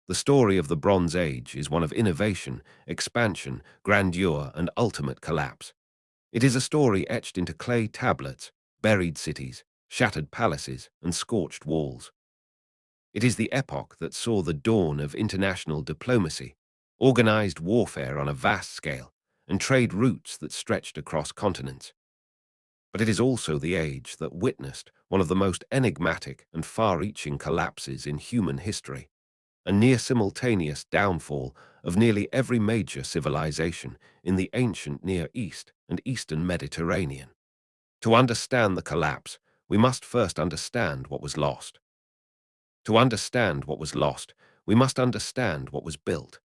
The story of the Bronze Age is one of innovation, expansion, grandeur, and ultimate collapse. It is a story etched into clay tablets, buried cities, shattered palaces, and scorched walls. It is the epoch that saw the dawn of international diplomacy, organized warfare on a vast scale, and trade routes that stretched across continents. But it is also the age that witnessed one of the most enigmatic and far-reaching collapses in human history, a near-simultaneous downfall of nearly every major civilization in the ancient Near East and Eastern Mediterranean. To understand the collapse, we must first understand what was lost. To understand what was lost, we must understand what was built.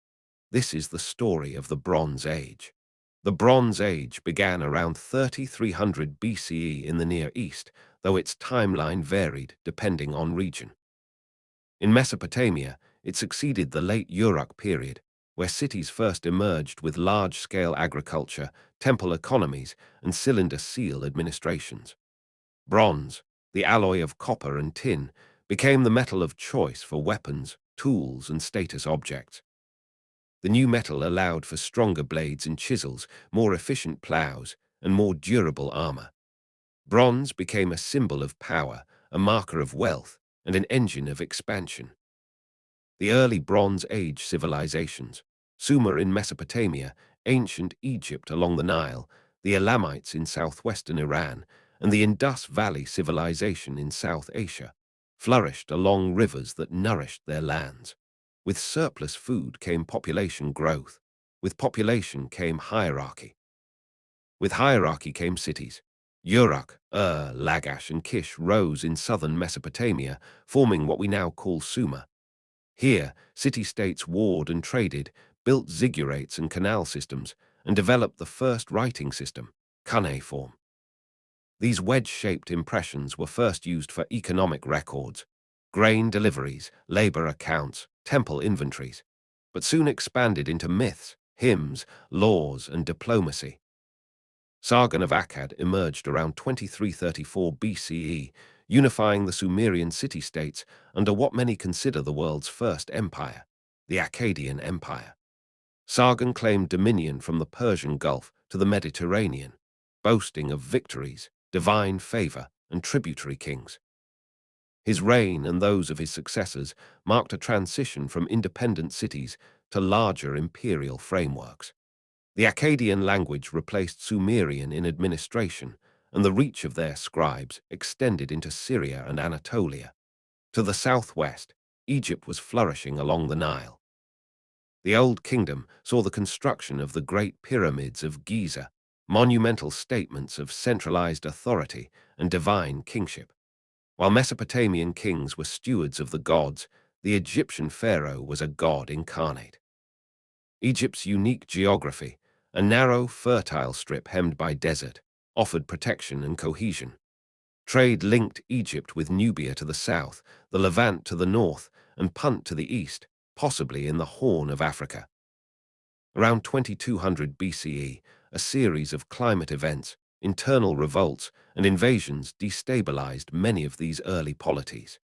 This is the story of the Bronze Age. The Bronze Age began around 3300 BCE in the Near East, though its timeline varied depending on region. In Mesopotamia, it succeeded the late Uruk period, where cities first emerged with large-scale agriculture, temple economies, and cylinder seal administrations. Bronze, the alloy of copper and tin, became the metal of choice for weapons, tools, and status objects. The new metal allowed for stronger blades and chisels, more efficient plows, and more durable armor. Bronze became a symbol of power, a marker of wealth, and an engine of expansion. The early Bronze Age civilizations, Sumer in Mesopotamia, ancient Egypt along the Nile, the Elamites in southwestern Iran, and the Indus Valley civilization in South Asia, flourished along rivers that nourished their lands. With surplus food came population growth. With population came hierarchy. With hierarchy came cities. Uruk, Lagash, and Kish rose in southern Mesopotamia, forming what we now call Sumer. Here, city-states warred and traded, built ziggurats and canal systems, and developed the first writing system, cuneiform. These wedge-shaped impressions were first used for economic records, grain deliveries, labor accounts, temple inventories, but soon expanded into myths, hymns, laws, and diplomacy. Sargon of Akkad emerged around 2334 BCE, unifying the Sumerian city-states under what many consider the world's first empire, the Akkadian Empire. Sargon claimed dominion from the Persian Gulf to the Mediterranean, boasting of victories, divine favor, and tributary kings. His reign and those of his successors marked a transition from independent cities to larger imperial frameworks. The Akkadian language replaced Sumerian in administration, and the reach of their scribes extended into Syria and Anatolia. To the southwest, Egypt was flourishing along the Nile. The Old Kingdom saw the construction of the Great Pyramids of Giza, monumental statements of centralized authority and divine kingship. While Mesopotamian kings were stewards of the gods, the Egyptian pharaoh was a god incarnate. Egypt's unique geography, a narrow, fertile strip hemmed by desert, offered protection and cohesion. Trade linked Egypt with Nubia to the south, the Levant to the north, and Punt to the east, possibly in the Horn of Africa. Around 2200 BCE, a series of climate events, internal revolts, and invasions destabilized many of these early polities.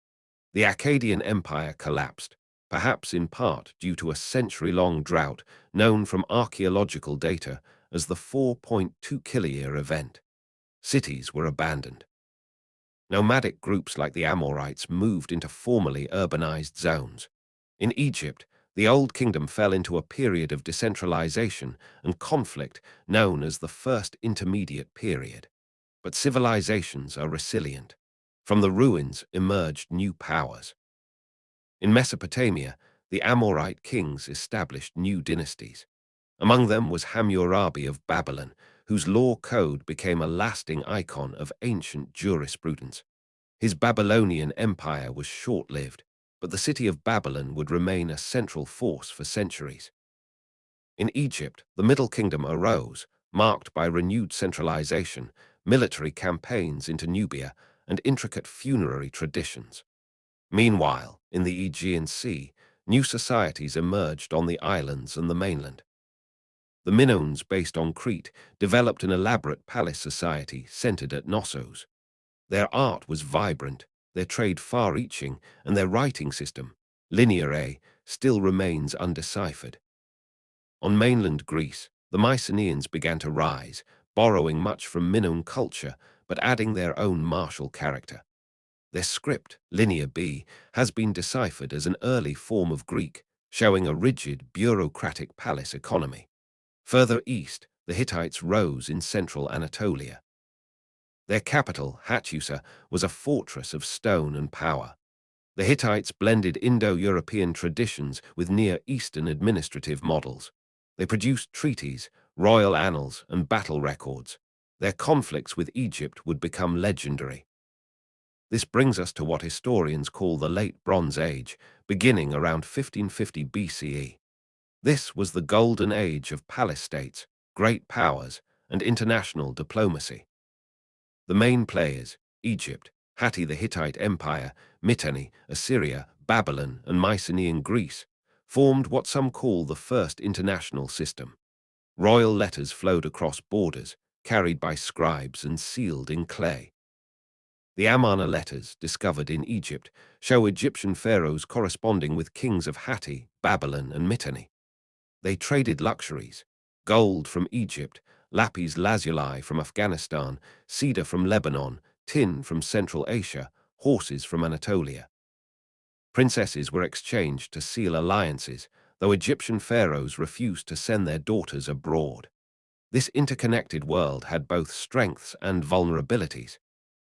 The Akkadian Empire collapsed, perhaps in part due to a century-long drought known from archaeological data as the 4.2 kiloyear event. Cities were abandoned. Nomadic groups like the Amorites moved into formerly urbanized zones. In Egypt, the Old Kingdom fell into a period of decentralization and conflict known as the First Intermediate Period. But civilizations are resilient. From the ruins emerged new powers. In Mesopotamia, the Amorite kings established new dynasties. Among them was Hammurabi of Babylon, whose law code became a lasting icon of ancient jurisprudence. His Babylonian empire was short-lived, but the city of Babylon would remain a central force for centuries. In Egypt, the Middle Kingdom arose, marked by renewed centralization, military campaigns into Nubia, and intricate funerary traditions. Meanwhile, in the Aegean Sea, new societies emerged on the islands and the mainland. The Minoans, based on Crete, developed an elaborate palace society centered at Knossos. Their art was vibrant, their trade far-reaching, and their writing system, linear A, still remains undeciphered. On mainland Greece, the Mycenaeans began to rise, borrowing much from Minoan culture, but adding their own martial character. Their script, Linear B, has been deciphered as an early form of Greek, showing a rigid, bureaucratic palace economy. Further east, the Hittites rose in central Anatolia. Their capital, Hattusa, was a fortress of stone and power. The Hittites blended Indo-European traditions with Near Eastern administrative models. They produced treaties, royal annals, and battle records. Their conflicts with Egypt would become legendary. This brings us to what historians call the Late Bronze Age, beginning around 1550 BCE. This was the golden age of palace-states, great powers, and international diplomacy. The main players, Egypt, Hatti the Hittite Empire, Mitanni, Assyria, Babylon, and Mycenaean Greece, formed what some call the first international system. Royal letters flowed across borders, carried by scribes and sealed in clay. The Amarna letters, discovered in Egypt, show Egyptian pharaohs corresponding with kings of Hatti, Babylon, and Mitanni. They traded luxuries, gold from Egypt, lapis lazuli from Afghanistan, cedar from Lebanon, tin from Central Asia, horses from Anatolia. Princesses were exchanged to seal alliances, though Egyptian pharaohs refused to send their daughters abroad. This interconnected world had both strengths and vulnerabilities.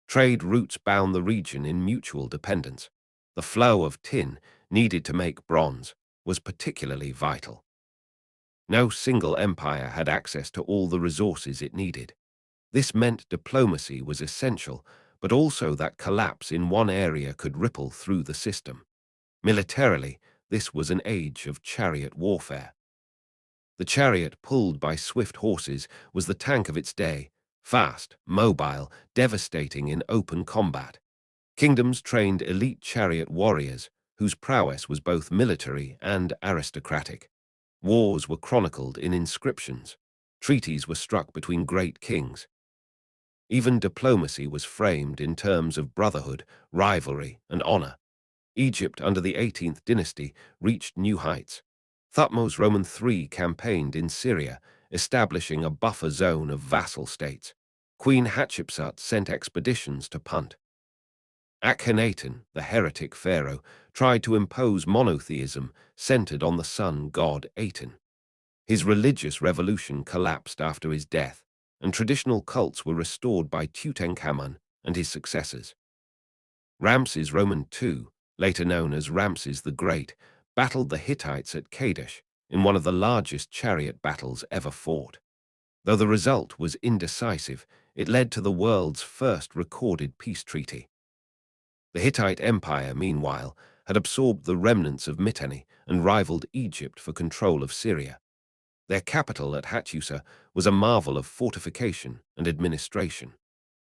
Trade routes bound the region in mutual dependence. The flow of tin, needed to make bronze, was particularly vital. No single empire had access to all the resources it needed. This meant diplomacy was essential, but also that collapse in one area could ripple through the system. Militarily, this was an age of chariot warfare. The chariot, pulled by swift horses, was the tank of its day, fast, mobile, devastating in open combat. Kingdoms trained elite chariot warriors, whose prowess was both military and aristocratic. Wars were chronicled in inscriptions. Treaties were struck between great kings. Even diplomacy was framed in terms of brotherhood, rivalry, and honor. Egypt under the 18th dynasty reached new heights. Thutmose Roman III campaigned in Syria, establishing a buffer zone of vassal states. Queen Hatshepsut sent expeditions to Punt. Akhenaten, the heretic pharaoh, tried to impose monotheism centered on the sun god Aten. His religious revolution collapsed after his death, and traditional cults were restored by Tutankhamun and his successors. Ramses Roman II, later known as Ramses the Great, battled the Hittites at Kadesh in one of the largest chariot battles ever fought. Though the result was indecisive, it led to the world's first recorded peace treaty. The Hittite Empire, meanwhile, had absorbed the remnants of Mitanni and rivaled Egypt for control of Syria. Their capital at Hattusa was a marvel of fortification and administration.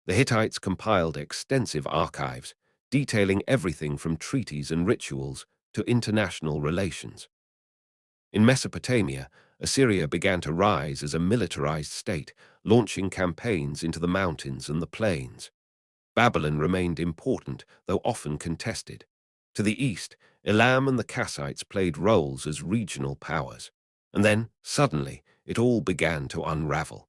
The Hittites compiled extensive archives, detailing everything from treaties and rituals to international relations. In Mesopotamia, Assyria began to rise as a militarized state, launching campaigns into the mountains and the plains. Babylon remained important, though often contested. To the east, Elam and the Kassites played roles as regional powers. And then, suddenly, it all began to unravel.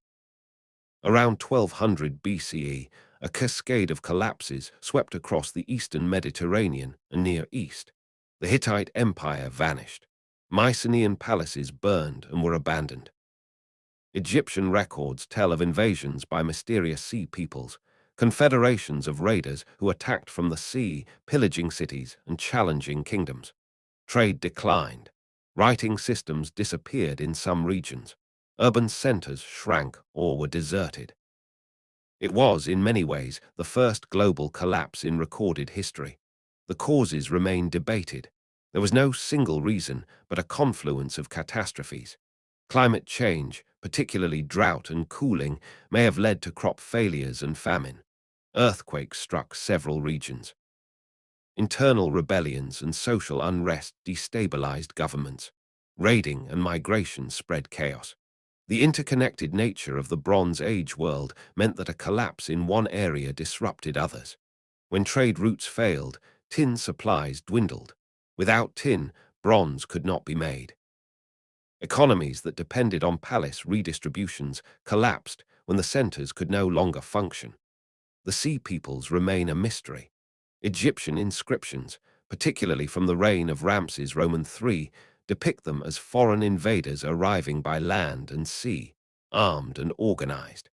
Around 1200 BCE, a cascade of collapses swept across the eastern Mediterranean and Near East. The Hittite Empire vanished. Mycenaean palaces burned and were abandoned. Egyptian records tell of invasions by mysterious sea peoples, confederations of raiders who attacked from the sea, pillaging cities and challenging kingdoms. Trade declined. Writing systems disappeared in some regions. Urban centers shrank or were deserted. It was, in many ways, the first global collapse in recorded history. The causes remain debated. There was no single reason, but a confluence of catastrophes. Climate change, particularly drought and cooling, may have led to crop failures and famine. Earthquakes struck several regions. Internal rebellions and social unrest destabilized governments. Raiding and migration spread chaos. The interconnected nature of the Bronze Age world meant that a collapse in one area disrupted others. When trade routes failed, tin supplies dwindled. Without tin, bronze could not be made. Economies that depended on palace redistributions collapsed when the centers could no longer function. The Sea Peoples remain a mystery. Egyptian inscriptions, particularly from the reign of Ramses III, depict them as foreign invaders arriving by land and sea, armed and organized.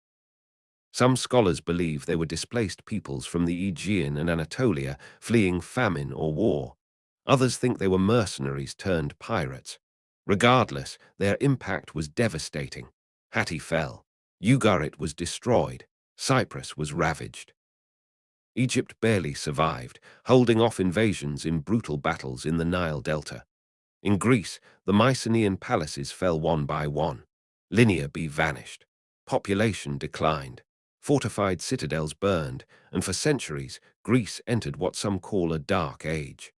Some scholars believe they were displaced peoples from the Aegean and Anatolia fleeing famine or war. Others think they were mercenaries turned pirates. Regardless, their impact was devastating. Hatti fell. Ugarit was destroyed. Cyprus was ravaged. Egypt barely survived, holding off invasions in brutal battles in the Nile Delta. In Greece, the Mycenaean palaces fell one by one. Linear B vanished. Population declined. Fortified citadels burned, and for centuries, Greece entered what some call a dark age.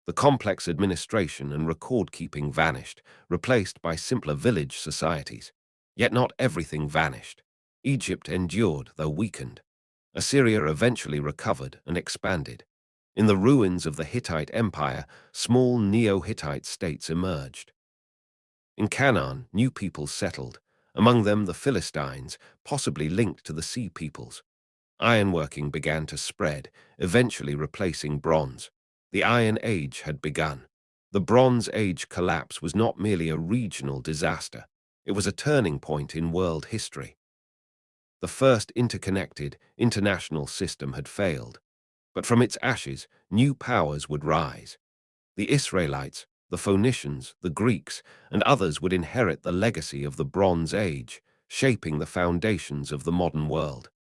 The complex administration and record-keeping vanished, replaced by simpler village societies. Yet not everything vanished. Egypt endured, though weakened. Assyria eventually recovered and expanded. In the ruins of the Hittite Empire, small Neo-Hittite states emerged. In Canaan, new peoples settled, among them the Philistines, possibly linked to the Sea Peoples. Ironworking began to spread, eventually replacing bronze. The Iron Age had begun. The Bronze Age collapse was not merely a regional disaster. It was a turning point in world history. The first interconnected, international system had failed. But from its ashes, new powers would rise. The Israelites, the Phoenicians, the Greeks, and others would inherit the legacy of the Bronze Age, shaping the foundations of the modern world.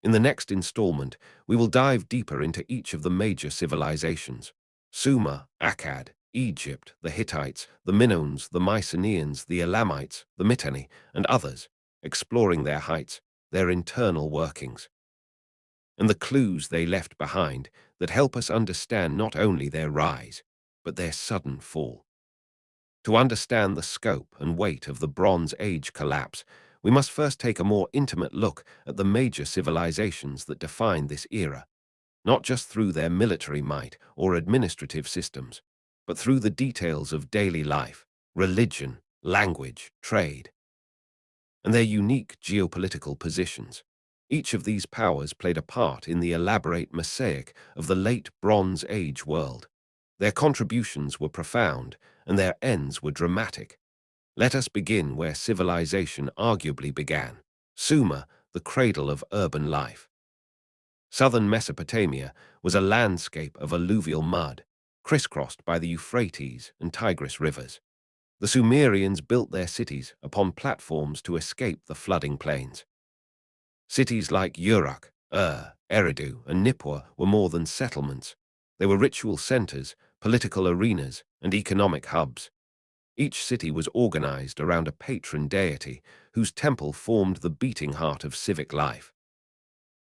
In the next installment, we will dive deeper into each of the major civilizations: Sumer, Akkad, Egypt, the Hittites, the Minoans, the Mycenaeans, the Elamites, the Mitanni, and others, exploring their heights, their internal workings, and the clues they left behind that help us understand not only their rise, but their sudden fall. To understand the scope and weight of the Bronze Age collapse, we must first take a more intimate look at the major civilizations that defined this era, not just through their military might or administrative systems, but through the details of daily life, religion, language, trade, and their unique geopolitical positions. Each of these powers played a part in the elaborate mosaic of the late Bronze Age world. Their contributions were profound, and their ends were dramatic. Let us begin where civilization arguably began: Sumer, the cradle of urban life. Southern Mesopotamia was a landscape of alluvial mud, crisscrossed by the Euphrates and Tigris rivers. The Sumerians built their cities upon platforms to escape the flooding plains. Cities like Uruk, Eridu, and Nippur were more than settlements. They were ritual centers, political arenas, and economic hubs. Each city was organized around a patron deity whose temple formed the beating heart of civic life.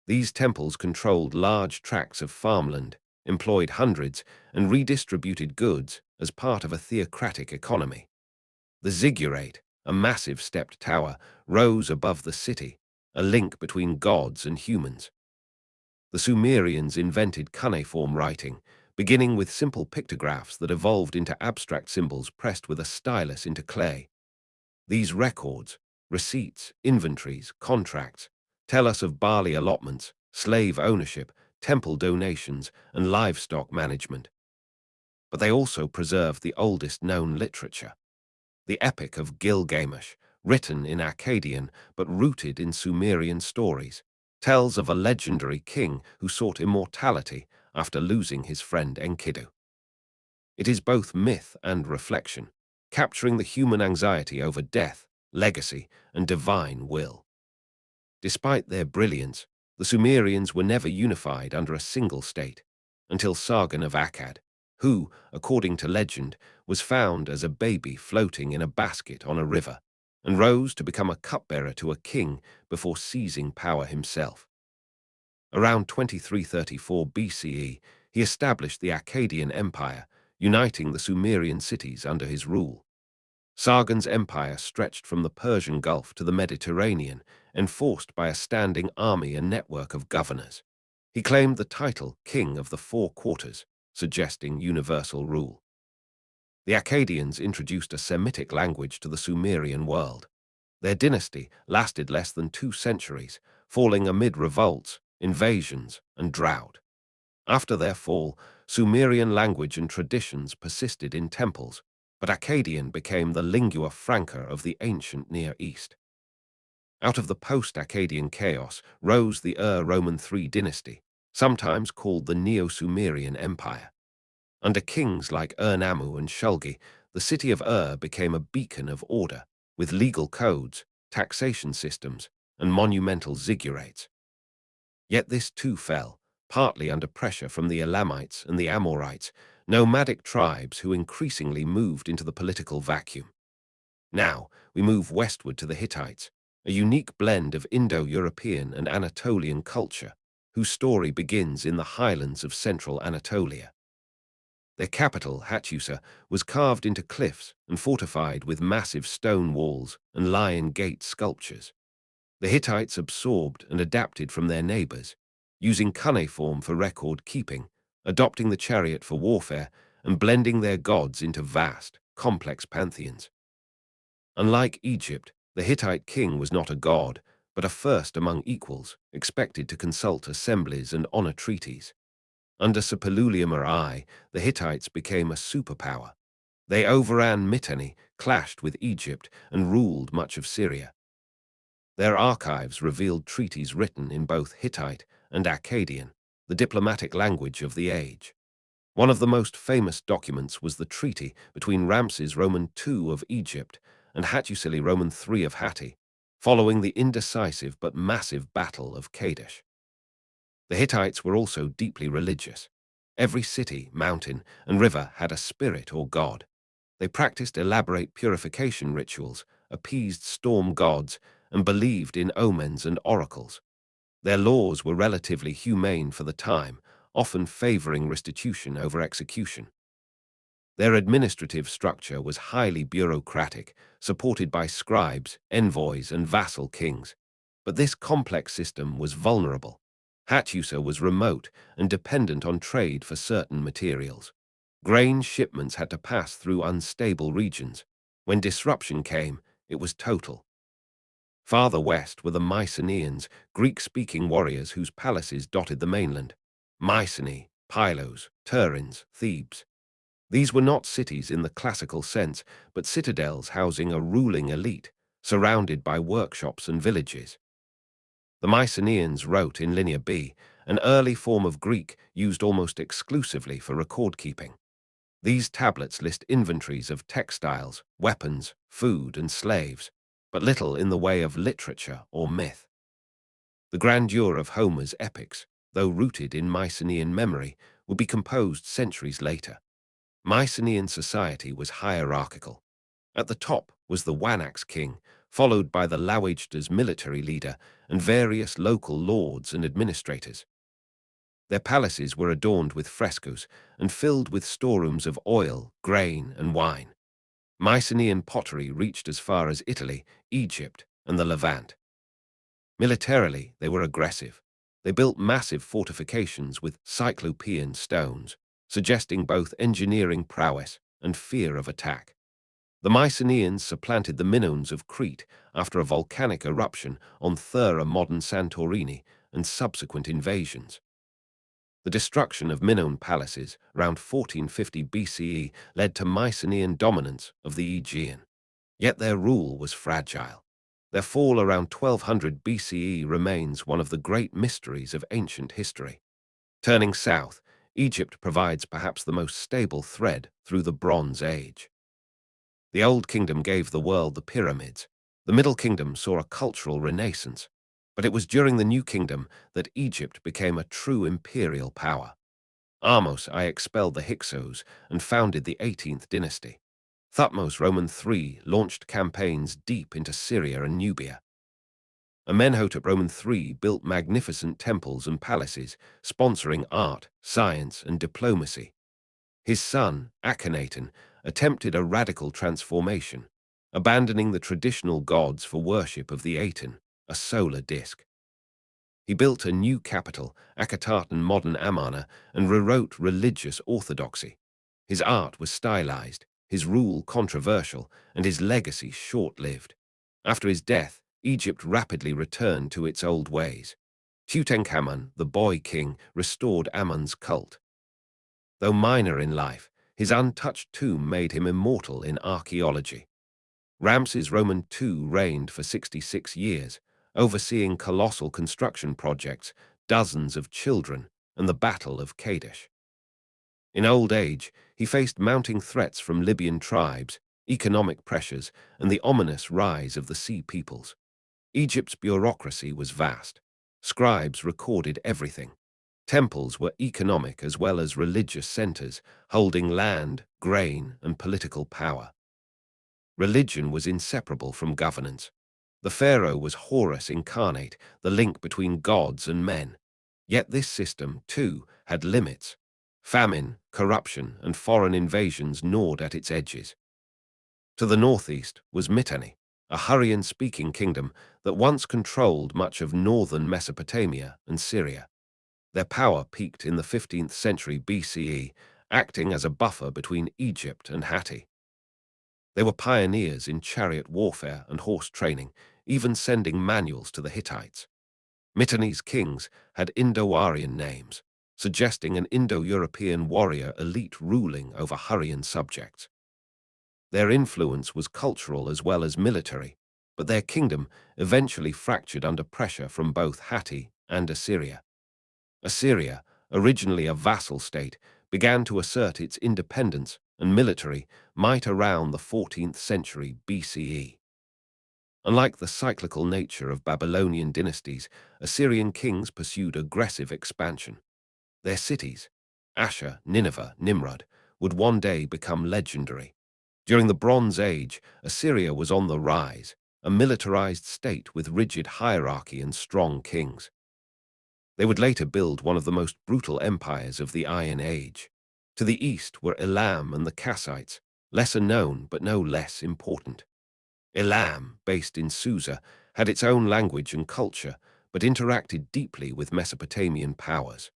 These temples controlled large tracts of farmland, employed hundreds, and redistributed goods as part of a theocratic economy. The ziggurat, a massive stepped tower, rose above the city, a link between gods and humans. The Sumerians invented cuneiform writing, beginning with simple pictographs that evolved into abstract symbols pressed with a stylus into clay. These records, receipts, inventories, contracts, tell us of barley allotments, slave ownership, temple donations, and livestock management. But they also preserved the oldest known literature. The Epic of Gilgamesh, written in Akkadian but rooted in Sumerian stories, tells of a legendary king who sought immortality after losing his friend Enkidu. It is both myth and reflection, capturing the human anxiety over death, legacy, and divine will. Despite their brilliance, the Sumerians were never unified under a single state, until Sargon of Akkad, who, according to legend, was found as a baby floating in a basket on a river, and rose to become a cupbearer to a king before seizing power himself. Around 2334 BCE, he established the Akkadian Empire, uniting the Sumerian cities under his rule. Sargon's empire stretched from the Persian Gulf to the Mediterranean, enforced by a standing army and network of governors. He claimed the title King of the Four Quarters, suggesting universal rule. The Akkadians introduced a Semitic language to the Sumerian world. Their dynasty lasted less than 2 centuries, falling amid revolts, invasions, and drought. After their fall, Sumerian language and traditions persisted in temples, but Akkadian became the lingua franca of the ancient Near East. Out of the post-Akkadian chaos rose the Ur-Roman III dynasty, sometimes called the Neo-Sumerian Empire. Under kings like Ur-Nammu and Shulgi, the city of Ur became a beacon of order, with legal codes, taxation systems, and monumental ziggurats. Yet this too fell, partly under pressure from the Elamites and the Amorites, nomadic tribes who increasingly moved into the political vacuum. Now, we move westward to the Hittites, a unique blend of Indo-European and Anatolian culture, whose story begins in the highlands of central Anatolia. Their capital, Hattusa, was carved into cliffs and fortified with massive stone walls and lion gate sculptures. The Hittites absorbed and adapted from their neighbors, using cuneiform for record keeping, adopting the chariot for warfare, and blending their gods into vast, complex pantheons. Unlike Egypt, the Hittite king was not a god, but a first among equals, expected to consult assemblies and honor treaties. Under Suppiluliuma I, the Hittites became a superpower. They overran Mitanni, clashed with Egypt, and ruled much of Syria. Their archives revealed treaties written in both Hittite and Akkadian, the diplomatic language of the age. One of the most famous documents was the treaty between Ramses II of Egypt and Hattusili III of Hatti, following the indecisive but massive Battle of Kadesh. The Hittites were also deeply religious. Every city, mountain, and river had a spirit or god. They practiced elaborate purification rituals, appeased storm gods, and believed in omens and oracles. Their laws were relatively humane for the time, often favoring restitution over execution. Their administrative structure was highly bureaucratic, supported by scribes, envoys, and vassal kings. But this complex system was vulnerable. Hattusa was remote and dependent on trade for certain materials. Grain shipments had to pass through unstable regions. When disruption came, it was total. Farther west were the Mycenaeans, Greek-speaking warriors whose palaces dotted the mainland. Mycenae, Pylos, Tiryns, Thebes. These were not cities in the classical sense, but citadels housing a ruling elite, surrounded by workshops and villages. The Mycenaeans wrote in Linear B, an early form of Greek used almost exclusively for record-keeping. These tablets list inventories of textiles, weapons, food, and slaves, but little in the way of literature or myth. The grandeur of Homer's epics, though rooted in Mycenaean memory, would be composed centuries later. Mycenaean society was hierarchical. At the top was the Wanax king, followed by the Lawajda's military leader and various local lords and administrators. Their palaces were adorned with frescoes and filled with storerooms of oil, grain, and wine. Mycenaean pottery reached as far as Italy, Egypt, and the Levant. Militarily, they were aggressive. They built massive fortifications with Cyclopean stones, suggesting both engineering prowess and fear of attack. The Mycenaeans supplanted the Minoans of Crete after a volcanic eruption on Thera, modern Santorini, and subsequent invasions. The destruction of Minoan palaces around 1450 BCE led to Mycenaean dominance of the Aegean. Yet their rule was fragile. Their fall around 1200 BCE remains one of the great mysteries of ancient history. Turning south, Egypt provides perhaps the most stable thread through the Bronze Age. The Old Kingdom gave the world the pyramids. The Middle Kingdom saw a cultural renaissance. But it was during the New Kingdom that Egypt became a true imperial power. Ahmose I expelled the Hyksos and founded the 18th dynasty. Thutmose III launched campaigns deep into Syria and Nubia. Amenhotep III built magnificent temples and palaces, sponsoring art, science, and diplomacy. His son, Akhenaten, attempted a radical transformation, abandoning the traditional gods for worship of the Aten, a solar disk. He built a new capital, Akhetaten modern Amarna, and rewrote religious orthodoxy. His art was stylized, his rule controversial, and his legacy short-lived. After his death, Egypt rapidly returned to its old ways. Tutankhamun, the boy king, restored Amun's cult. Though minor in life, his untouched tomb made him immortal in archaeology. Ramses Roman II reigned for 66 years, overseeing colossal construction projects, dozens of children, and the Battle of Kadesh. In old age, he faced mounting threats from Libyan tribes, economic pressures, and the ominous rise of the Sea Peoples. Egypt's bureaucracy was vast. Scribes recorded everything. Temples were economic as well as religious centers, holding land, grain, and political power. Religion was inseparable from governance. The pharaoh was Horus incarnate, the link between gods and men. Yet this system, too, had limits. Famine, corruption, and foreign invasions gnawed at its edges. To the northeast was Mitanni, a Hurrian-speaking kingdom that once controlled much of northern Mesopotamia and Syria. Their power peaked in the 15th century BCE, acting as a buffer between Egypt and Hatti. They were pioneers in chariot warfare and horse training, even sending manuals to the Hittites. Mitanni's kings had Indo-Aryan names, suggesting an Indo-European warrior elite ruling over Hurrian subjects. Their influence was cultural as well as military, but their kingdom eventually fractured under pressure from both Hatti and Assyria. Assyria, originally a vassal state, began to assert its independence and military might around the 14th century BCE. Unlike the cyclical nature of Babylonian dynasties, Assyrian kings pursued aggressive expansion. Their cities, Ashur, Nineveh, Nimrud, would one day become legendary. During the Bronze Age, Assyria was on the rise, a militarized state with rigid hierarchy and strong kings. They would later build one of the most brutal empires of the Iron Age. To the east were Elam and the Kassites, lesser known but no less important. Elam, based in Susa, had its own language and culture, but interacted deeply with Mesopotamian powers.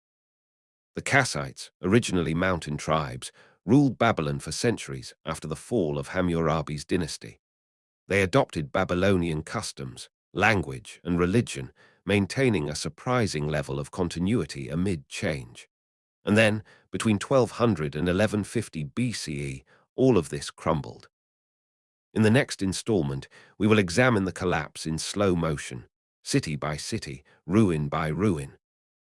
The Kassites, originally mountain tribes, ruled Babylon for centuries after the fall of Hammurabi's dynasty. They adopted Babylonian customs, language, and religion, maintaining a surprising level of continuity amid change. And then, between 1200 and 1150 BCE, all of this crumbled. In the next installment, we will examine the collapse in slow motion, city by city, ruin by ruin.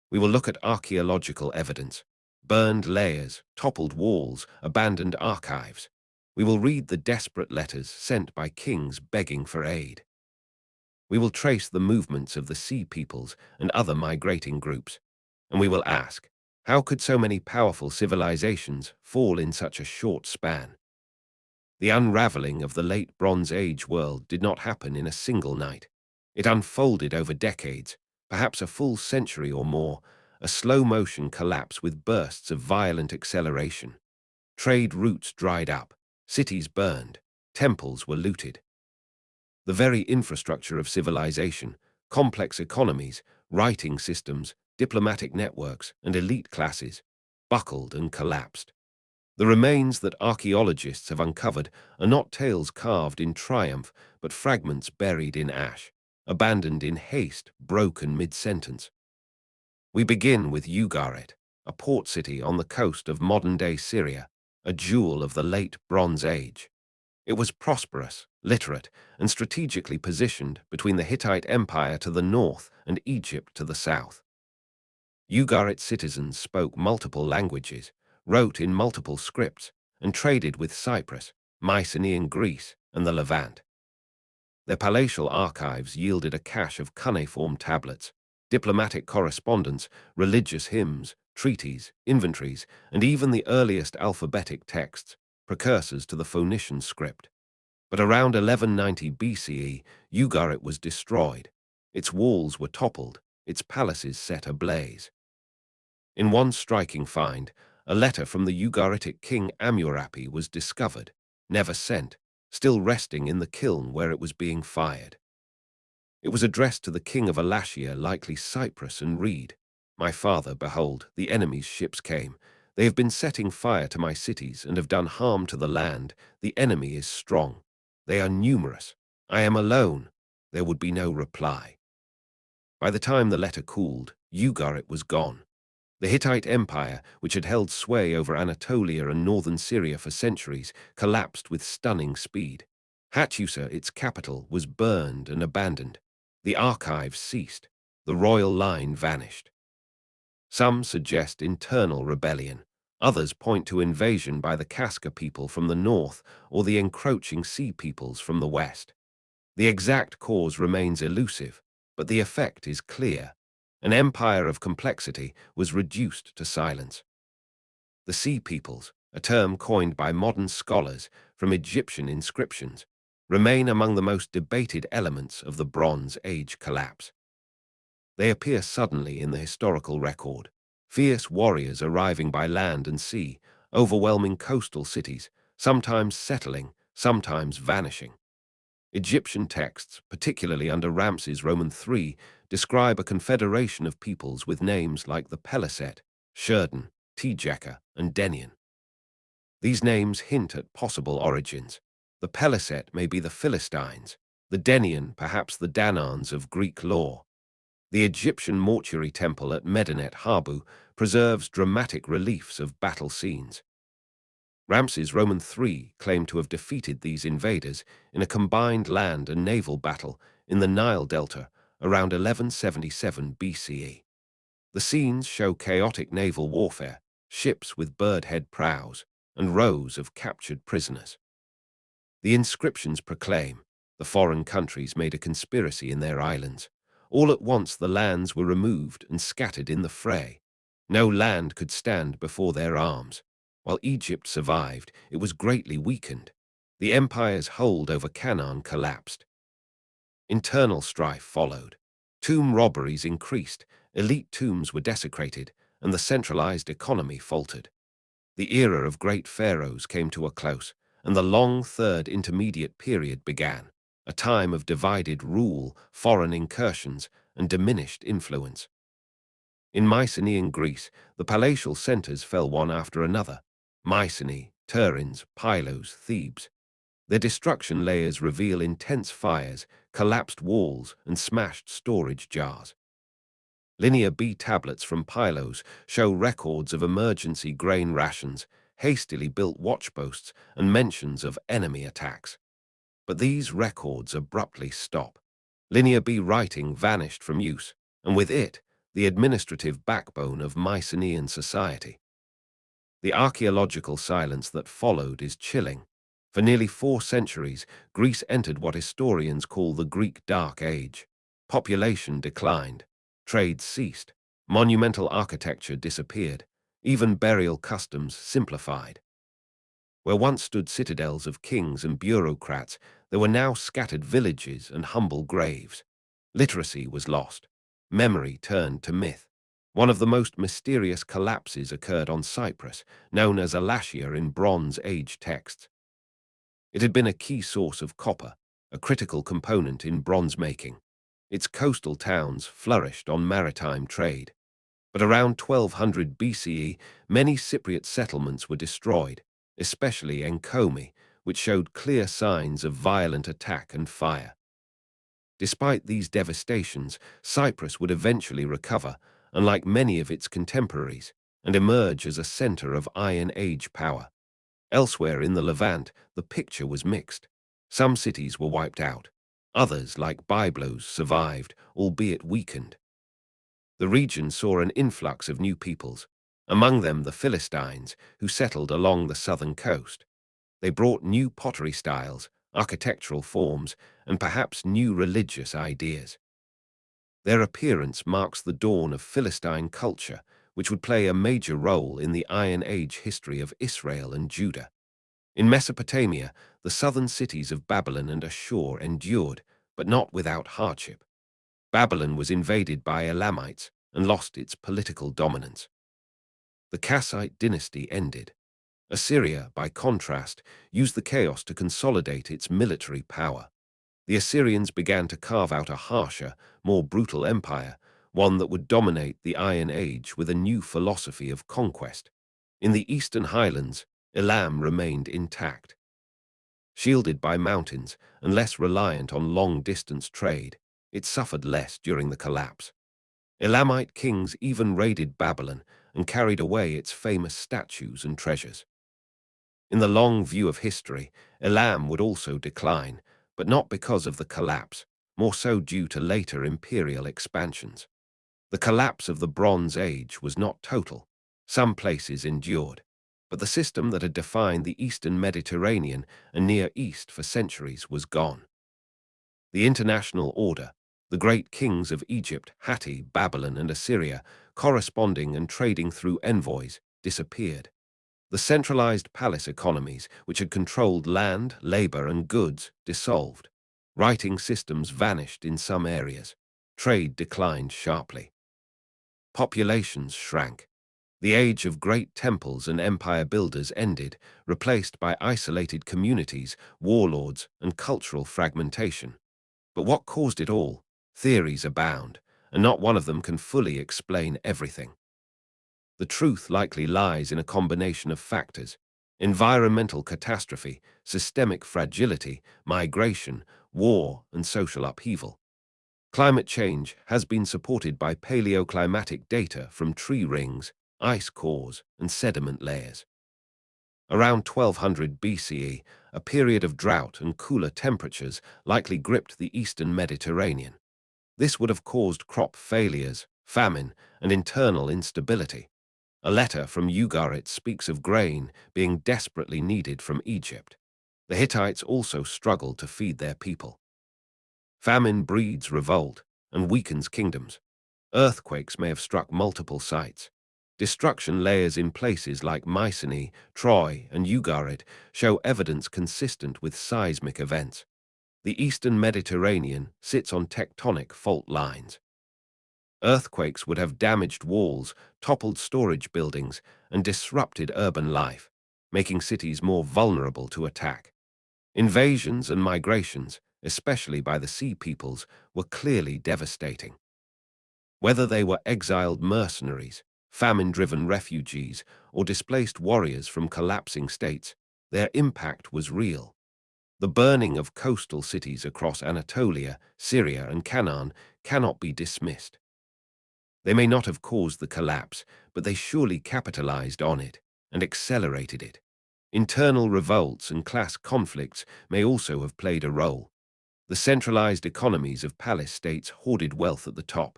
We will look at archaeological evidence, burned layers, toppled walls, abandoned archives. We will read the desperate letters sent by kings begging for aid. We will trace the movements of the Sea Peoples and other migrating groups, and we will ask, how could so many powerful civilizations fall in such a short span? The unraveling of the late Bronze Age world did not happen in a single night. It unfolded over decades, perhaps a full century or more, a slow-motion collapse with bursts of violent acceleration. Trade routes dried up, cities burned, temples were looted. The very infrastructure of civilization, complex economies, writing systems, diplomatic networks, and elite classes, buckled and collapsed. The remains that archaeologists have uncovered are not tales carved in triumph, but fragments buried in ash, abandoned in haste, broken mid-sentence. We begin with Ugarit, a port city on the coast of modern-day Syria, a jewel of the late Bronze Age. It was prosperous, literate, and strategically positioned between the Hittite Empire to the north and Egypt to the south. Ugarit citizens spoke multiple languages, wrote in multiple scripts, and traded with Cyprus, Mycenaean Greece, and the Levant. Their palatial archives yielded a cache of cuneiform tablets, diplomatic correspondence, religious hymns, treaties, inventories, and even the earliest alphabetic texts, precursors to the Phoenician script. But around 1190 BCE, Ugarit was destroyed. Its walls were toppled, its palaces set ablaze. In one striking find, a letter from the Ugaritic king Amurapi was discovered, never sent, still resting in the kiln where it was being fired. It was addressed to the king of Elashia, likely Cyprus, and read, "My father, behold, the enemy's ships came. They have been setting fire to my cities and have done harm to the land. The enemy is strong. They are numerous. I am alone. There would be no reply. By the time the letter cooled, Ugarit was gone. The Hittite Empire, which had held sway over Anatolia and northern Syria for centuries, collapsed with stunning speed. Hattusa, its capital, was burned and abandoned. The archives ceased. The royal line vanished. Some suggest internal rebellion. Others point to invasion by the Kaska people from the north or the encroaching sea peoples from the west. The exact cause remains elusive, but the effect is clear. An empire of complexity was reduced to silence. The Sea Peoples, a term coined by modern scholars from Egyptian inscriptions, remain among the most debated elements of the Bronze Age collapse. They appear suddenly in the historical record, fierce warriors arriving by land and sea, overwhelming coastal cities, sometimes settling, sometimes vanishing. Egyptian texts, particularly under Ramses Roman III, describe a confederation of peoples with names like the Peliset, Shurden, Tijeka, and Denian. These names hint at possible origins. The Peliset may be the Philistines, the Denian perhaps the Danans of Greek lore. The Egyptian mortuary temple at Medinet Habu preserves dramatic reliefs of battle scenes. Ramses Roman III claimed to have defeated these invaders in a combined land and naval battle in the Nile Delta around 1177 BCE. The scenes show chaotic naval warfare, ships with bird-head prows, and rows of captured prisoners. The inscriptions proclaim the foreign countries made a conspiracy in their islands. All at once the lands were removed and scattered in the fray. No land could stand before their arms. While Egypt survived, it was greatly weakened. The empire's hold over Canaan collapsed. Internal strife followed. Tomb robberies increased, elite tombs were desecrated, and the centralized economy faltered. The era of great pharaohs came to a close, and the long Third Intermediate Period began, a time of divided rule, foreign incursions, and diminished influence. In Mycenaean Greece, the palatial centers fell one after another: Mycenae, Tiryns, Pylos, Thebes. Their destruction layers reveal intense fires, collapsed walls, and smashed storage jars. Linear B tablets from Pylos show records of emergency grain rations, hastily built watchposts, and mentions of enemy attacks. But these records abruptly stop. Linear B writing vanished from use, and with it, the administrative backbone of Mycenaean society. The archaeological silence that followed is chilling. For nearly 4 centuries, Greece entered what historians call the Greek Dark Age. Population declined, trade ceased, monumental architecture disappeared, even burial customs simplified. Where once stood citadels of kings and bureaucrats, there were now scattered villages and humble graves. Literacy was lost. Memory turned to myth. One of the most mysterious collapses occurred on Cyprus, known as Alashia in Bronze Age texts. It had been a key source of copper, a critical component in bronze making. Its coastal towns flourished on maritime trade. But around 1200 BCE, many Cypriot settlements were destroyed, especially Enkomi, which showed clear signs of violent attack and fire. Despite these devastations, Cyprus would eventually recover, unlike many of its contemporaries, and emerge as a center of Iron Age power. Elsewhere in the Levant, the picture was mixed. Some cities were wiped out. Others, like Byblos, survived, albeit weakened. The region saw an influx of new peoples, among them the Philistines, who settled along the southern coast. They brought new pottery styles, architectural forms, and perhaps new religious ideas. Their appearance marks the dawn of Philistine culture, which would play a major role in the Iron Age history of Israel and Judah. In Mesopotamia, the southern cities of Babylon and Ashur endured, but not without hardship. Babylon was invaded by Elamites and lost its political dominance. The Kassite dynasty ended. Assyria, by contrast, used the chaos to consolidate its military power. The Assyrians began to carve out a harsher, more brutal empire, one that would dominate the Iron Age with a new philosophy of conquest. In the eastern highlands, Elam remained intact. Shielded by mountains and less reliant on long-distance trade, it suffered less during the collapse. Elamite kings even raided Babylon and carried away its famous statues and treasures. In the long view of history, Elam would also decline, but not because of the collapse, more so due to later imperial expansions. The collapse of the Bronze Age was not total. Some places endured, but the system that had defined the Eastern Mediterranean and Near East for centuries was gone. The international order, the great kings of Egypt, Hatti, Babylon, and Assyria, corresponding and trading through envoys, disappeared. The centralized palace economies, which had controlled land, labor, and goods, dissolved. Writing systems vanished in some areas. Trade declined sharply. Populations shrank. The age of great temples and empire builders ended, replaced by isolated communities, warlords, and cultural fragmentation. But what caused it all? Theories abound, and not one of them can fully explain everything. The truth likely lies in a combination of factors: environmental catastrophe, systemic fragility, migration, war, and social upheaval. Climate change has been supported by paleoclimatic data from tree rings, ice cores, and sediment layers. Around 1200 BCE, a period of drought and cooler temperatures likely gripped the eastern Mediterranean. This would have caused crop failures, famine, and internal instability. A letter from Ugarit speaks of grain being desperately needed from Egypt. The Hittites also struggled to feed their people. Famine breeds revolt and weakens kingdoms. Earthquakes may have struck multiple sites. Destruction layers in places like Mycenae, Troy, and Ugarit show evidence consistent with seismic events. The eastern Mediterranean sits on tectonic fault lines. Earthquakes would have damaged walls, toppled storage buildings, and disrupted urban life, making cities more vulnerable to attack. Invasions and migrations, especially by the sea peoples, were clearly devastating. Whether they were exiled mercenaries, famine-driven refugees, or displaced warriors from collapsing states, their impact was real. The burning of coastal cities across Anatolia, Syria, and Canaan cannot be dismissed. They may not have caused the collapse, but they surely capitalized on it and accelerated it. Internal revolts and class conflicts may also have played a role. The centralized economies of palace states hoarded wealth at the top.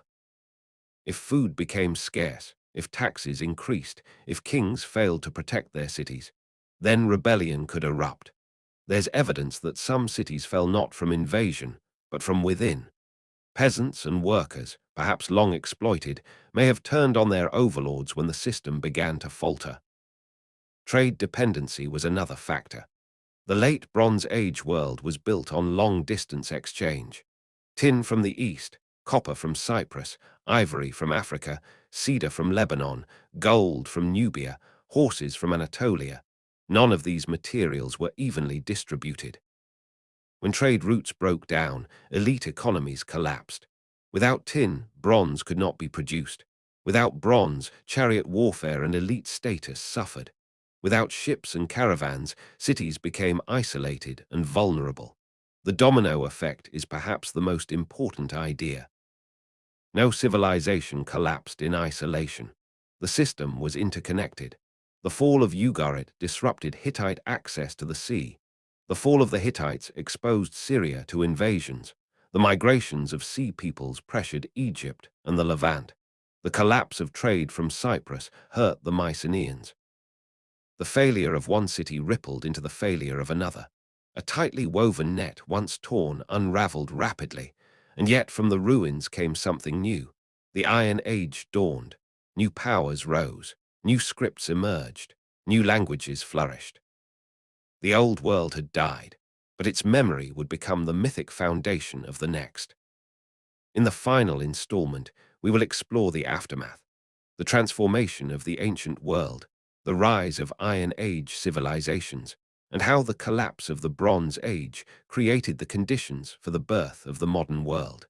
If food became scarce, if taxes increased, if kings failed to protect their cities, then rebellion could erupt. There's evidence that some cities fell not from invasion, but from within. Peasants and workers, perhaps long exploited, may have turned on their overlords when the system began to falter. Trade dependency was another factor. The late Bronze Age world was built on long-distance exchange. Tin from the east, copper from Cyprus, ivory from Africa, cedar from Lebanon, gold from Nubia, horses from Anatolia. None of these materials were evenly distributed. When trade routes broke down, elite economies collapsed. Without tin, bronze could not be produced. Without bronze, chariot warfare and elite status suffered. Without ships and caravans, cities became isolated and vulnerable. The domino effect is perhaps the most important idea. No civilization collapsed in isolation. The system was interconnected. The fall of Ugarit disrupted Hittite access to the sea. The fall of the Hittites exposed Syria to invasions. The migrations of sea peoples pressured Egypt and the Levant. The collapse of trade from Cyprus hurt the Mycenaeans. The failure of one city rippled into the failure of another. A tightly woven net, once torn, unraveled rapidly, and yet from the ruins came something new. The Iron Age dawned. New powers rose. New scripts emerged. New languages flourished. The old world had died, but its memory would become the mythic foundation of the next. In the final installment, we will explore the aftermath, the transformation of the ancient world, the rise of Iron Age civilizations, and how the collapse of the Bronze Age created the conditions for the birth of the modern world.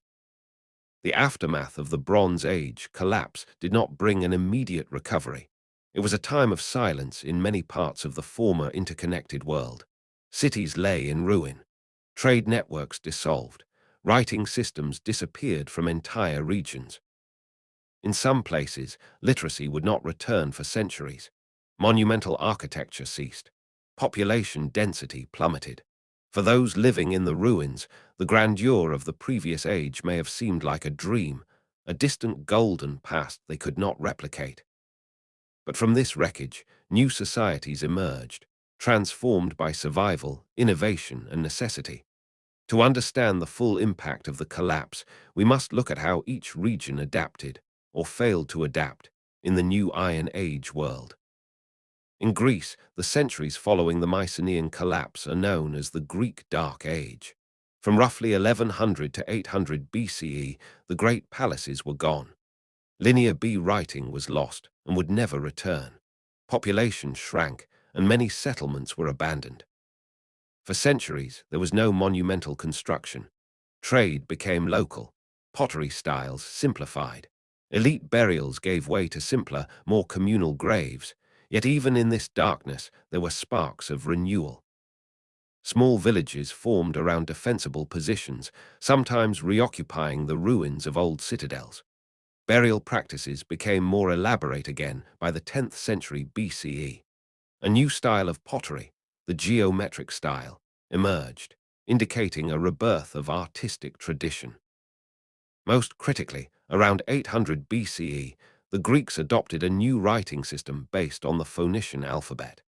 The aftermath of the Bronze Age collapse did not bring an immediate recovery. It was a time of silence in many parts of the former interconnected world. Cities lay in ruin. Trade networks dissolved. Writing systems disappeared from entire regions. In some places, literacy would not return for centuries. Monumental architecture ceased. Population density plummeted. For those living in the ruins, the grandeur of the previous age may have seemed like a dream, a distant golden past they could not replicate. But from this wreckage, new societies emerged, transformed by survival, innovation, and necessity. To understand the full impact of the collapse, we must look at how each region adapted, or failed to adapt, in the new Iron Age world. In Greece, the centuries following the Mycenaean collapse are known as the Greek Dark Age. From roughly 1100 to 800 BCE, the great palaces were gone. Linear B writing was lost and would never return. Population shrank, and many settlements were abandoned. For centuries, there was no monumental construction. Trade became local. Pottery styles simplified. Elite burials gave way to simpler, more communal graves. Yet even in this darkness, there were sparks of renewal. Small villages formed around defensible positions, sometimes reoccupying the ruins of old citadels. Burial practices became more elaborate again by the 10th century BCE. A new style of pottery, the geometric style, emerged, indicating a rebirth of artistic tradition. Most critically, around 800 BCE, the Greeks adopted a new writing system based on the Phoenician alphabet.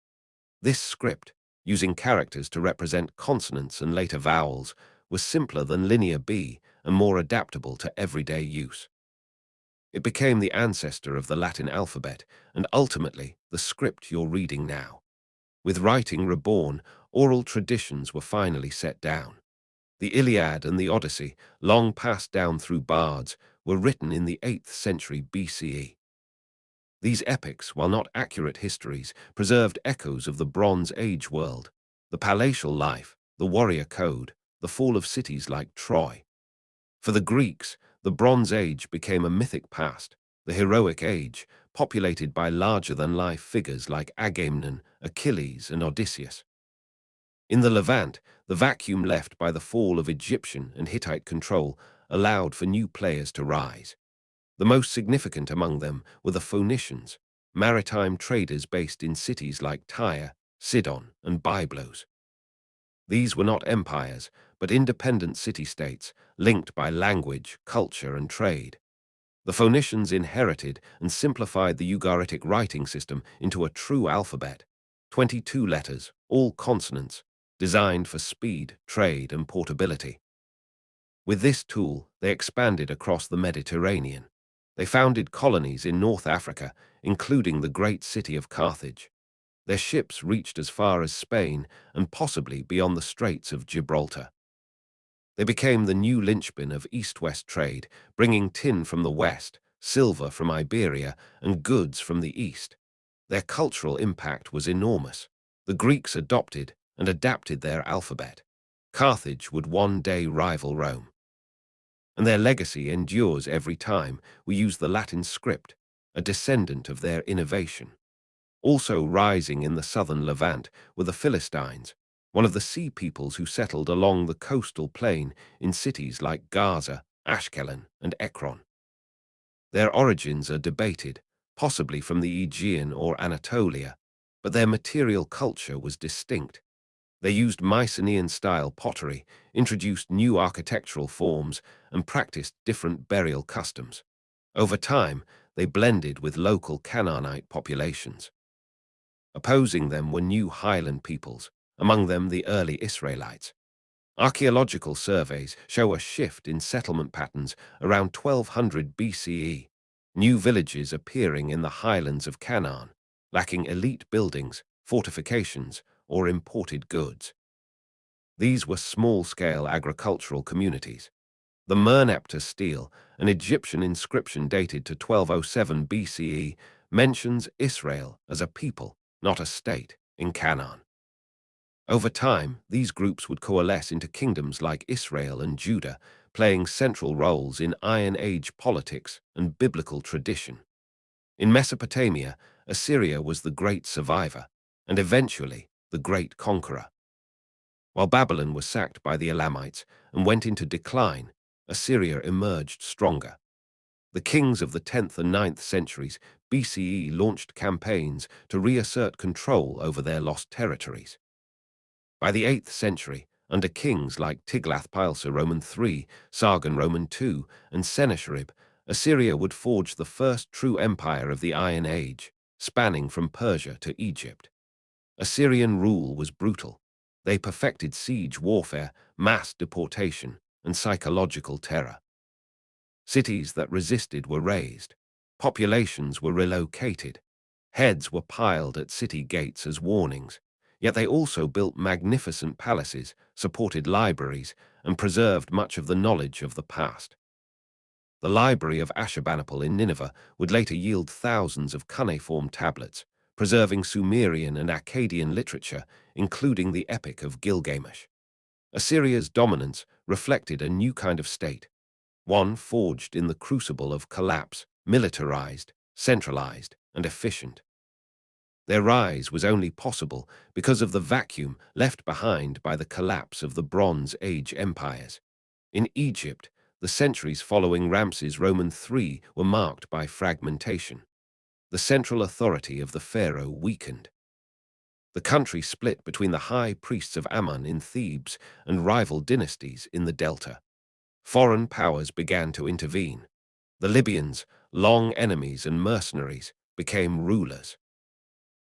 This script, using characters to represent consonants and later vowels, was simpler than Linear B and more adaptable to everyday use. It became the ancestor of the Latin alphabet and ultimately the script you're reading now. With writing reborn, oral traditions were finally set down. The Iliad and the Odyssey, long passed down through bards, were written in the 8th century BCE. These epics, while not accurate histories, preserved echoes of the Bronze Age world, the palatial life, the warrior code, the fall of cities like Troy. For the Greeks, the Bronze Age became a mythic past, the heroic age, populated by larger-than-life figures like Agamemnon, Achilles, and Odysseus. In the Levant, the vacuum left by the fall of Egyptian and Hittite control allowed for new players to rise. The most significant among them were the Phoenicians, maritime traders based in cities like Tyre, Sidon, and Byblos. These were not empires, but independent city-states, linked by language, culture, and trade. The Phoenicians inherited and simplified the Ugaritic writing system into a true alphabet, 22 letters, all consonants, designed for speed, trade, and portability. With this tool, they expanded across the Mediterranean. They founded colonies in North Africa, including the great city of Carthage. Their ships reached as far as Spain and possibly beyond the Straits of Gibraltar. They became the new linchpin of east-west trade, bringing tin from the west, silver from Iberia, and goods from the east. Their cultural impact was enormous. The Greeks adopted and adapted their alphabet. Carthage would one day rival Rome. And their legacy endures every time we use the Latin script, a descendant of their innovation. Also rising in the southern Levant were the Philistines, one of the sea peoples who settled along the coastal plain in cities like Gaza, Ashkelon, and Ekron. Their origins are debated, possibly from the Aegean or Anatolia, but their material culture was distinct. They used Mycenaean-style pottery, introduced new architectural forms, and practiced different burial customs. Over time, they blended with local Canaanite populations. Opposing them were new highland peoples, among them the early Israelites. Archaeological surveys show a shift in settlement patterns around 1200 BCE, new villages appearing in the highlands of Canaan, lacking elite buildings, fortifications, or imported goods. These were small-scale agricultural communities. The Merneptah stele, an Egyptian inscription dated to 1207 BCE, mentions Israel as a people, not a state, in Canaan. Over time, these groups would coalesce into kingdoms like Israel and Judah, playing central roles in Iron Age politics and biblical tradition. In Mesopotamia, Assyria was the great survivor, and eventually the great conqueror. While Babylon was sacked by the Elamites and went into decline, Assyria emerged stronger. The kings of the 10th and 9th centuries BCE launched campaigns to reassert control over their lost territories. By the 8th century, under kings like Tiglath-Pileser Roman III, Sargon Roman II, and Sennacherib, Assyria would forge the first true empire of the Iron Age, spanning from Persia to Egypt. Assyrian rule was brutal. They perfected siege warfare, mass deportation, and psychological terror. Cities that resisted were razed. Populations were relocated. Heads were piled at city gates as warnings. Yet they also built magnificent palaces, supported libraries, and preserved much of the knowledge of the past. The library of Ashurbanipal in Nineveh would later yield thousands of cuneiform tablets, preserving Sumerian and Akkadian literature, including the Epic of Gilgamesh. Assyria's dominance reflected a new kind of state, one forged in the crucible of collapse, militarized, centralized, and efficient. Their rise was only possible because of the vacuum left behind by the collapse of the Bronze Age empires. In Egypt, the centuries following Ramses Roman III were marked by fragmentation. The central authority of the pharaoh weakened. The country split between the high priests of Amun in Thebes and rival dynasties in the Delta. Foreign powers began to intervene. The Libyans, long enemies and mercenaries, became rulers.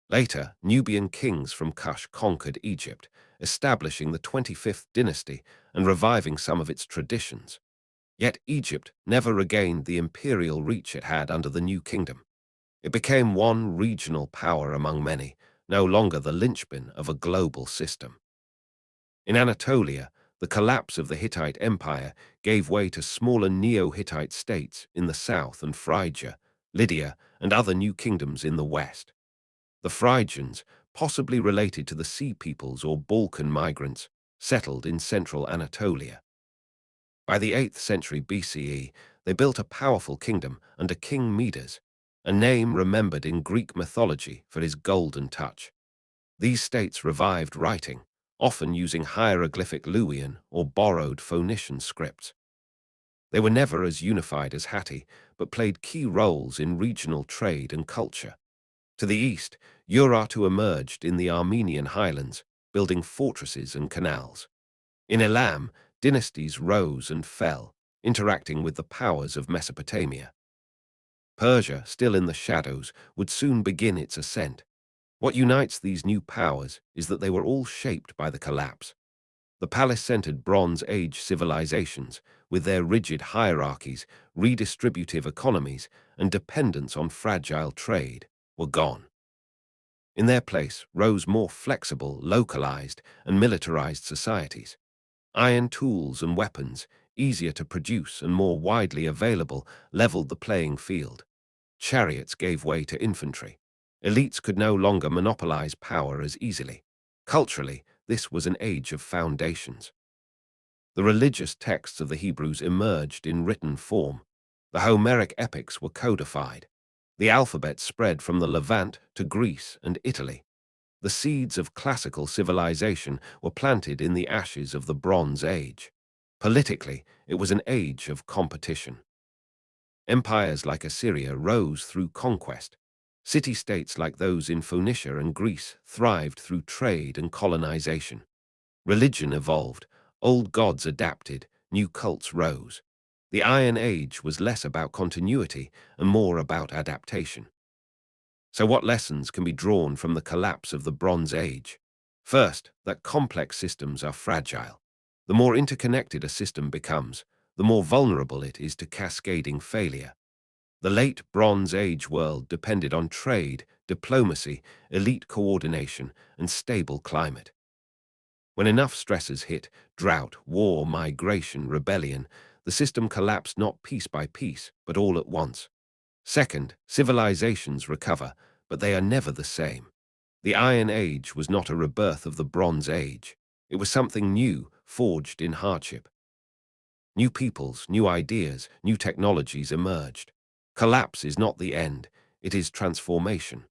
Later, Nubian kings from Kush conquered Egypt, establishing the 25th dynasty and reviving some of its traditions. Yet Egypt never regained the imperial reach it had under the new kingdom. It became one regional power among many, no longer the linchpin of a global system. In Anatolia, the collapse of the Hittite Empire gave way to smaller Neo-Hittite states in the south and Phrygia, Lydia, and other new kingdoms in the west. The Phrygians, possibly related to the Sea Peoples or Balkan migrants, settled in central Anatolia. By the 8th century BCE, they built a powerful kingdom under King Midas, a name remembered in Greek mythology for his golden touch. These states revived writing, often using hieroglyphic Luwian or borrowed Phoenician scripts. They were never as unified as Hatti, but played key roles in regional trade and culture. To the east, Urartu emerged in the Armenian highlands, building fortresses and canals. In Elam, dynasties rose and fell, interacting with the powers of Mesopotamia. Persia, still in the shadows, would soon begin its ascent. What unites these new powers is that they were all shaped by the collapse. The palace-centered Bronze Age civilizations, with their rigid hierarchies, redistributive economies, and dependence on fragile trade, were gone. In their place rose more flexible, localized, and militarized societies. Iron tools and weapons, easier to produce and more widely available, leveled the playing field. Chariots gave way to infantry. Elites could no longer monopolize power as easily. Culturally, this was an age of foundations. The religious texts of the Hebrews emerged in written form. The Homeric epics were codified. The alphabet spread from the Levant to Greece and Italy. The seeds of classical civilization were planted in the ashes of the Bronze Age. Politically, it was an age of competition. Empires like Assyria rose through conquest. City-states like those in Phoenicia and Greece thrived through trade and colonization. Religion evolved, old gods adapted, new cults rose. The Iron Age was less about continuity and more about adaptation. So what lessons can be drawn from the collapse of the Bronze Age? First, that complex systems are fragile. The more interconnected a system becomes, the more vulnerable it is to cascading failure. The late Bronze Age world depended on trade, diplomacy, elite coordination, and stable climate. When enough stresses hit, drought, war, migration, rebellion, the system collapsed not piece by piece, but all at once. Second, civilizations recover, but they are never the same. The Iron Age was not a rebirth of the Bronze Age. It was something new, forged in hardship. New peoples, new ideas, new technologies emerged. Collapse is not the end, it is transformation.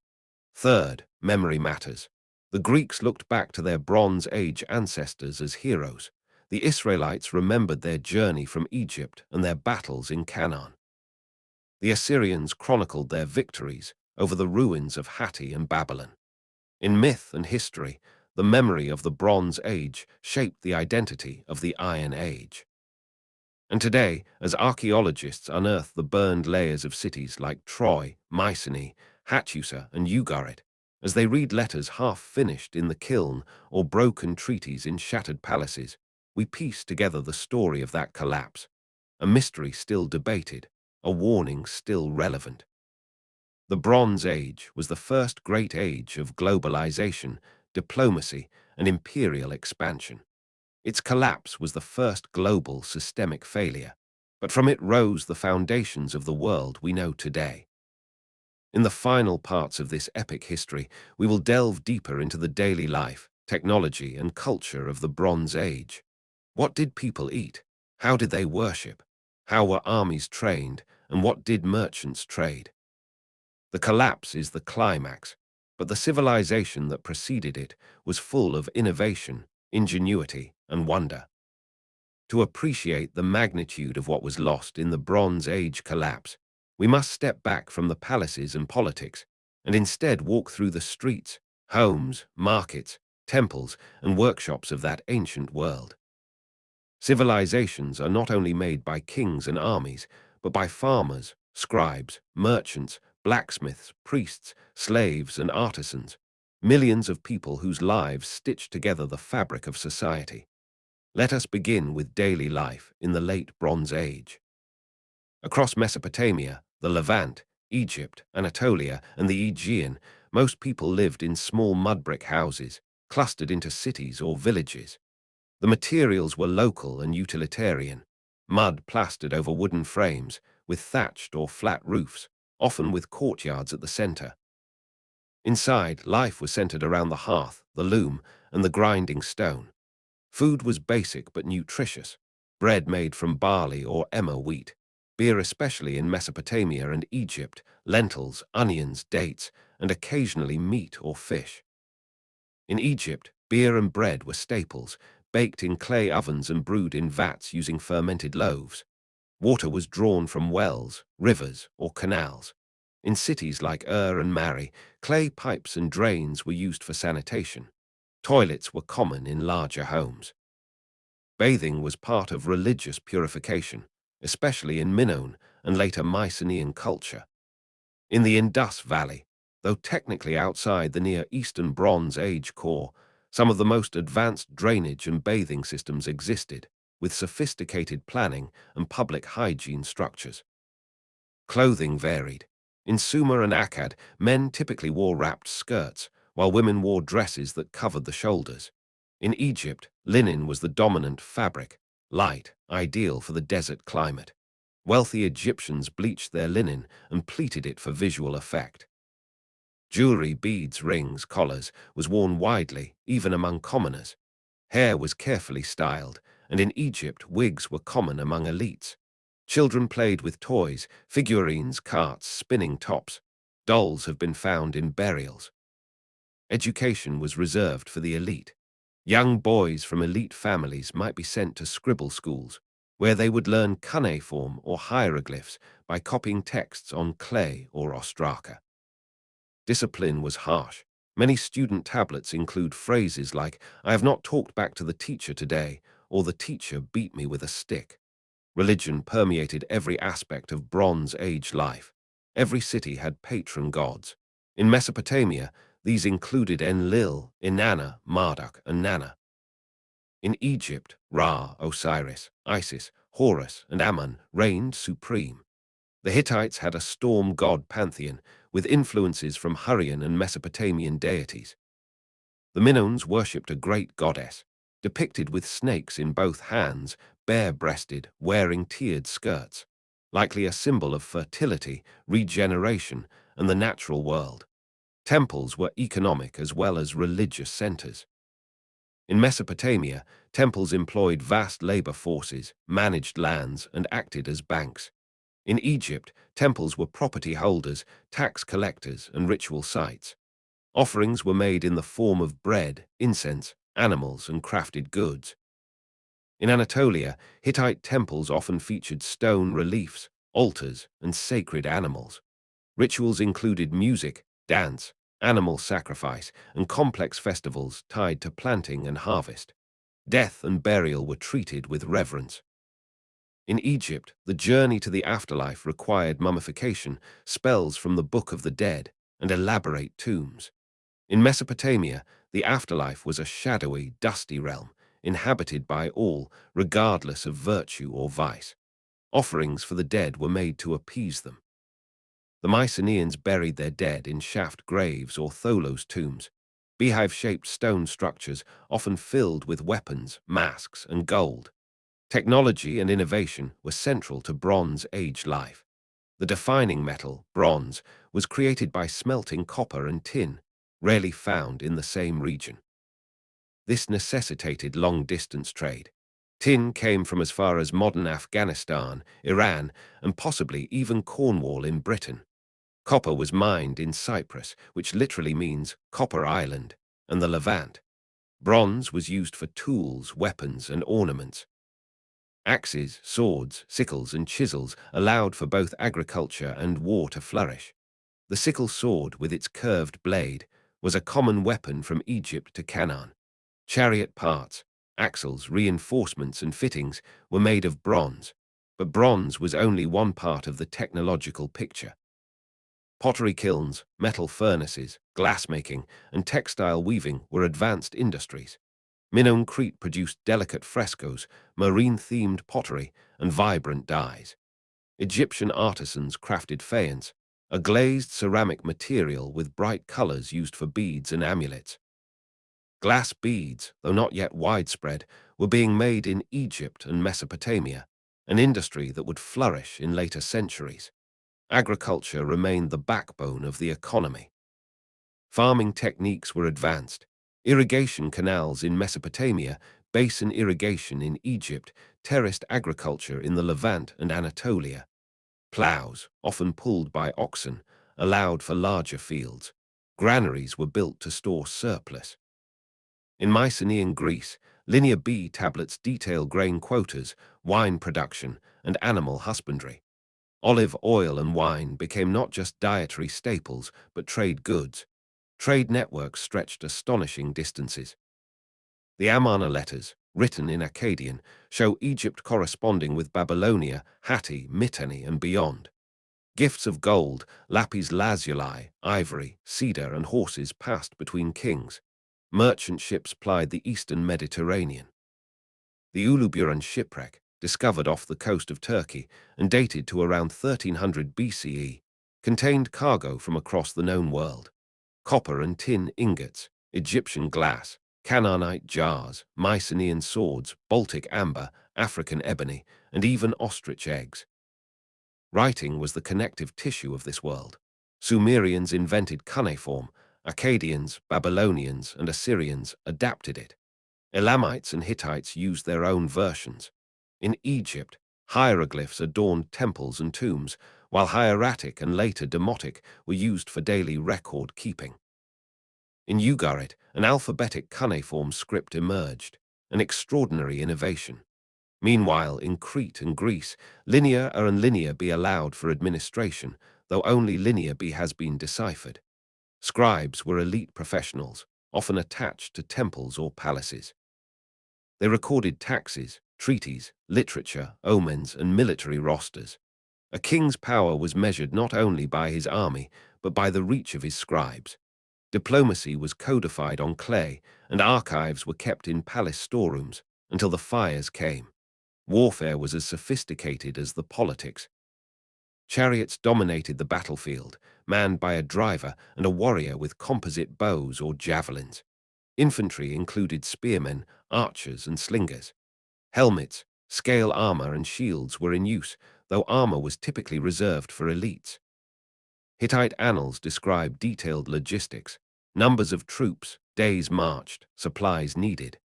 Third, memory matters. The Greeks looked back to their Bronze Age ancestors as heroes. The Israelites remembered their journey from Egypt and their battles in Canaan. The Assyrians chronicled their victories over the ruins of Hatti and Babylon. In myth and history, the memory of the Bronze Age shaped the identity of the Iron Age. And today, as archaeologists unearth the burned layers of cities like Troy, Mycenae, Hattusa, and Ugarit, as they read letters half-finished in the kiln or broken treaties in shattered palaces, we piece together the story of that collapse, a mystery still debated, a warning still relevant. The Bronze Age was the first great age of globalization, diplomacy, and imperial expansion. Its collapse was the first global systemic failure, but from it rose the foundations of the world we know today. In the final parts of this epic history, we will delve deeper into the daily life, technology, and culture of the Bronze Age. What did people eat? How did they worship? How were armies trained? And what did merchants trade? The collapse is the climax, but the civilization that preceded it was full of innovation, ingenuity, and wonder. To appreciate the magnitude of what was lost in the Bronze Age collapse, we must step back from the palaces and politics and instead walk through the streets, homes, markets, temples, and workshops of that ancient world. Civilizations are not only made by kings and armies, but by farmers, scribes, merchants, blacksmiths, priests, slaves, and artisans, millions of people whose lives stitch together the fabric of society. Let us begin with daily life in the late Bronze Age. Across Mesopotamia, the Levant, Egypt, Anatolia, and the Aegean, most people lived in small mud-brick houses, clustered into cities or villages. The materials were local and utilitarian, mud plastered over wooden frames, with thatched or flat roofs, often with courtyards at the center. Inside, life was centered around the hearth, the loom, and the grinding stone. Food was basic but nutritious, bread made from barley or emmer wheat, beer especially in Mesopotamia and Egypt, lentils, onions, dates, and occasionally meat or fish. In Egypt, beer and bread were staples, baked in clay ovens and brewed in vats using fermented loaves. Water was drawn from wells, rivers, or canals. In cities like Ur and Mari, clay pipes and drains were used for sanitation. Toilets were common in larger homes. Bathing was part of religious purification, especially in Minoan and later Mycenaean culture. In the Indus Valley, though technically outside the Near Eastern Bronze Age core, some of the most advanced drainage and bathing systems existed, with sophisticated planning and public hygiene structures. Clothing varied. In Sumer and Akkad, men typically wore wrapped skirts, while women wore dresses that covered the shoulders. In Egypt, linen was the dominant fabric, light, ideal for the desert climate. Wealthy Egyptians bleached their linen and pleated it for visual effect. Jewelry, beads, rings, collars was worn widely, even among commoners. Hair was carefully styled, and in Egypt, wigs were common among elites. Children played with toys, figurines, carts, spinning tops. Dolls have been found in burials. Education was reserved for the elite. Young boys from elite families might be sent to scribble schools, where they would learn cuneiform or hieroglyphs by copying texts on clay or ostraka. Discipline was harsh. Many student tablets include phrases like, "I have not talked back to the teacher today," or "the teacher beat me with a stick." Religion permeated every aspect of Bronze Age life. Every city had patron gods. In Mesopotamia, these included Enlil, Inanna, Marduk, and Nanna. In Egypt, Ra, Osiris, Isis, Horus, and Ammon reigned supreme. The Hittites had a storm god pantheon with influences from Hurrian and Mesopotamian deities. The Minoans worshipped a great goddess, depicted with snakes in both hands, bare-breasted, wearing tiered skirts, likely a symbol of fertility, regeneration, and the natural world. Temples were economic as well as religious centers. In Mesopotamia, temples employed vast labor forces, managed lands, and acted as banks. In Egypt, temples were property holders, tax collectors, and ritual sites. Offerings were made in the form of bread, incense, animals, and crafted goods. In Anatolia, Hittite temples often featured stone reliefs, altars, and sacred animals. Rituals included music, dance, animal sacrifice, and complex festivals tied to planting and harvest. Death and burial were treated with reverence. In Egypt, the journey to the afterlife required mummification, spells from the Book of the Dead, and elaborate tombs. In Mesopotamia, the afterlife was a shadowy, dusty realm, inhabited by all, regardless of virtue or vice. Offerings for the dead were made to appease them. The Mycenaeans buried their dead in shaft graves or tholos tombs, beehive-shaped stone structures often filled with weapons, masks, and gold. Technology and innovation were central to Bronze Age life. The defining metal, bronze, was created by smelting copper and tin, rarely found in the same region. This necessitated long-distance trade. Tin came from as far as modern Afghanistan, Iran, and possibly even Cornwall in Britain. Copper was mined in Cyprus, which literally means copper island, and the Levant. Bronze was used for tools, weapons, and ornaments. Axes, swords, sickles, and chisels allowed for both agriculture and war to flourish. The sickle sword, with its curved blade, was a common weapon from Egypt to Canaan. Chariot parts, axles, reinforcements, and fittings were made of bronze, but bronze was only one part of the technological picture. Pottery kilns, metal furnaces, glassmaking, and textile weaving were advanced industries. Minoan Crete produced delicate frescoes, marine-themed pottery, and vibrant dyes. Egyptian artisans crafted faience, a glazed ceramic material with bright colors used for beads and amulets. Glass beads, though not yet widespread, were being made in Egypt and Mesopotamia, an industry that would flourish in later centuries. Agriculture remained the backbone of the economy. Farming techniques were advanced. Irrigation canals in Mesopotamia, basin irrigation in Egypt, terraced agriculture in the Levant and Anatolia. Plows, often pulled by oxen, allowed for larger fields. Granaries were built to store surplus. In Mycenaean Greece, Linear B tablets detail grain quotas, wine production, and animal husbandry. Olive oil and wine became not just dietary staples, but trade goods. Trade networks stretched astonishing distances. The Amarna letters, written in Akkadian, show Egypt corresponding with Babylonia, Hatti, Mitanni, and beyond. Gifts of gold, lapis lazuli, ivory, cedar, and horses passed between kings. Merchant ships plied the eastern Mediterranean. The Uluburan shipwreck, discovered off the coast of Turkey and dated to around 1300 BCE, contained cargo from across the known world. Copper and tin ingots, Egyptian glass, Canaanite jars, Mycenaean swords, Baltic amber, African ebony, and even ostrich eggs. Writing was the connective tissue of this world. Sumerians invented cuneiform, Akkadians, Babylonians, and Assyrians adapted it. Elamites and Hittites used their own versions. In Egypt, hieroglyphs adorned temples and tombs, while hieratic and later demotic were used for daily record keeping. In Ugarit, an alphabetic cuneiform script emerged, an extraordinary innovation. Meanwhile, in Crete and Greece, Linear A and Linear B allowed for administration, though only Linear B has been deciphered. Scribes were elite professionals, often attached to temples or palaces. They recorded taxes, treaties, literature, omens, and military rosters. A king's power was measured not only by his army, but by the reach of his scribes. Diplomacy was codified on clay, and archives were kept in palace storerooms until the fires came. Warfare was as sophisticated as the politics. Chariots dominated the battlefield, manned by a driver and a warrior with composite bows or javelins. Infantry included spearmen, archers, and slingers. Helmets, scale armor, and shields were in use, though armor was typically reserved for elites. Hittite annals describe detailed logistics, numbers of troops, days marched, supplies needed.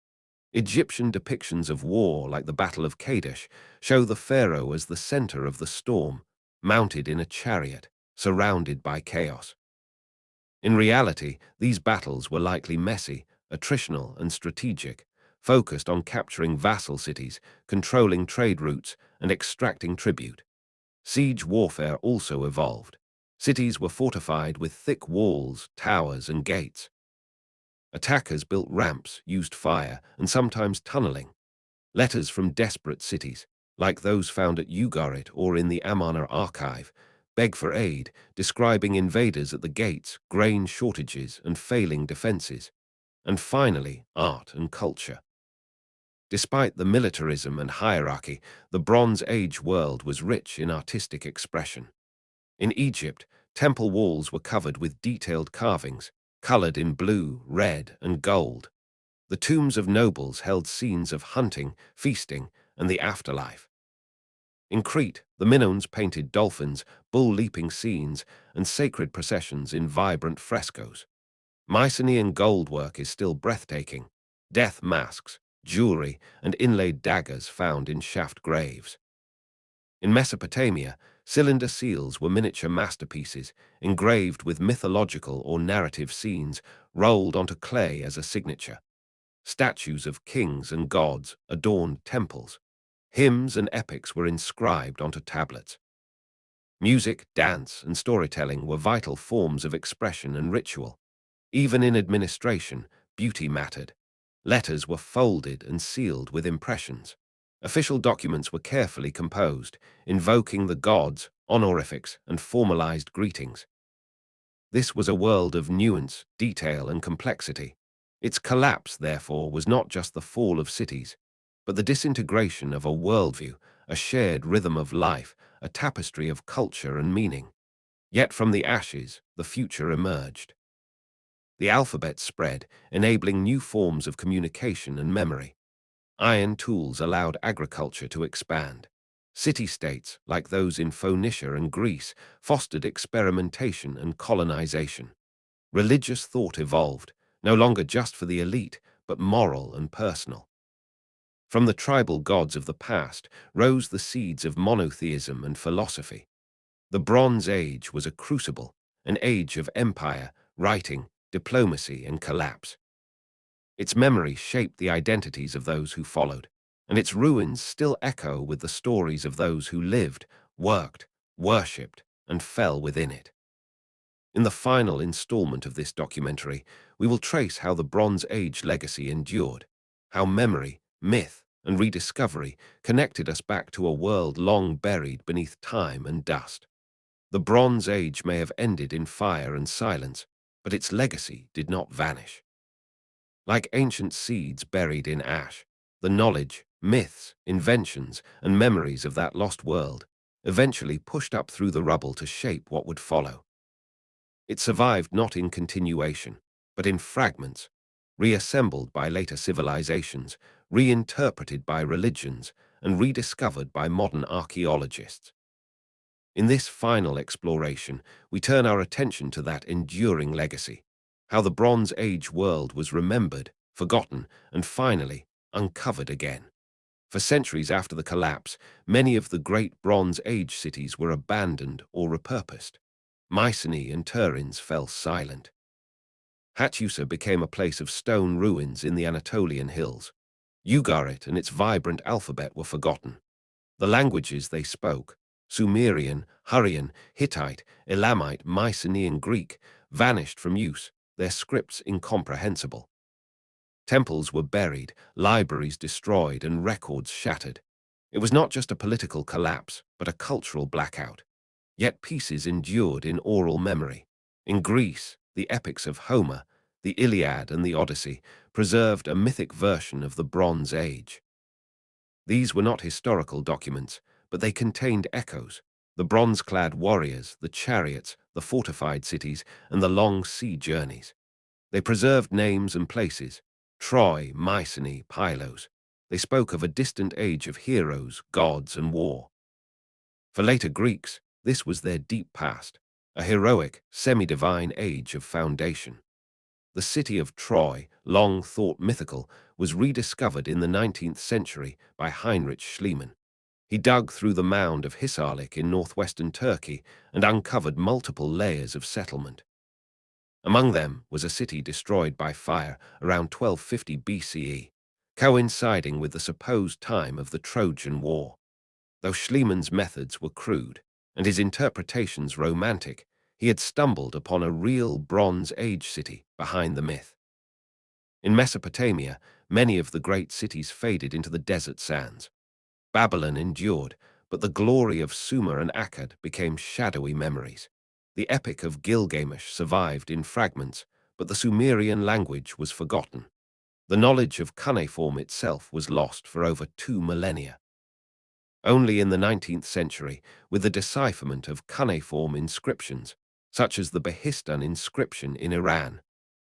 Egyptian depictions of war, like the Battle of Kadesh, show the pharaoh as the center of the storm, mounted in a chariot, surrounded by chaos. In reality, these battles were likely messy, attritional, and strategic, focused on capturing vassal cities, controlling trade routes, and extracting tribute. Siege warfare also evolved. Cities were fortified with thick walls, towers, and gates. Attackers built ramps, used fire, and sometimes tunneling. Letters from desperate cities, like those found at Ugarit or in the Amarna archive, beg for aid, describing invaders at the gates, grain shortages, and failing defenses. And finally, art and culture. Despite the militarism and hierarchy, the Bronze Age world was rich in artistic expression. In Egypt, temple walls were covered with detailed carvings, colored in blue, red, and gold. The tombs of nobles held scenes of hunting, feasting, and the afterlife. In Crete, the Minoans painted dolphins, bull-leaping scenes, and sacred processions in vibrant frescoes. Mycenaean goldwork is still breathtaking. Death masks, jewelry, and inlaid daggers found in shaft graves. In Mesopotamia, cylinder seals were miniature masterpieces, engraved with mythological or narrative scenes, rolled onto clay as a signature. Statues of kings and gods adorned temples. Hymns and epics were inscribed onto tablets. Music, dance, and storytelling were vital forms of expression and ritual. Even in administration, beauty mattered. Letters were folded and sealed with impressions. Official documents were carefully composed, invoking the gods, honorifics, and formalized greetings. This was a world of nuance, detail, and complexity. Its collapse, therefore, was not just the fall of cities, but the disintegration of a worldview, a shared rhythm of life, a tapestry of culture and meaning. Yet from the ashes, the future emerged. The alphabet spread, enabling new forms of communication and memory. Iron tools allowed agriculture to expand. City-states, like those in Phoenicia and Greece, fostered experimentation and colonization. Religious thought evolved, no longer just for the elite, but moral and personal. From the tribal gods of the past rose the seeds of monotheism and philosophy. The Bronze Age was a crucible, an age of empire, writing, diplomacy, and collapse. Its memory shaped the identities of those who followed, and its ruins still echo with the stories of those who lived, worked, worshipped, and fell within it. In the final installment of this documentary, we will trace how the Bronze Age legacy endured, how memory, myth, and rediscovery connected us back to a world long buried beneath time and dust. The Bronze Age may have ended in fire and silence, but its legacy did not vanish. Like ancient seeds buried in ash, the knowledge, myths, inventions, and memories of that lost world eventually pushed up through the rubble to shape what would follow. It survived not in continuation, but in fragments, reassembled by later civilizations, reinterpreted by religions, and rediscovered by modern archaeologists. In this final exploration, we turn our attention to that enduring legacy, how the Bronze Age world was remembered, forgotten, and finally uncovered again. For centuries after the collapse, many of the great Bronze Age cities were abandoned or repurposed. Mycenae and Tiryns fell silent. Hattusa became a place of stone ruins in the Anatolian hills. Ugarit and its vibrant alphabet were forgotten. The languages they spoke, Sumerian, Hurrian, Hittite, Elamite, Mycenaean Greek, vanished from use, their scripts incomprehensible. Temples were buried, libraries destroyed, and records shattered. It was not just a political collapse, but a cultural blackout. Yet pieces endured in oral memory. In Greece, the epics of Homer, the Iliad and the Odyssey, preserved a mythic version of the Bronze Age. These were not historical documents, but they contained echoes: the bronze-clad warriors, the chariots, the fortified cities, and the long sea journeys. They preserved names and places: Troy, Mycenae, Pylos. They spoke of a distant age of heroes, gods, and war. For later Greeks, this was their deep past, a heroic, semi-divine age of foundation. The city of Troy, long thought mythical, was rediscovered in the 19th century by Heinrich Schliemann. He dug through the mound of Hisarlik in northwestern Turkey and uncovered multiple layers of settlement. Among them was a city destroyed by fire around 1250 BCE, coinciding with the supposed time of the Trojan War. Though Schliemann's methods were crude and his interpretations romantic, he had stumbled upon a real Bronze Age city behind the myth. In Mesopotamia, many of the great cities faded into the desert sands. Babylon endured, but the glory of Sumer and Akkad became shadowy memories. The epic of Gilgamesh survived in fragments, but the Sumerian language was forgotten. The knowledge of cuneiform itself was lost for over 2 millennia. Only in the 19th century, with the decipherment of cuneiform inscriptions, such as the Behistun inscription in Iran,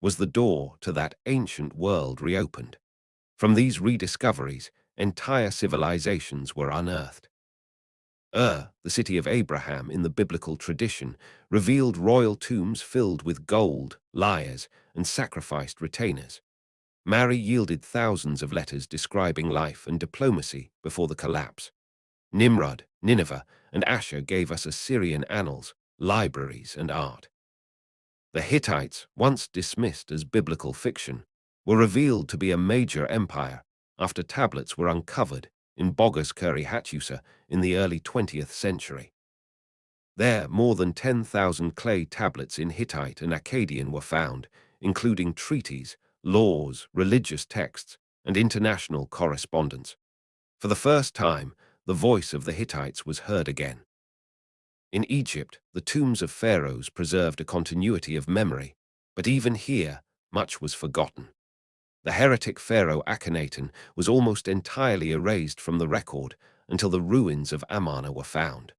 was the door to that ancient world reopened. From these rediscoveries, entire civilizations were unearthed. The city of Abraham in the biblical tradition, revealed royal tombs filled with gold, lyres, and sacrificed retainers. Mari yielded thousands of letters describing life and diplomacy before the collapse. Nimrod, Nineveh, and Asher gave us Assyrian annals, libraries, and art. The Hittites, once dismissed as biblical fiction, were revealed to be a major empire after tablets were uncovered in Bogas Kuri Hattusa in the early 20th century. There, more than 10,000 clay tablets in Hittite and Akkadian were found, including treaties, laws, religious texts, and international correspondence. For the first time, the voice of the Hittites was heard again. In Egypt, the tombs of pharaohs preserved a continuity of memory, but even here, much was forgotten. The heretic pharaoh Akhenaten was almost entirely erased from the record until the ruins of Amarna were found.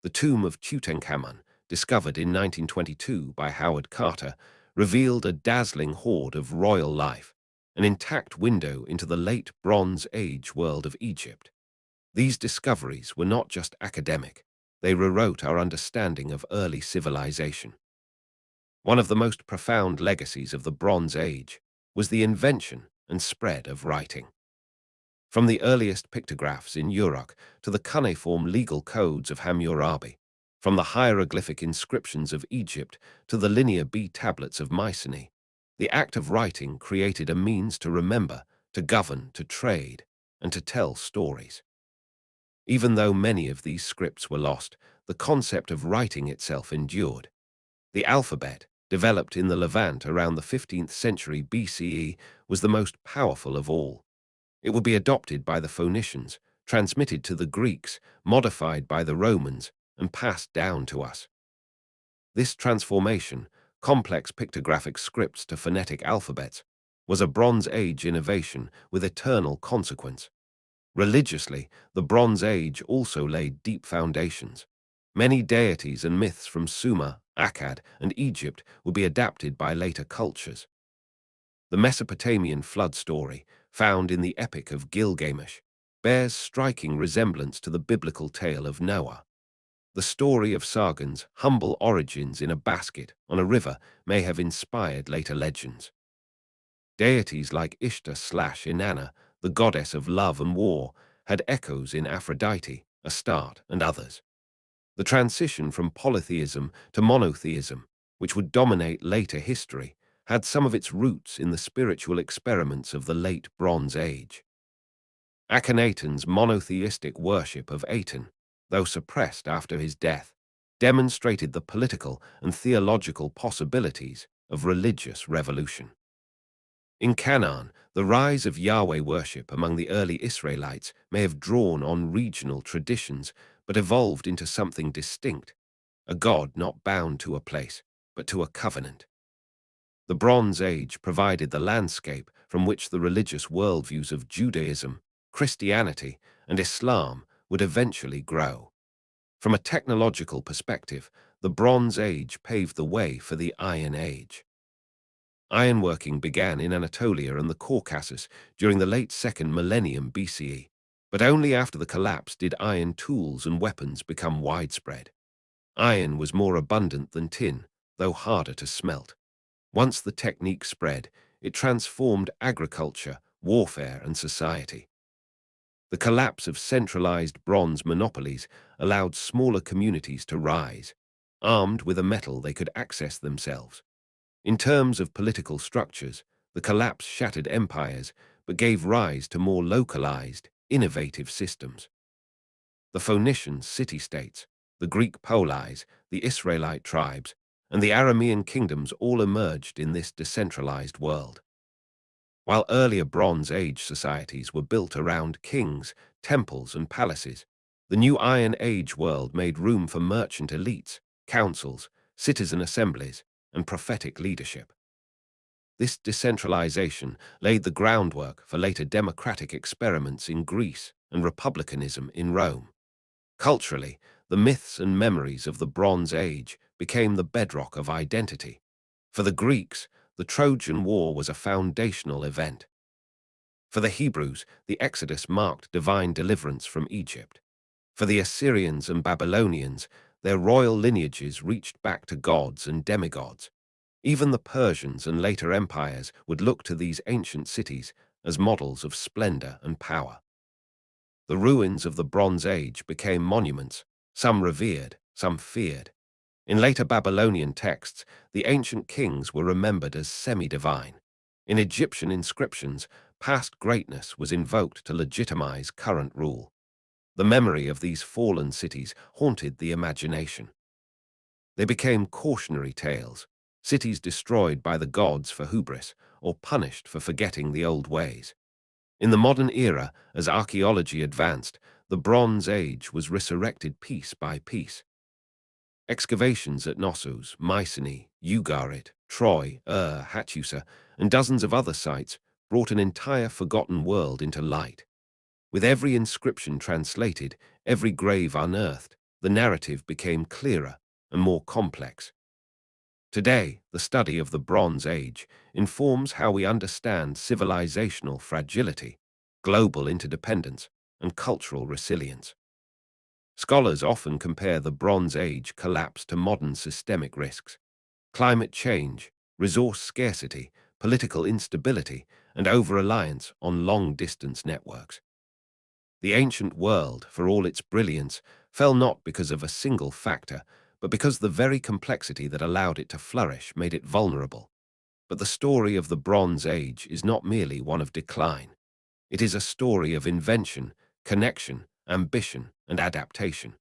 The tomb of Tutankhamun, discovered in 1922 by Howard Carter, revealed a dazzling hoard of royal life, an intact window into the late Bronze Age world of Egypt. These discoveries were not just academic, they rewrote our understanding of early civilization. One of the most profound legacies of the Bronze Age was the invention and spread of writing. From the earliest pictographs in Uruk to the cuneiform legal codes of Hammurabi, from the hieroglyphic inscriptions of Egypt to the Linear B tablets of Mycenae, the act of writing created a means to remember, to govern, to trade, and to tell stories. Even though many of these scripts were lost, the concept of writing itself endured. The alphabet, developed in the Levant around the 15th century BCE, was the most powerful of all. It would be adopted by the Phoenicians, transmitted to the Greeks, modified by the Romans, and passed down to us. This transformation, complex pictographic scripts to phonetic alphabets, was a Bronze Age innovation with eternal consequence. Religiously, the Bronze Age also laid deep foundations. Many deities and myths from Sumer, Akkad, and Egypt would be adapted by later cultures. The Mesopotamian flood story, found in the Epic of Gilgamesh, bears striking resemblance to the biblical tale of Noah. The story of Sargon's humble origins in a basket on a river may have inspired later legends. Deities like Ishtar/Inanna, the goddess of love and war, had echoes in Aphrodite, Astarte, and others. The transition from polytheism to monotheism, which would dominate later history, had some of its roots in the spiritual experiments of the late Bronze Age. Akhenaten's monotheistic worship of Aten, though suppressed after his death, demonstrated the political and theological possibilities of religious revolution. In Canaan, the rise of Yahweh worship among the early Israelites may have drawn on regional traditions but evolved into something distinct, a God not bound to a place, but to a covenant. The Bronze Age provided the landscape from which the religious worldviews of Judaism, Christianity, and Islam would eventually grow. From a technological perspective, the Bronze Age paved the way for the Iron Age. Ironworking began in Anatolia and the Caucasus during the late 2nd millennium BCE, but only after the collapse did iron tools and weapons become widespread. Iron was more abundant than tin, though harder to smelt. Once the technique spread, it transformed agriculture, warfare, and society. The collapse of centralized bronze monopolies allowed smaller communities to rise, armed with a metal they could access themselves. In terms of political structures, the collapse shattered empires but gave rise to more localized, innovative systems. The Phoenician city-states, the Greek polis, the Israelite tribes, and the Aramean kingdoms all emerged in this decentralized world. While earlier Bronze Age societies were built around kings, temples, and palaces, the new Iron Age world made room for merchant elites, councils, citizen assemblies, and prophetic leadership. This decentralization laid the groundwork for later democratic experiments in Greece and republicanism in Rome. Culturally, the myths and memories of the Bronze Age became the bedrock of identity. For the Greeks, the Trojan War was a foundational event. For the Hebrews, the Exodus marked divine deliverance from Egypt. For the Assyrians and Babylonians, their royal lineages reached back to gods and demigods. Even the Persians and later empires would look to these ancient cities as models of splendor and power. The ruins of the Bronze Age became monuments, some revered, some feared. In later Babylonian texts, the ancient kings were remembered as semi-divine. In Egyptian inscriptions, past greatness was invoked to legitimize current rule. The memory of these fallen cities haunted the imagination. They became cautionary tales, cities destroyed by the gods for hubris or punished for forgetting the old ways. In the modern era, as archaeology advanced, the Bronze Age was resurrected piece by piece. Excavations at Knossos, Mycenae, Ugarit, Troy, Hattusa, and dozens of other sites brought an entire forgotten world into light. With every inscription translated, every grave unearthed, the narrative became clearer and more complex. Today, the study of the Bronze Age informs how we understand civilizational fragility, global interdependence, and cultural resilience. Scholars often compare the Bronze Age collapse to modern systemic risks. Climate change, resource scarcity, political instability, and over-reliance on long-distance networks. The ancient world, for all its brilliance, fell not because of a single factor, but because the very complexity that allowed it to flourish made it vulnerable. But the story of the Bronze Age is not merely one of decline. It is a story of invention, connection, ambition, and adaptation.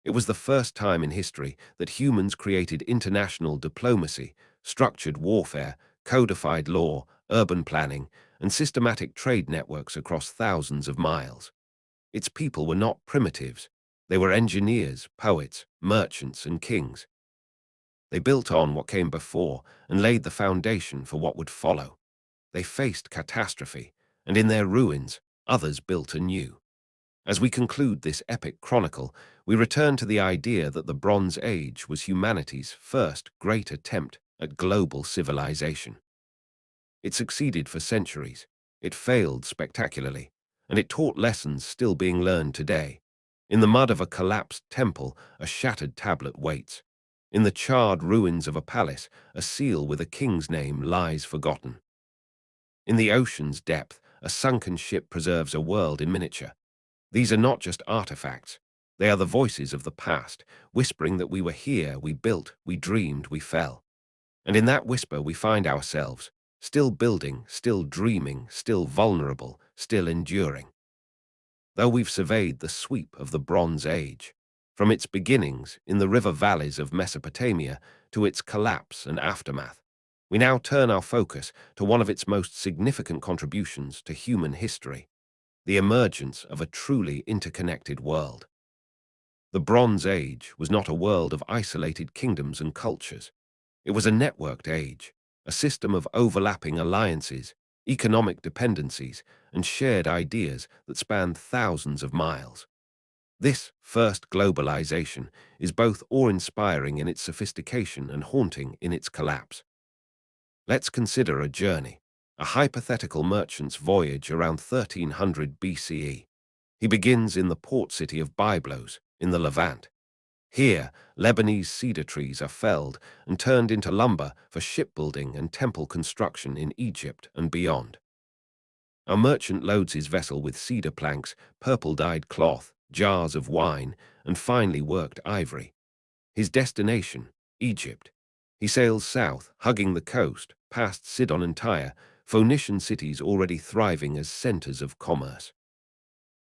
It was the first time in history that humans created international diplomacy, structured warfare, codified law, urban planning, and systematic trade networks across thousands of miles. Its people were not primitives. They were engineers, poets, merchants, and kings. They built on what came before and laid the foundation for what would follow. They faced catastrophe, and in their ruins, others built anew. As we conclude this epic chronicle, we return to the idea that the Bronze Age was humanity's first great attempt at global civilization. It succeeded for centuries, it failed spectacularly, and it taught lessons still being learned today. In the mud of a collapsed temple, a shattered tablet waits. In the charred ruins of a palace, a seal with a king's name lies forgotten. In the ocean's depth, a sunken ship preserves a world in miniature. These are not just artifacts. They are the voices of the past, whispering that we were here, we built, we dreamed, we fell. And in that whisper we find ourselves, still building, still dreaming, still vulnerable, still enduring. Though we've surveyed the sweep of the Bronze Age, from its beginnings in the river valleys of Mesopotamia to its collapse and aftermath, we now turn our focus to one of its most significant contributions to human history, the emergence of a truly interconnected world. The Bronze Age was not a world of isolated kingdoms and cultures. It was a networked age, a system of overlapping alliances, economic dependencies, and shared ideas that spanned thousands of miles. This first globalization is both awe-inspiring in its sophistication and haunting in its collapse. Let's consider a journey, a hypothetical merchant's voyage around 1300 BCE. He begins in the port city of Byblos, in the Levant. Here, Lebanese cedar trees are felled and turned into lumber for shipbuilding and temple construction in Egypt and beyond. Our merchant loads his vessel with cedar planks, purple-dyed cloth, jars of wine, and finely worked ivory. His destination, Egypt. He sails south, hugging the coast, past Sidon and Tyre, Phoenician cities already thriving as centers of commerce.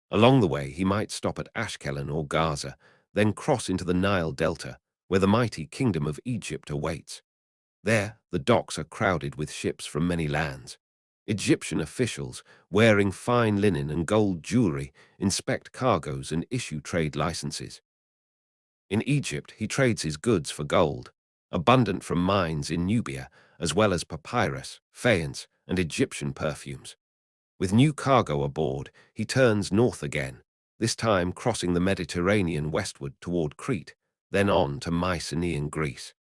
Along the way, he might stop at Ashkelon or Gaza, then cross into the Nile Delta, where the mighty kingdom of Egypt awaits. There, the docks are crowded with ships from many lands. Egyptian officials, wearing fine linen and gold jewelry, inspect cargoes and issue trade licenses. In Egypt, he trades his goods for gold, abundant from mines in Nubia, as well as papyrus, faience, and Egyptian perfumes. With new cargo aboard, he turns north again, this time crossing the Mediterranean westward toward Crete, then on to Mycenaean Greece.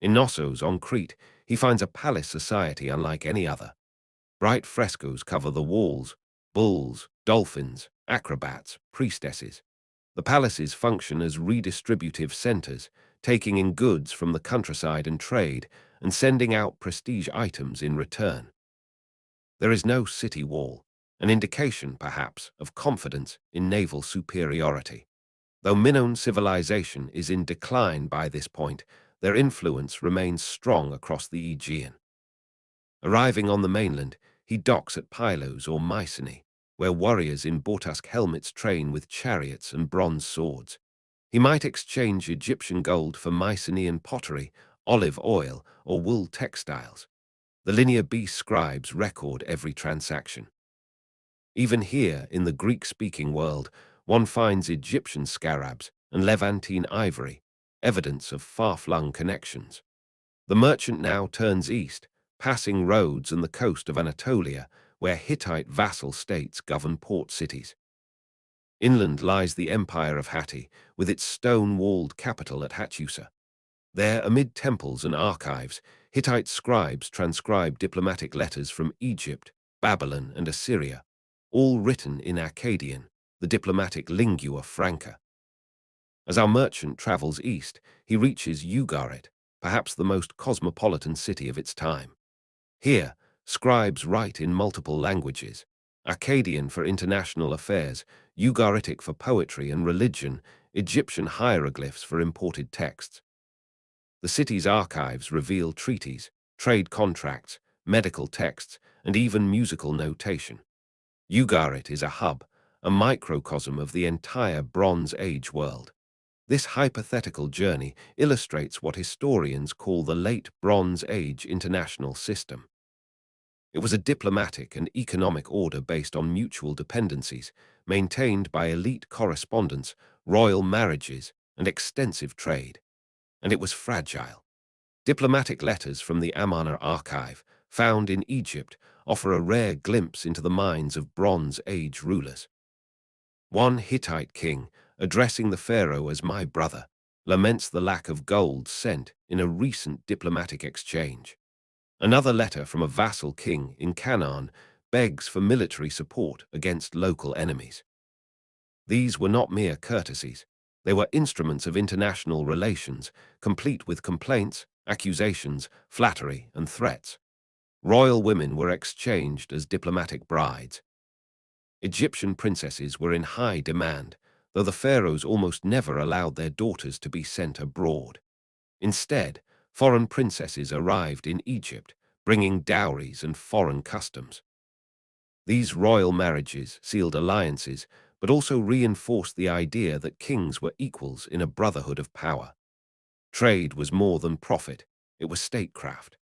In Knossos on Crete, he finds a palace society unlike any other. Bright frescoes cover the walls, bulls, dolphins, acrobats, priestesses. The palaces function as redistributive centers, taking in goods from the countryside and trade, and sending out prestige items in return. There is no city wall, an indication, perhaps, of confidence in naval superiority. Though Minoan civilization is in decline by this point, their influence remains strong across the Aegean. Arriving on the mainland, he docks at Pylos or Mycenae, where warriors in Bortusk helmets train with chariots and bronze swords. He might exchange Egyptian gold for Mycenaean pottery, olive oil, or wool textiles. The Linear B scribes record every transaction. Even here, in the Greek-speaking world, one finds Egyptian scarabs and Levantine ivory, evidence of far-flung connections. The merchant now turns east, passing Rhodes and the coast of Anatolia, where Hittite vassal states govern port cities. Inland lies the empire of Hatti, with its stone-walled capital at Hattusa. There, amid temples and archives, Hittite scribes transcribe diplomatic letters from Egypt, Babylon, and Assyria, all written in Akkadian, the diplomatic lingua franca. As our merchant travels east, he reaches Ugarit, perhaps the most cosmopolitan city of its time. Here, scribes write in multiple languages: Akkadian for international affairs, Ugaritic for poetry and religion, Egyptian hieroglyphs for imported texts. The city's archives reveal treaties, trade contracts, medical texts, and even musical notation. Ugarit is a hub, a microcosm of the entire Bronze Age world. This hypothetical journey illustrates what historians call the Late Bronze Age international system. It was a diplomatic and economic order based on mutual dependencies, maintained by elite correspondence, royal marriages, and extensive trade. And it was fragile. Diplomatic letters from the Amarna archive, found in Egypt, offer a rare glimpse into the minds of Bronze Age rulers. One Hittite king, addressing the pharaoh as "my brother," laments the lack of gold sent in a recent diplomatic exchange. Another letter from a vassal king in Canaan begs for military support against local enemies. These were not mere courtesies. They were instruments of international relations, complete with complaints, accusations, flattery, and threats. Royal women were exchanged as diplomatic brides. Egyptian princesses were in high demand, though the pharaohs almost never allowed their daughters to be sent abroad. Instead, foreign princesses arrived in Egypt, bringing dowries and foreign customs. These royal marriages sealed alliances, but also reinforced the idea that kings were equals in a brotherhood of power. Trade was more than profit, it was statecraft.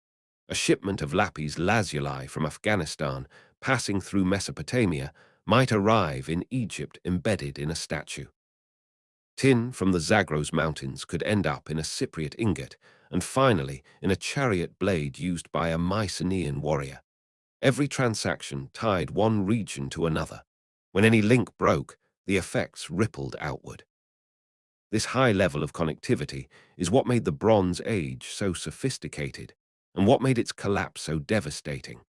A shipment of lapis lazuli from Afghanistan, passing through Mesopotamia, might arrive in Egypt embedded in a statue. Tin from the Zagros Mountains could end up in a Cypriot ingot, and finally in a chariot blade used by a Mycenaean warrior. Every transaction tied one region to another. When any link broke, the effects rippled outward. This high level of connectivity is what made the Bronze Age so sophisticated, and what made its collapse so devastating.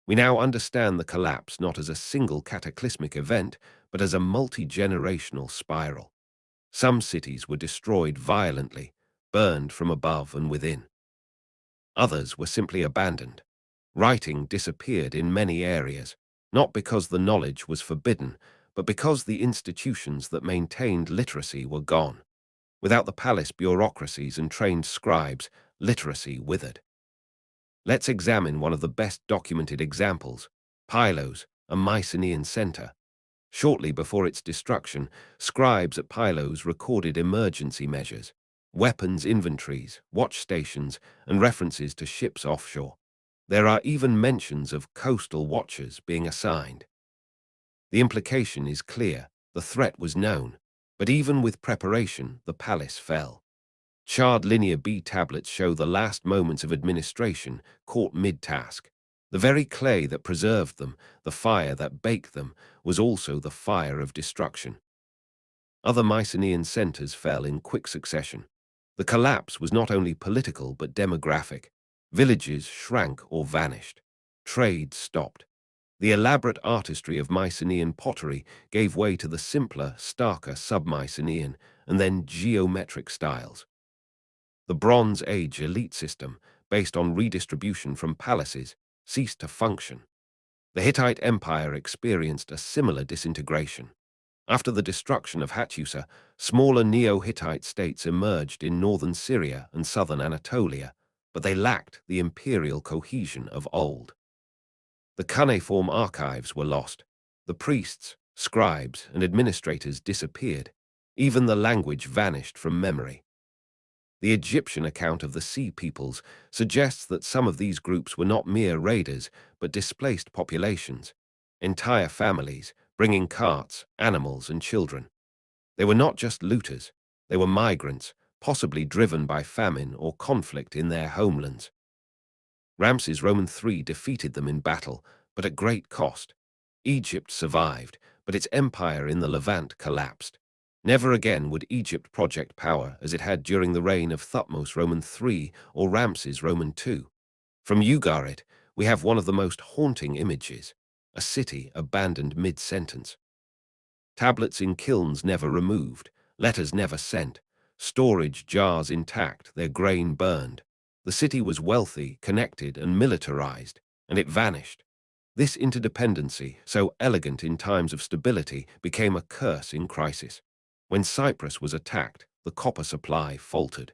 We now understand the collapse not as a single cataclysmic event, but as a multi-generational spiral. Some cities were destroyed violently, burned from above and within. Others were simply abandoned. Writing disappeared in many areas. not because the knowledge was forbidden, but because the institutions that maintained literacy were gone. Without the palace bureaucracies and trained scribes, literacy withered. Let's examine one of the best documented examples, Pylos, a Mycenaean center. Shortly before its destruction, scribes at Pylos recorded emergency measures, weapons inventories, watch stations, and references to ships offshore. There are even mentions of coastal watchers being assigned. The implication is clear: the threat was known, but even with preparation, the palace fell. Charred Linear B tablets show the last moments of administration caught mid-task. The very clay that preserved them, the fire that baked them, was also the fire of destruction. Other Mycenaean centers fell in quick succession. The collapse was not only political but demographic. Villages shrank or vanished. Trade stopped. The elaborate artistry of Mycenaean pottery gave way to the simpler, starker sub-Mycenaean and then geometric styles. The Bronze Age elite system, based on redistribution from palaces, ceased to function. The Hittite Empire experienced a similar disintegration. After the destruction of Hattusa, smaller Neo-Hittite states emerged in northern Syria and southern Anatolia, but they lacked the imperial cohesion of old. The cuneiform archives were lost. The priests, scribes, and administrators disappeared. Even the language vanished from memory. The Egyptian account of the Sea Peoples suggests that some of these groups were not mere raiders, but displaced populations, entire families, bringing carts, animals, and children. They were not just looters, they were migrants, possibly driven by famine or conflict in their homelands. Ramses Roman III defeated them in battle, but at great cost. Egypt survived, but its empire in the Levant collapsed. Never again would Egypt project power as it had during the reign of Thutmose Roman III or Ramses Roman II. From Ugarit, we have one of the most haunting images, a city abandoned mid-sentence. Tablets in kilns never removed, letters never sent, storage jars intact, their grain burned. The city was wealthy, connected, and militarized, and it vanished. This interdependency, so elegant in times of stability, became a curse in crisis. When Cyprus was attacked, the copper supply faltered.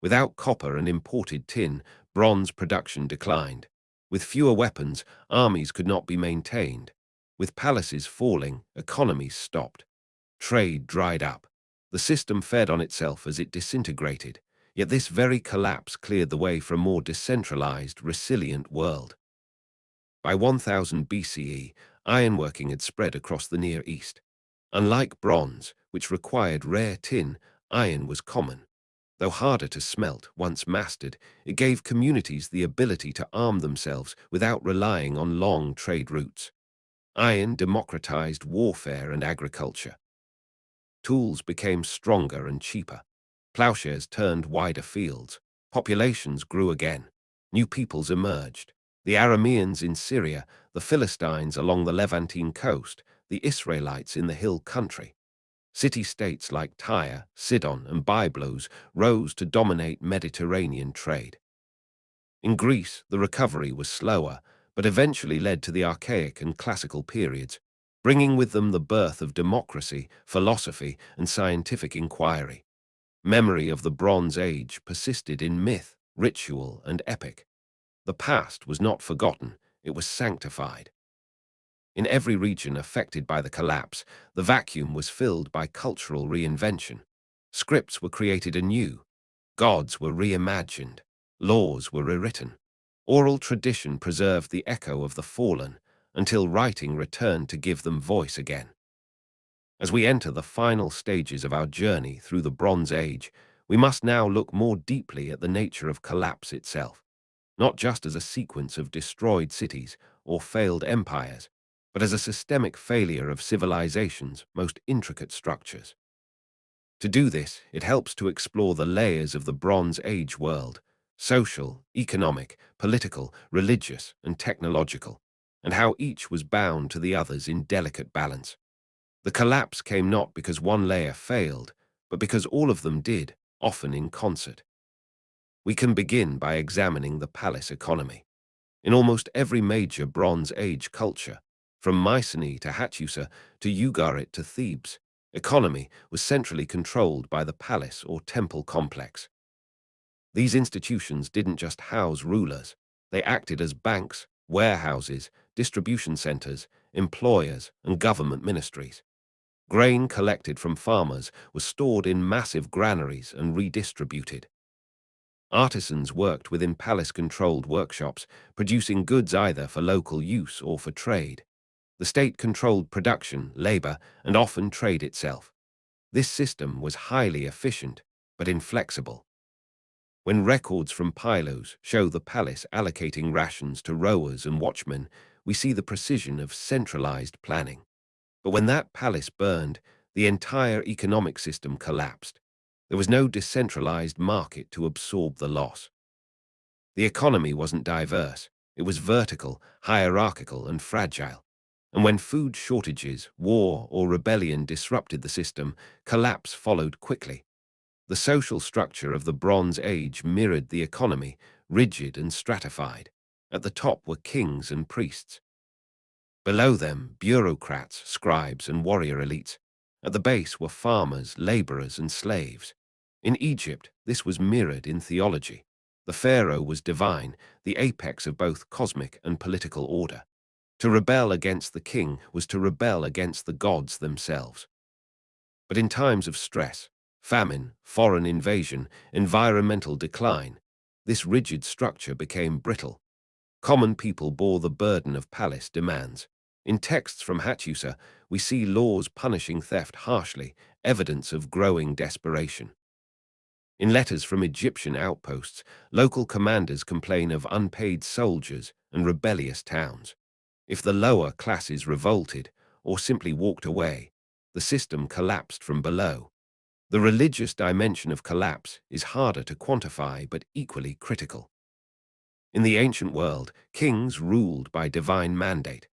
Without copper and imported tin, bronze production declined. With fewer weapons, armies could not be maintained. With palaces falling, economies stopped. Trade dried up. The system fed on itself as it disintegrated. Yet this very collapse cleared the way for a more decentralized, resilient world. By 1000 BCE, ironworking had spread across the Near East. Unlike bronze, which required rare tin, iron was common. Though harder to smelt, once mastered, it gave communities the ability to arm themselves without relying on long trade routes. Iron democratized warfare and agriculture. Tools became stronger and cheaper. Plowshares turned wider fields. Populations grew again. New peoples emerged. The Arameans in Syria, the Philistines along the Levantine coast, the Israelites in the hill country. City-states like Tyre, Sidon, and Byblos rose to dominate Mediterranean trade. In Greece, the recovery was slower, but eventually led to the archaic and classical periods, bringing with them the birth of democracy, philosophy, and scientific inquiry. Memory of the Bronze Age persisted in myth, ritual, and epic. The past was not forgotten, it was sanctified. In every region affected by the collapse, the vacuum was filled by cultural reinvention. Scripts were created anew, gods were reimagined, laws were rewritten. Oral tradition preserved the echo of the fallen until writing returned to give them voice again. As we enter the final stages of our journey through the Bronze Age, we must now look more deeply at the nature of collapse itself, not just as a sequence of destroyed cities or failed empires, but as a systemic failure of civilization's most intricate structures. To do this, it helps to explore the layers of the Bronze Age world: social, economic, political, religious, and technological, and how each was bound to the others in delicate balance. The collapse came not because one layer failed, but because all of them did, often in concert. We can begin by examining the palace economy. In almost every major Bronze Age culture, From Mycenae to Hattusa to Ugarit to Thebes, economy was centrally controlled by the palace or temple complex. These institutions didn't just house rulers, they acted as banks, warehouses, distribution centers, employers, and government ministries. Grain collected from farmers was stored in massive granaries and redistributed. Artisans worked within palace-controlled workshops, producing goods either for local use or for trade. The state controlled production, labor, and often trade itself. This system was highly efficient, but inflexible. When records from Pylos show the palace allocating rations to rowers and watchmen, we see the precision of centralized planning. But when that palace burned, the entire economic system collapsed. There was no decentralized market to absorb the loss. The economy wasn't diverse. It was vertical, hierarchical, and fragile. And when food shortages, war, or rebellion disrupted the system, collapse followed quickly. The social structure of the Bronze Age mirrored the economy, rigid and stratified. At the top were kings and priests. Below them, bureaucrats, scribes, and warrior elites. At the base were farmers, laborers, and slaves. In Egypt, this was mirrored in theology. The pharaoh was divine, the apex of both cosmic and political order. To rebel against the king was to rebel against the gods themselves. But in times of stress, famine, foreign invasion, environmental decline, this rigid structure became brittle. Common people bore the burden of palace demands. In texts from Hattusa, we see laws punishing theft harshly, evidence of growing desperation. In letters from Egyptian outposts, local commanders complain of unpaid soldiers and rebellious towns. If the lower classes revolted or simply walked away, the system collapsed from below. The religious dimension of collapse is harder to quantify but equally critical. In the ancient world, kings ruled by divine mandate.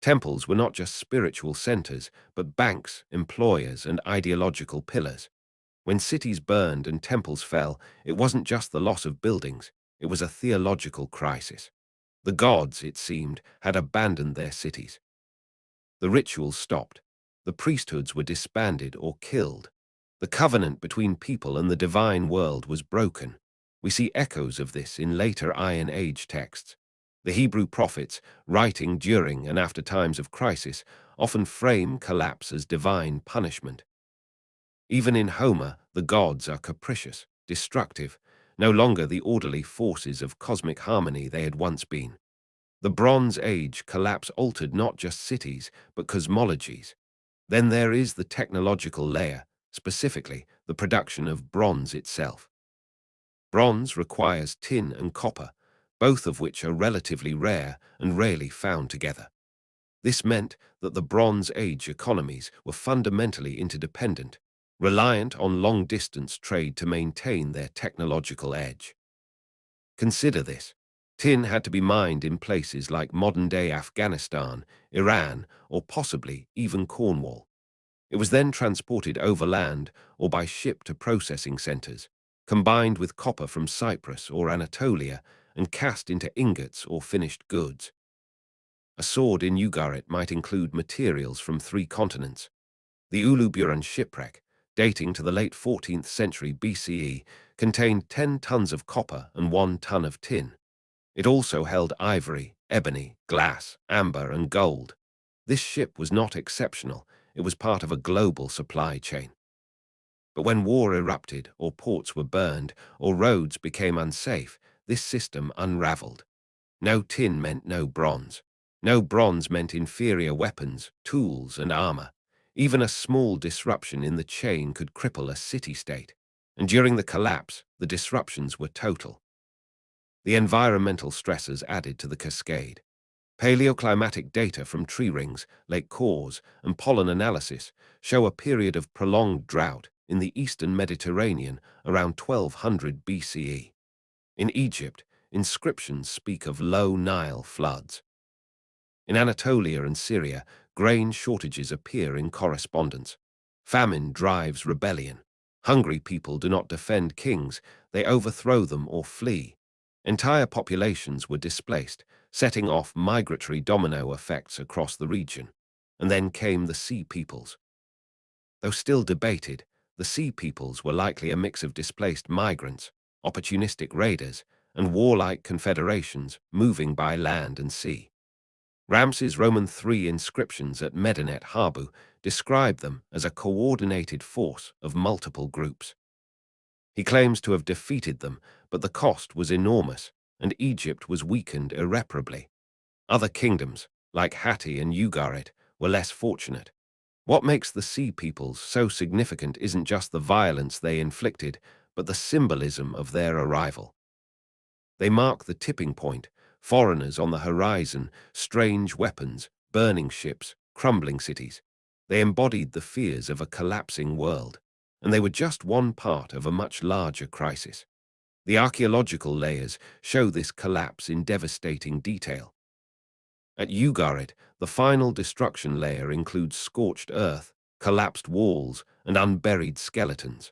Temples were not just spiritual centers, but banks, employers, and ideological pillars. When cities burned and temples fell, it wasn't just the loss of buildings, it was a theological crisis. The gods, it seemed, had abandoned their cities. The rituals stopped. The priesthoods were disbanded or killed. The covenant between people and the divine world was broken. We see echoes of this in later Iron Age texts. The Hebrew prophets, writing during and after times of crisis, often frame collapse as divine punishment. Even in Homer, the gods are capricious, destructive, no longer the orderly forces of cosmic harmony they had once been. The Bronze Age collapse altered not just cities, but cosmologies. Then there is the technological layer, specifically the production of bronze itself. Bronze requires tin and copper, both of which are relatively rare and rarely found together. This meant that the Bronze Age economies were fundamentally interdependent, reliant on long-distance trade to maintain their technological edge. Consider this. Tin had to be mined in places like modern-day Afghanistan, Iran, or possibly even Cornwall. It was then transported overland or by ship to processing centers, combined with copper from Cyprus or Anatolia, and cast into ingots or finished goods. A sword in Ugarit might include materials from 3 continents. The Uluburan shipwreck, dating to the late 14th century BCE, contained 10 tons of copper and 1 ton of tin. It also held ivory, ebony, glass, amber, and gold. This ship was not exceptional. It was part of a global supply chain. But when war erupted, or ports were burned, or roads became unsafe, this system unraveled. No tin meant no bronze. No bronze meant inferior weapons, tools, and armor. Even a small disruption in the chain could cripple a city-state. And during the collapse, the disruptions were total. The environmental stresses added to the cascade. Paleoclimatic data from tree rings, lake cores, and pollen analysis show a period of prolonged drought in the eastern Mediterranean around 1200 BCE. In Egypt, inscriptions speak of low Nile floods. In Anatolia and Syria, grain shortages appear in correspondence. Famine drives rebellion. Hungry people do not defend kings, they overthrow them or flee. Entire populations were displaced, setting off migratory domino effects across the region. And then came the Sea Peoples. Though still debated, the Sea Peoples were likely a mix of displaced migrants, opportunistic raiders, and warlike confederations moving by land and sea. Ramses Roman III inscriptions at Medinet Habu describe them as a coordinated force of multiple groups. He claims to have defeated them, but the cost was enormous, and Egypt was weakened irreparably. Other kingdoms, like Hatti and Ugarit, were less fortunate. What makes the Sea Peoples so significant isn't just the violence they inflicted, but the symbolism of their arrival. They mark the tipping point, foreigners on the horizon, strange weapons, burning ships, crumbling cities. They embodied the fears of a collapsing world, and they were just one part of a much larger crisis. The archaeological layers show this collapse in devastating detail. At Ugarit, the final destruction layer includes scorched earth, collapsed walls, and unburied skeletons.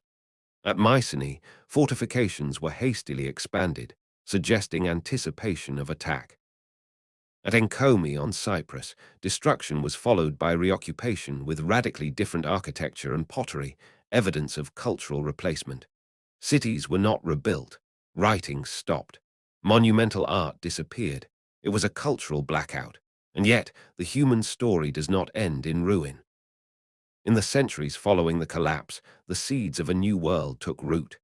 At Mycenae, fortifications were hastily expanded, suggesting anticipation of attack. At Enkomi on Cyprus, destruction was followed by reoccupation with radically different architecture and pottery, evidence of cultural replacement. Cities were not rebuilt, writing stopped, monumental art disappeared. It was a cultural blackout, and yet the human story does not end in ruin. In the centuries following the collapse, the seeds of a new world took root.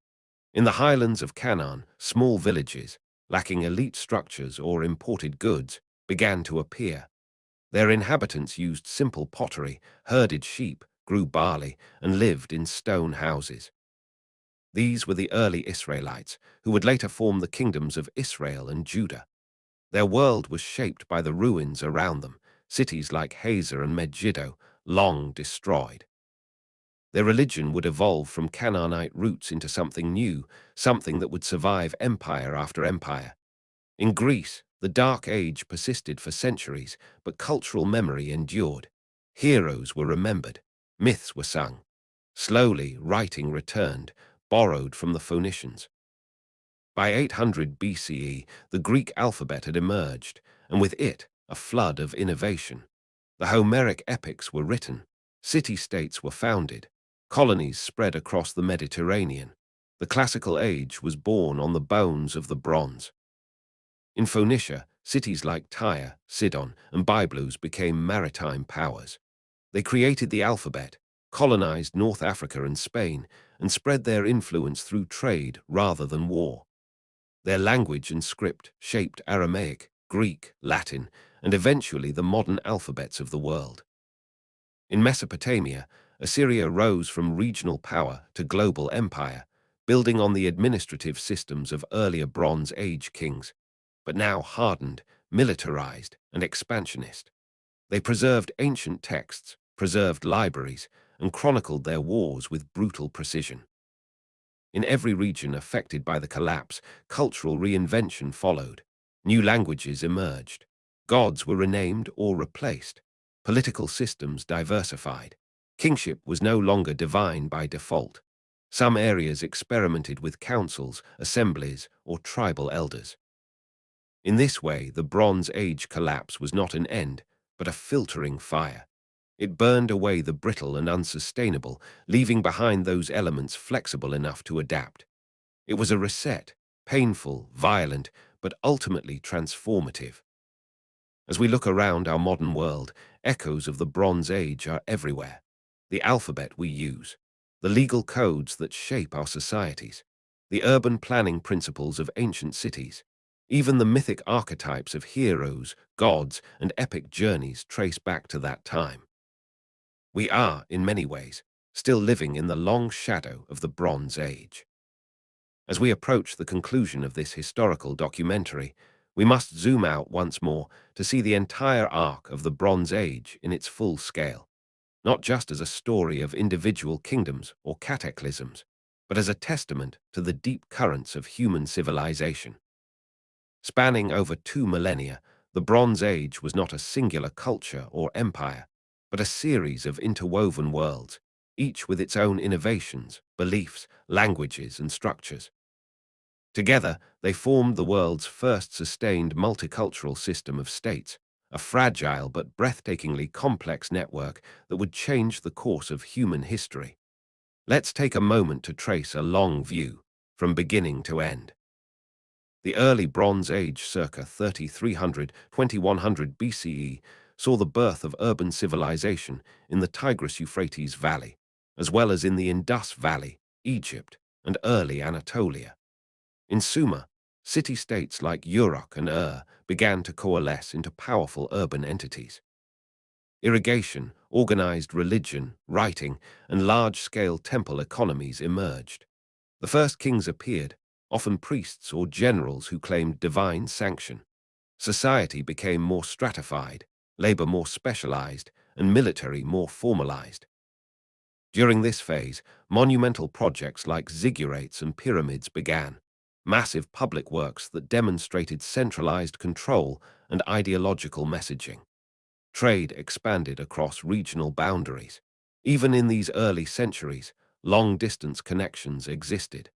In the highlands of Canaan, small villages, lacking elite structures or imported goods, began to appear. Their inhabitants used simple pottery, herded sheep, grew barley, and lived in stone houses. These were the early Israelites, who would later form the kingdoms of Israel and Judah. Their world was shaped by the ruins around them, cities like Hazor and Megiddo, long destroyed. Their religion would evolve from Canaanite roots into something new, something that would survive empire after empire. In Greece, the Dark Age persisted for centuries, but cultural memory endured. Heroes were remembered, myths were sung. Slowly, writing returned, borrowed from the Phoenicians. By 800 BCE, the Greek alphabet had emerged, and with it, a flood of innovation. The Homeric epics were written, city-states were founded, colonies spread across the Mediterranean. The classical age was born on the bones of the bronze. In Phoenicia, cities like Tyre, Sidon, and Byblos became maritime powers. They created the alphabet, colonized North Africa and Spain, and spread their influence through trade rather than war. Their language and script shaped Aramaic, Greek, Latin, and eventually the modern alphabets of the world. In Mesopotamia, Assyria rose from regional power to global empire, building on the administrative systems of earlier Bronze Age kings, but now hardened, militarized, and expansionist. They preserved ancient texts, preserved libraries, and chronicled their wars with brutal precision. In every region affected by the collapse, cultural reinvention followed. New languages emerged. Gods were renamed or replaced. Political systems diversified. Kingship was no longer divine by default. Some areas experimented with councils, assemblies, or tribal elders. In this way, the Bronze Age collapse was not an end, but a filtering fire. It burned away the brittle and unsustainable, leaving behind those elements flexible enough to adapt. It was a reset, painful, violent, but ultimately transformative. As we look around our modern world, echoes of the Bronze Age are everywhere. The alphabet we use, the legal codes that shape our societies, the urban planning principles of ancient cities, even the mythic archetypes of heroes, gods, and epic journeys trace back to that time. We are, in many ways, still living in the long shadow of the Bronze Age. As we approach the conclusion of this historical documentary, we must zoom out once more to see the entire arc of the Bronze Age in its full scale, not just as a story of individual kingdoms or cataclysms, but as a testament to the deep currents of human civilization. Spanning over 2 millennia, the Bronze Age was not a singular culture or empire, but a series of interwoven worlds, each with its own innovations, beliefs, languages, and structures. Together, they formed the world's first sustained multicultural system of states, a fragile but breathtakingly complex network that would change the course of human history. Let's take a moment to trace a long view, from beginning to end. The early Bronze Age, circa 3300–2100 BCE, saw the birth of urban civilization in the Tigris-Euphrates Valley, as well as in the Indus Valley, Egypt, and early Anatolia. In Sumer, city-states like Uruk and began to coalesce into powerful urban entities. Irrigation, organized religion, writing, and large-scale temple economies emerged. The first kings appeared, often priests or generals who claimed divine sanction. Society became more stratified, labor more specialized, and military more formalized. During this phase, monumental projects like ziggurats and pyramids began, massive public works that demonstrated centralized control and ideological messaging. Trade expanded across regional boundaries. Even in these early centuries, long-distance connections existed.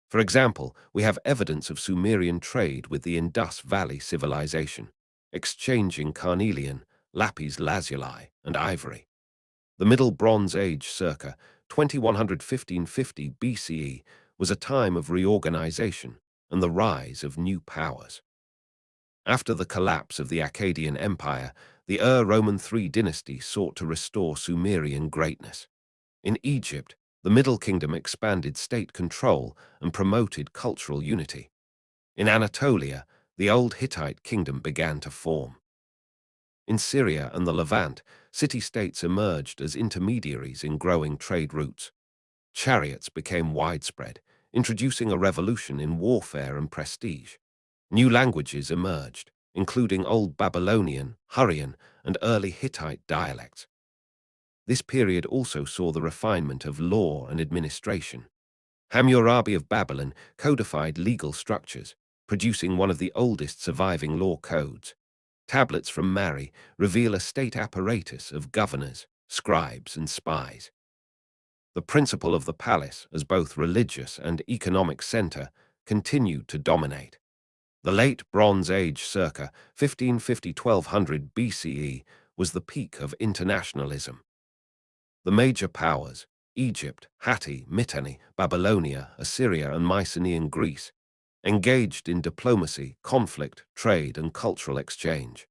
For example, we have evidence of Sumerian trade with the Indus Valley civilization, exchanging carnelian, lapis lazuli, and ivory. The Middle Bronze Age, circa 2100–1550 BCE, was a time of reorganization and the rise of new powers. After the collapse of the Akkadian Empire, the Roman III dynasty sought to restore Sumerian greatness. In Egypt, the Middle Kingdom expanded state control and promoted cultural unity. In Anatolia, the Old Hittite Kingdom began to form. In Syria and the Levant, city-states emerged as intermediaries in growing trade routes. Chariots became widespread, introducing a revolution in warfare and prestige. New languages emerged, including Old Babylonian, Hurrian, and early Hittite dialects. This period also saw the refinement of law and administration. Hammurabi of Babylon codified legal structures, producing one of the oldest surviving law codes. Tablets from Mari reveal a state apparatus of governors, scribes, and spies. The principle of the palace as both religious and economic center continued to dominate. The late Bronze Age, circa 1550–1200 BCE, was the peak of internationalism. The major powers, Egypt, Hatti, Mitanni, Babylonia, Assyria, and Mycenaean Greece, engaged in diplomacy, conflict, trade, and cultural exchange.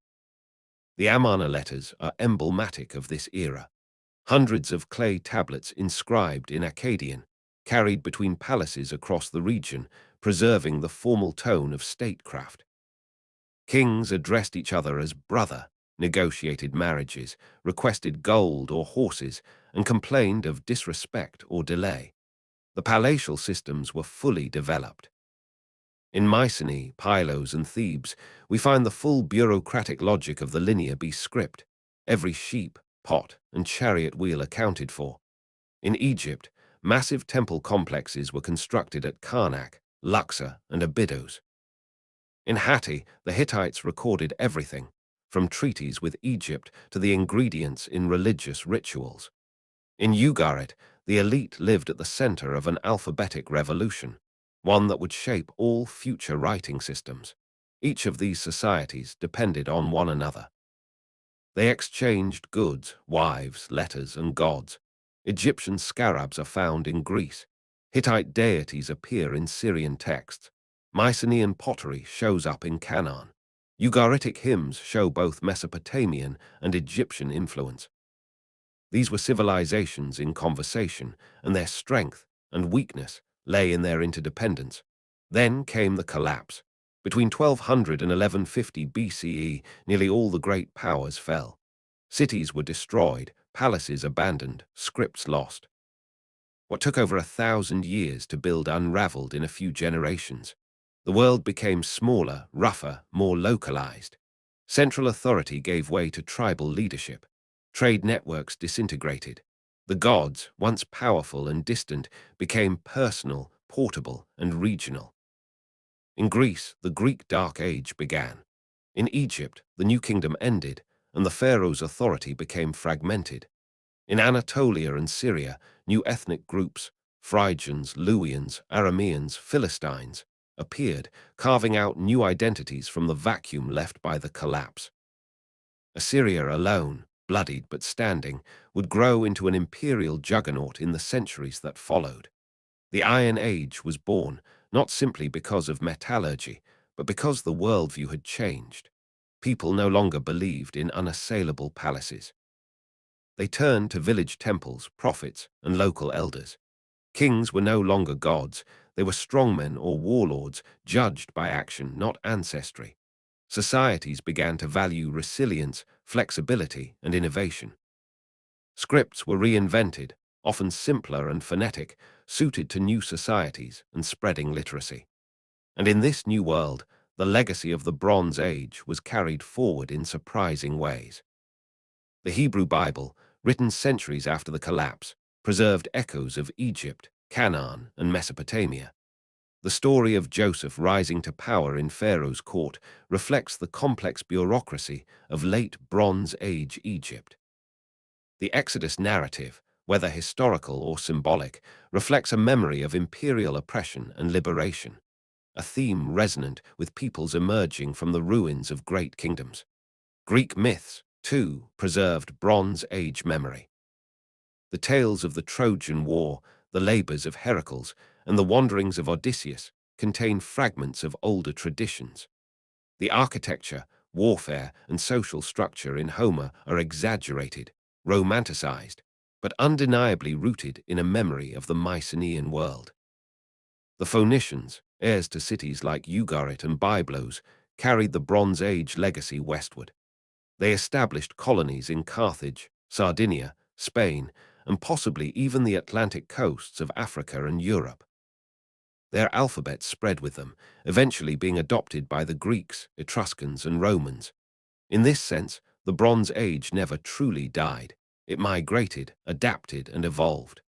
The Amarna letters are emblematic of this era. Hundreds of clay tablets inscribed in Akkadian, carried between palaces across the region, preserving the formal tone of statecraft. Kings addressed each other as brother, negotiated marriages, requested gold or horses, and complained of disrespect or delay. The palatial systems were fully developed. In Mycenae, Pylos, and Thebes, we find the full bureaucratic logic of the Linear B script, every sheep, pot, and chariot wheel accounted for. In Egypt, massive temple complexes were constructed at Karnak, Luxor, and Abydos. In Hatti, the Hittites recorded everything, from treaties with Egypt to the ingredients in religious rituals. In Ugarit, the elite lived at the center of an alphabetic revolution, one that would shape all future writing systems. Each of these societies depended on one another. They exchanged goods, wives, letters, and gods. Egyptian scarabs are found in Greece. Hittite deities appear in Syrian texts. Mycenaean pottery shows up in Canaan. Ugaritic hymns show both Mesopotamian and Egyptian influence. These were civilizations in conversation, and their strength and weakness lay in their interdependence. Then came the collapse. Between 1200 and 1150 BCE, nearly all the great powers fell. Cities were destroyed, palaces abandoned, scripts lost. What took over 1,000 years to build unraveled in a few generations. The world became smaller, rougher, more localized. Central authority gave way to tribal leadership. Trade networks disintegrated. The gods, once powerful and distant, became personal, portable, and regional. In Greece, the Greek Dark Age began. In Egypt, the New Kingdom ended, and the pharaoh's authority became fragmented. In Anatolia and Syria, new ethnic groups Phrygians, Luwians, Arameans, Philistines, appeared, carving out new identities from the vacuum left by the collapse. Assyria alone, bloodied but standing, would grow into an imperial juggernaut in the centuries that followed. The Iron Age was born, not simply because of metallurgy, but because the worldview had changed. People no longer believed in unassailable palaces. They turned to village temples, prophets, and local elders. Kings were no longer gods, they were strongmen or warlords, judged by action, not ancestry. Societies began to value resilience, flexibility, and innovation. Scripts were reinvented, often simpler and phonetic, suited to new societies and spreading literacy. And in this new world, the legacy of the Bronze Age was carried forward in surprising ways. The Hebrew Bible, written centuries after the collapse, preserved echoes of Egypt, Canaan, and Mesopotamia. The story of Joseph rising to power in Pharaoh's court reflects the complex bureaucracy of late Bronze Age Egypt. The Exodus narrative, whether historical or symbolic, reflects a memory of imperial oppression and liberation, a theme resonant with peoples emerging from the ruins of great kingdoms. Greek myths, too, preserved Bronze Age memory. The tales of the Trojan War, the labors of Heracles, and the wanderings of Odysseus contain fragments of older traditions. The architecture, warfare, and social structure in Homer are exaggerated, romanticized, but undeniably rooted in a memory of the Mycenaean world. The Phoenicians, heirs to cities like Ugarit and Byblos, carried the Bronze Age legacy westward. They established colonies in Carthage, Sardinia, Spain, and possibly even the Atlantic coasts of Africa and Europe. Their alphabet spread with them, eventually being adopted by the Greeks, Etruscans, and Romans. In this sense, the Bronze Age never truly died. It migrated, adapted, and evolved.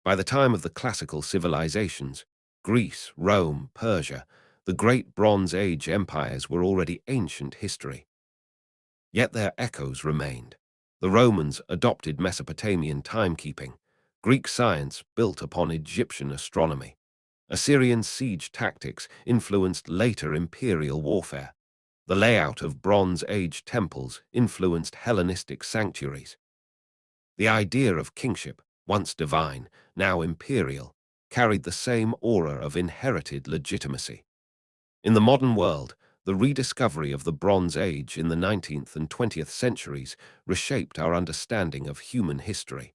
By the time of the classical civilizations, Greece, Rome, Persia, the great Bronze Age empires were already ancient history. Yet their echoes remained. The Romans adopted Mesopotamian timekeeping. Greek science built upon Egyptian astronomy. Assyrian siege tactics influenced later imperial warfare. The layout of Bronze Age temples influenced Hellenistic sanctuaries. The idea of kingship, once divine, now imperial, carried the same aura of inherited legitimacy. In the modern world, the rediscovery of the Bronze Age in the 19th and 20th centuries reshaped our understanding of human history.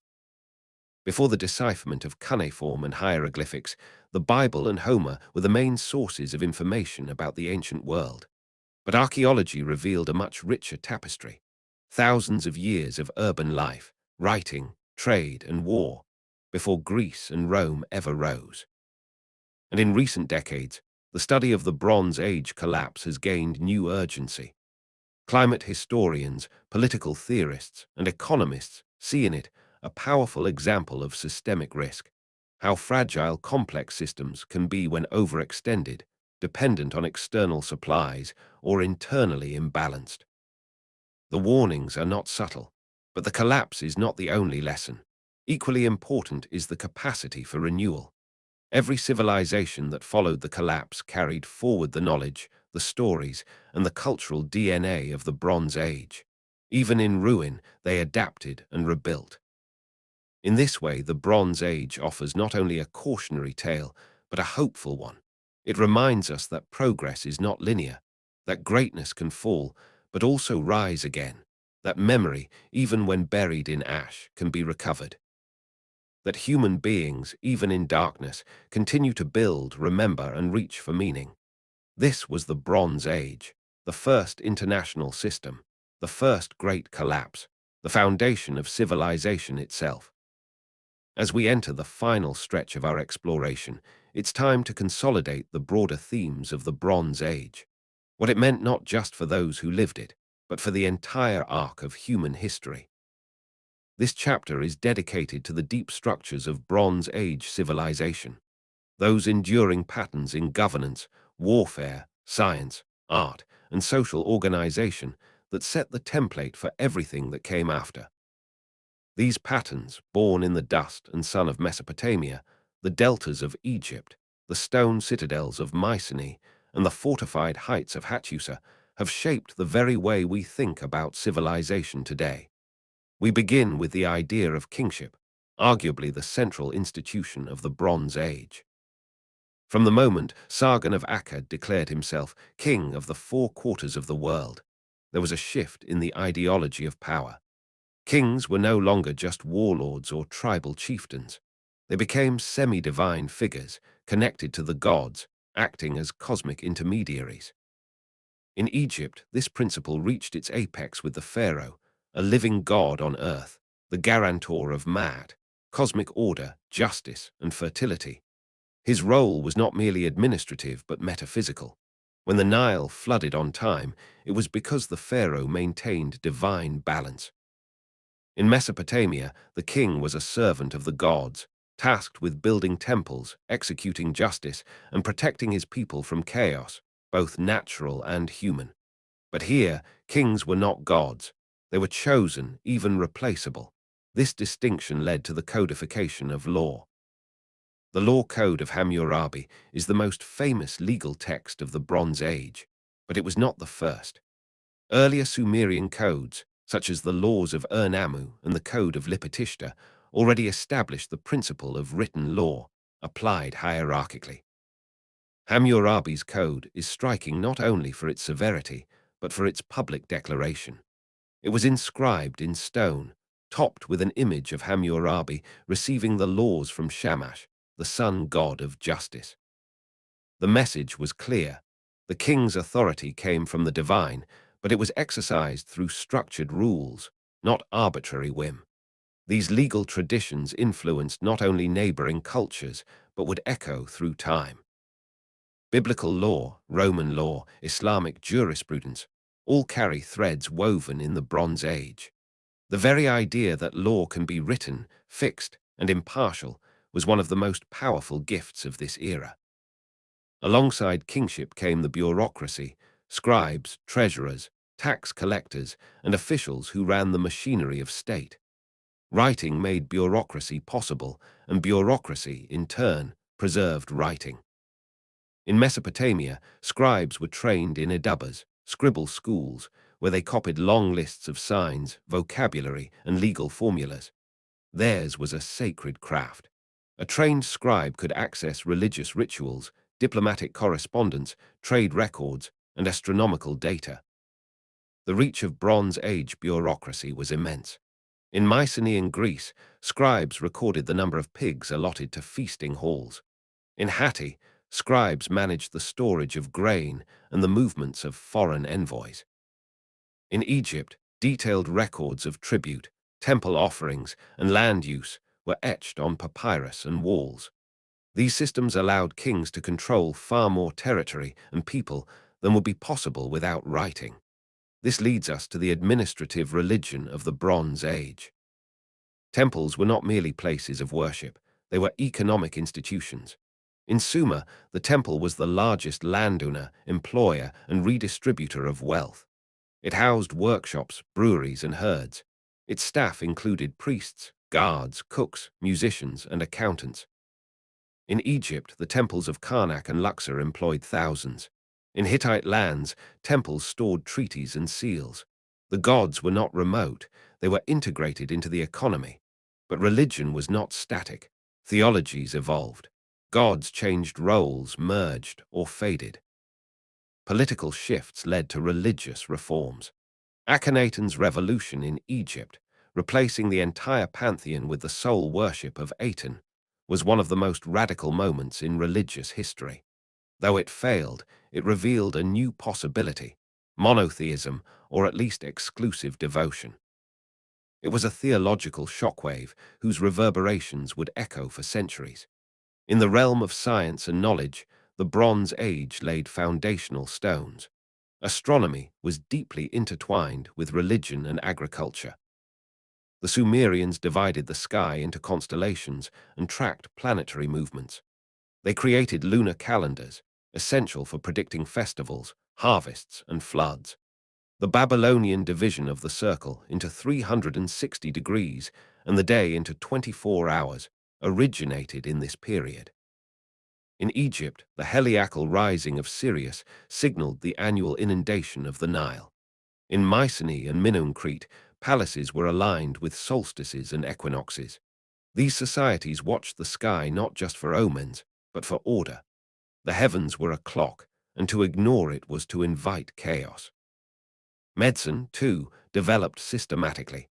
Before the decipherment of cuneiform and hieroglyphics, the Bible and Homer were the main sources of information about the ancient world. But archaeology revealed a much richer tapestry. Thousands of years of urban life, writing, trade, and war, before Greece and Rome ever rose. And in recent decades, the study of the Bronze Age collapse has gained new urgency. Climate historians, political theorists, and economists see in it a powerful example of systemic risk, how fragile complex systems can be when overextended, dependent on external supplies, or internally imbalanced. The warnings are not subtle, but the collapse is not the only lesson. Equally important is the capacity for renewal. Every civilization that followed the collapse carried forward the knowledge, the stories, and the cultural DNA of the Bronze Age. Even in ruin, they adapted and rebuilt. In this way, the Bronze Age offers not only a cautionary tale, but a hopeful one. It reminds us that progress is not linear, that greatness can fall, but also rise again, that memory, even when buried in ash, can be recovered, that human beings, even in darkness, continue to build, remember, and reach for meaning. This was the Bronze Age, the first international system, the first great collapse, the foundation of civilization itself. As we enter the final stretch of our exploration, it's time to consolidate the broader themes of the Bronze Age, what it meant not just for those who lived it, but for the entire arc of human history. This chapter is dedicated to the deep structures of Bronze Age civilization, those enduring patterns in governance, warfare, science, art, and social organization that set the template for everything that came after. These patterns, born in the dust and sun of Mesopotamia, The deltas of Egypt, the stone citadels of Mycenae, and the fortified heights of Hattusa have shaped the very way we think about civilization today. We begin with the idea of kingship, arguably the central institution of the Bronze Age. From the moment Sargon of Akkad declared himself king of the four quarters of the world, there was a shift in the ideology of power. Kings were no longer just warlords or tribal chieftains. They became semi-divine figures, connected to the gods, acting as cosmic intermediaries. In Egypt, this principle reached its apex with the pharaoh, a living god on earth, the guarantor of Ma'at, cosmic order, justice, and fertility. His role was not merely administrative but metaphysical. When the Nile flooded on time, it was because the pharaoh maintained divine balance. In Mesopotamia, the king was a servant of the gods, tasked with building temples, executing justice, and protecting his people from chaos, both natural and human. But here, kings were not gods. They were chosen, even replaceable. This distinction led to the codification of law. The Law Code of Hammurabi is the most famous legal text of the Bronze Age, but it was not the first. Earlier Sumerian codes, such as the Laws of Ur-Nammu and the Code of Lipitishta, already established the principle of written law, applied hierarchically. Hammurabi's code is striking not only for its severity, but for its public declaration. It was inscribed in stone, topped with an image of Hammurabi receiving the laws from Shamash, the sun god of justice. The message was clear. The king's authority came from the divine, but it was exercised through structured rules, not arbitrary whim. These legal traditions influenced not only neighboring cultures, but would echo through time. Biblical law, Roman law, Islamic jurisprudence, all carry threads woven in the Bronze Age. The very idea that law can be written, fixed, and impartial was one of the most powerful gifts of this era. Alongside kingship came the bureaucracy, scribes, treasurers, tax collectors, and officials who ran the machinery of state. Writing made bureaucracy possible, and bureaucracy, in turn, preserved writing. In Mesopotamia, scribes were trained in edubas, scribble schools, where they copied long lists of signs, vocabulary, and legal formulas. Theirs was a sacred craft. A trained scribe could access religious rituals, diplomatic correspondence, trade records, and astronomical data. The reach of Bronze Age bureaucracy was immense. In Mycenaean Greece, scribes recorded the number of pigs allotted to feasting halls. In Hatti, scribes managed the storage of grain and the movements of foreign envoys. In Egypt, detailed records of tribute, temple offerings, and land use were etched on papyrus and walls. These systems allowed kings to control far more territory and people than would be possible without writing. This leads us to the administrative religion of the Bronze Age. Temples were not merely places of worship, they were economic institutions. In Sumer, the temple was the largest landowner, employer, and redistributor of wealth. It housed workshops, breweries, and herds. Its staff included priests, guards, cooks, musicians, and accountants. In Egypt, the temples of Karnak and Luxor employed thousands. In Hittite lands, temples stored treaties and seals. The gods were not remote, they were integrated into the economy. But religion was not static. Theologies evolved. Gods changed roles, merged, or faded. Political shifts led to religious reforms. Akhenaten's revolution in Egypt, replacing the entire pantheon with the sole worship of Aten, was one of the most radical moments in religious history. Though it failed, it revealed a new possibility: monotheism, or at least exclusive devotion. It was a theological shockwave whose reverberations would echo for centuries. In the realm of science and knowledge, the Bronze Age laid foundational stones. Astronomy was deeply intertwined with religion and agriculture. The Sumerians divided the sky into constellations and tracked planetary movements. They created lunar calendars, essential for predicting festivals, harvests, and floods. The Babylonian division of the circle into 360 degrees and the day into 24 hours originated in this period. In Egypt, the heliacal rising of Sirius signaled the annual inundation of the Nile. In Mycenae and Minoan Crete, palaces were aligned with solstices and equinoxes. These societies watched the sky not just for omens, but for order. The heavens were a clock, and to ignore it was to invite chaos. Medicine, too, developed systematically.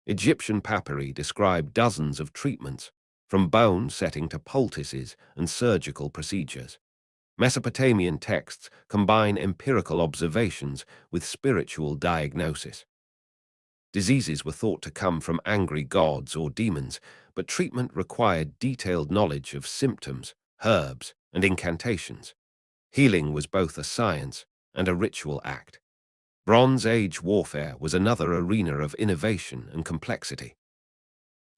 Egyptian papyri describe dozens of treatments, from bone setting to poultices and surgical procedures. Mesopotamian texts combine empirical observations with spiritual diagnosis. Diseases were thought to come from angry gods or demons, but treatment required detailed knowledge of symptoms, herbs, and incantations. Healing was both a science and a ritual act. Bronze Age warfare was another arena of innovation and complexity.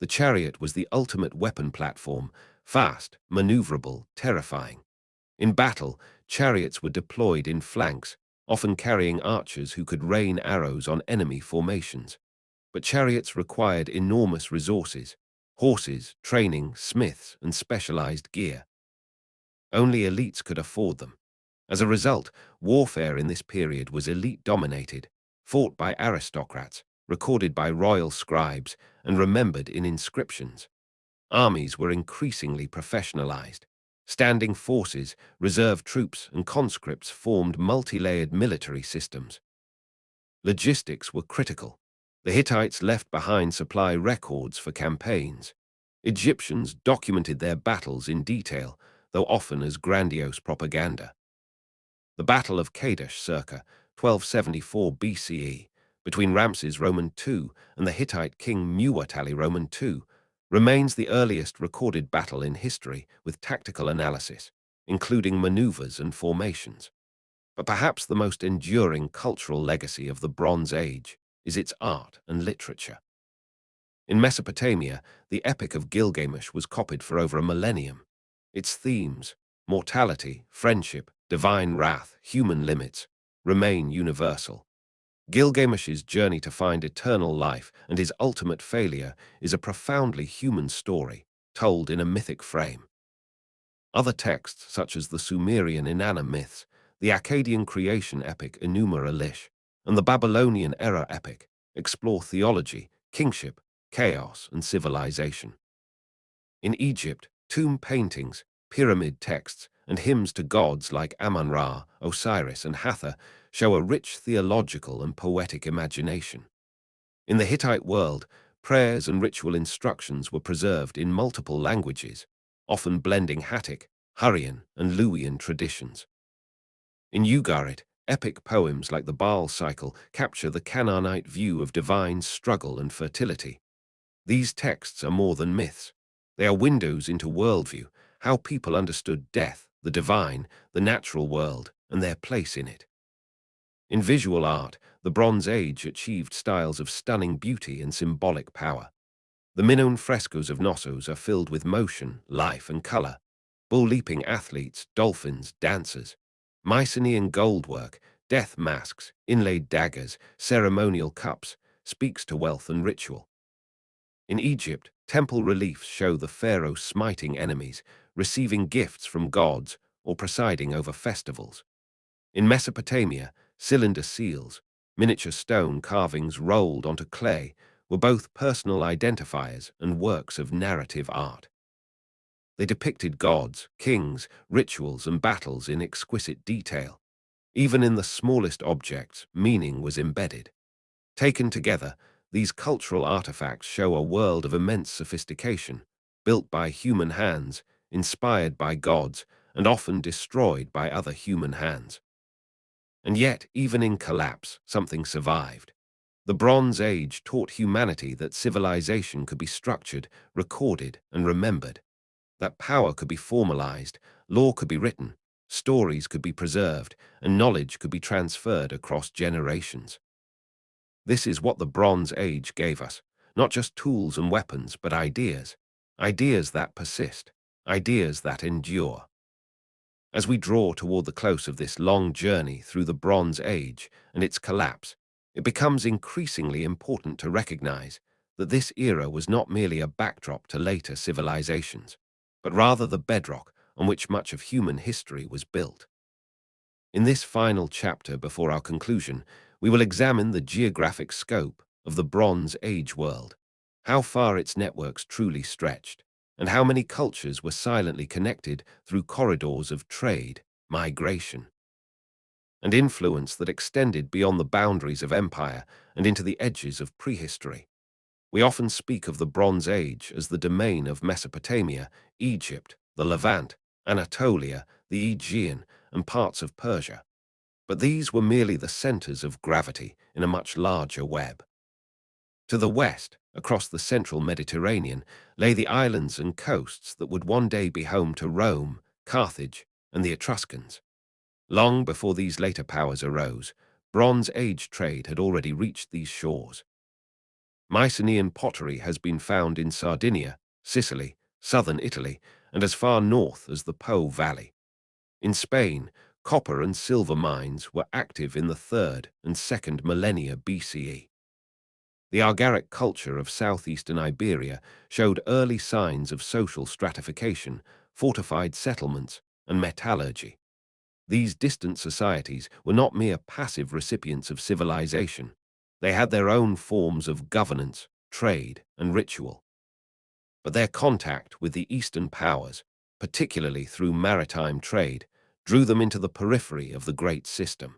The chariot was the ultimate weapon platform, fast, maneuverable, terrifying. In battle, chariots were deployed in flanks, often carrying archers who could rain arrows on enemy formations. But chariots required enormous resources: horses, training, smiths, and specialized gear. Only elites could afford them. As a result, warfare in this period was elite-dominated, fought by aristocrats, recorded by royal scribes, and remembered in inscriptions. Armies were increasingly professionalized. Standing forces, reserve troops, and conscripts formed multi-layered military systems. Logistics were critical. The Hittites left behind supply records for campaigns. Egyptians documented their battles in detail, though often as grandiose propaganda. The Battle of Kadesh circa 1274 BCE, between Ramses II and the Hittite king Muwatalli II, remains the earliest recorded battle in history with tactical analysis, including maneuvers and formations. But perhaps the most enduring cultural legacy of the Bronze Age is its art and literature. In Mesopotamia, the Epic of Gilgamesh was copied for over a millennium. Its themes, mortality, friendship, divine wrath, human limits, remain universal. Gilgamesh's journey to find eternal life and his ultimate failure is a profoundly human story, told in a mythic frame. Other texts, such as the Sumerian Inanna myths, the Akkadian creation epic Enuma Elish, and the Babylonian era epic, explore theology, kingship, chaos, and civilization. In Egypt, tomb paintings, pyramid texts, and hymns to gods like Amun-Ra, Osiris, and Hathor show a rich theological and poetic imagination. In the Hittite world, prayers and ritual instructions were preserved in multiple languages, often blending Hattic, Hurrian, and Luwian traditions. In Ugarit, epic poems like the Baal cycle capture the Canaanite view of divine struggle and fertility. These texts are more than myths. They are windows into worldview, how people understood death, the divine, the natural world, and their place in it. In visual art, the Bronze Age achieved styles of stunning beauty and symbolic power. The Minoan frescoes of Knossos are filled with motion, life, and color. Bull-leaping athletes, dolphins, dancers. Mycenaean goldwork, death masks, inlaid daggers, ceremonial cups, speaks to wealth and ritual. In Egypt, temple reliefs show the pharaoh smiting enemies, receiving gifts from gods, or presiding over festivals. In Mesopotamia, cylinder seals, miniature stone carvings rolled onto clay, were both personal identifiers and works of narrative art. They depicted gods, kings, rituals, and battles in exquisite detail. Even in the smallest objects, meaning was embedded. Taken together, these cultural artifacts show a world of immense sophistication, built by human hands, inspired by gods, and often destroyed by other human hands. And yet, even in collapse, something survived. The Bronze Age taught humanity that civilization could be structured, recorded, and remembered, that power could be formalized, law could be written, stories could be preserved, and knowledge could be transferred across generations. This is what the Bronze Age gave us, not just tools and weapons, but ideas. Ideas that persist, ideas that endure. As we draw toward the close of this long journey through the Bronze Age and its collapse, it becomes increasingly important to recognize that this era was not merely a backdrop to later civilizations, but rather the bedrock on which much of human history was built. In this final chapter before our conclusion, we will examine the geographic scope of the Bronze Age world, how far its networks truly stretched, and how many cultures were silently connected through corridors of trade, migration, and influence that extended beyond the boundaries of empire and into the edges of prehistory. We often speak of the Bronze Age as the domain of Mesopotamia, Egypt, the Levant, Anatolia, the Aegean, and parts of Persia. But these were merely the centers of gravity in a much larger web. To the west, across the central Mediterranean, lay the islands and coasts that would one day be home to Rome, Carthage, and the Etruscans. Long before these later powers arose, Bronze Age trade had already reached these shores. Mycenaean pottery has been found in Sardinia, Sicily, southern Italy, and as far north as the Po Valley. In Spain, copper and silver mines were active in the 3rd and 2nd millennia BCE. The Argaric culture of southeastern Iberia showed early signs of social stratification, fortified settlements, and metallurgy. These distant societies were not mere passive recipients of civilization. They had their own forms of governance, trade, and ritual. But their contact with the Eastern powers, particularly through maritime trade, drew them into the periphery of the great system.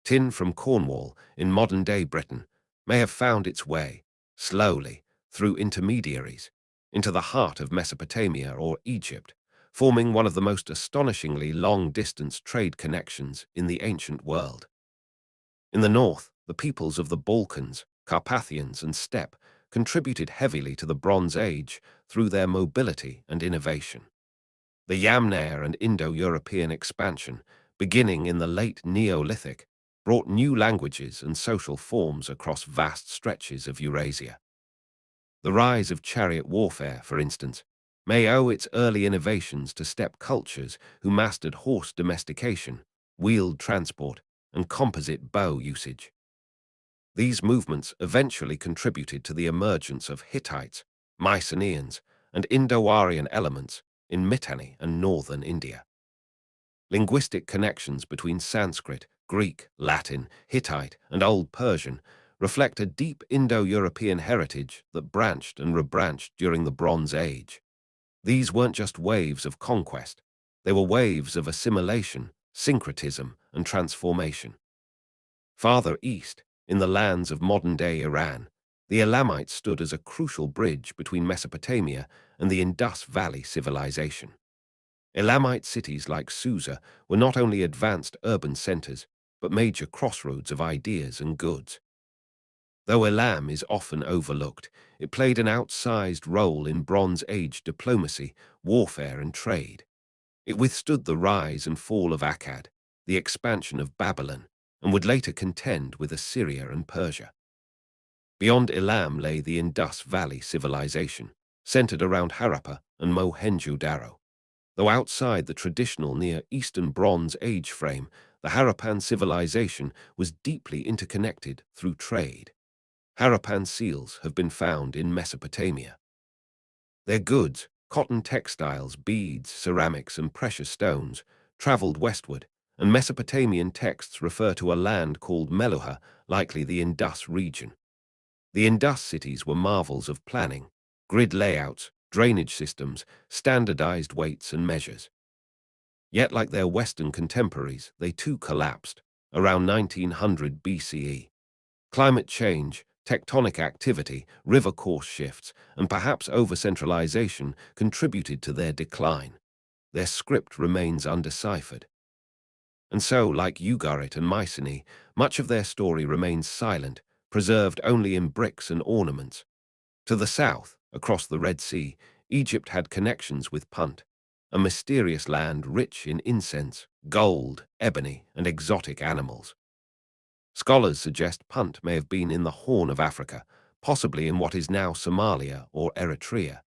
Tin from Cornwall, in modern-day Britain, may have found its way, slowly, through intermediaries, into the heart of Mesopotamia or Egypt, forming one of the most astonishingly long-distance trade connections in the ancient world. In the north, the peoples of the Balkans, Carpathians, and Steppe contributed heavily to the Bronze Age through their mobility and innovation. The Yamnaya and Indo-European expansion, beginning in the late Neolithic, brought new languages and social forms across vast stretches of Eurasia. The rise of chariot warfare, for instance, may owe its early innovations to steppe cultures who mastered horse domestication, wheeled transport, and composite bow usage. These movements eventually contributed to the emergence of Hittites, Mycenaeans, and Indo-Aryan elements in Mitanni and northern India. Linguistic connections between Sanskrit, Greek, Latin, Hittite, and Old Persian reflect a deep Indo-European heritage that branched and rebranched during the Bronze Age. These weren't just waves of conquest, they were waves of assimilation, syncretism, and transformation. Farther east, in the lands of modern-day Iran, the Elamites stood as a crucial bridge between Mesopotamia and the Indus Valley civilization. Elamite cities like Susa were not only advanced urban centers, but major crossroads of ideas and goods. Though Elam is often overlooked, it played an outsized role in Bronze Age diplomacy, warfare, and trade. It withstood the rise and fall of Akkad, the expansion of Babylon, and would later contend with Assyria and Persia. Beyond Elam lay the Indus Valley civilization, centered around Harappa and Mohenjo-Daro. Though outside the traditional Near Eastern Bronze Age frame, the Harappan civilization was deeply interconnected through trade. Harappan seals have been found in Mesopotamia. Their goods, cotton textiles, beads, ceramics, and precious stones, traveled westward, and Mesopotamian texts refer to a land called Meluha, likely the Indus region. The Indus cities were marvels of planning, grid layouts, drainage systems, standardized weights and measures. Yet, like their Western contemporaries, they too collapsed around 1900 BCE. Climate change, tectonic activity, river course shifts, and perhaps over-centralization contributed to their decline. Their script remains undeciphered. And so, like Ugarit and Mycenae, much of their story remains silent, preserved only in bricks and ornaments. To the south, across the Red Sea, Egypt had connections with Punt, a mysterious land rich in incense, gold, ebony, and exotic animals. Scholars suggest Punt may have been in the Horn of Africa, possibly in what is now Somalia or Eritrea.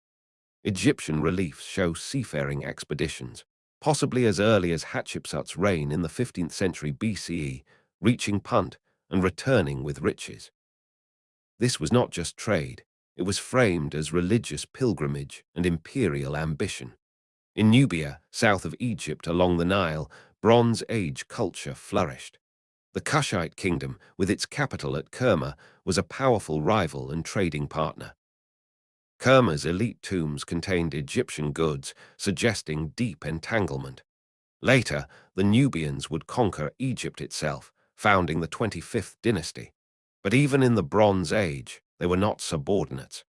Egyptian reliefs show seafaring expeditions, possibly as early as Hatshepsut's reign in the 15th century BCE, reaching Punt and returning with riches. This was not just trade, It was framed as religious pilgrimage and imperial ambition. In Nubia, south of Egypt along the Nile, Bronze Age culture flourished. The Kushite kingdom, with its capital at Kerma, was a powerful rival and trading partner. Kerma's elite tombs contained Egyptian goods, suggesting deep entanglement. Later, the Nubians would conquer Egypt itself, founding the 25th dynasty. But even in the Bronze Age, they were not subordinates.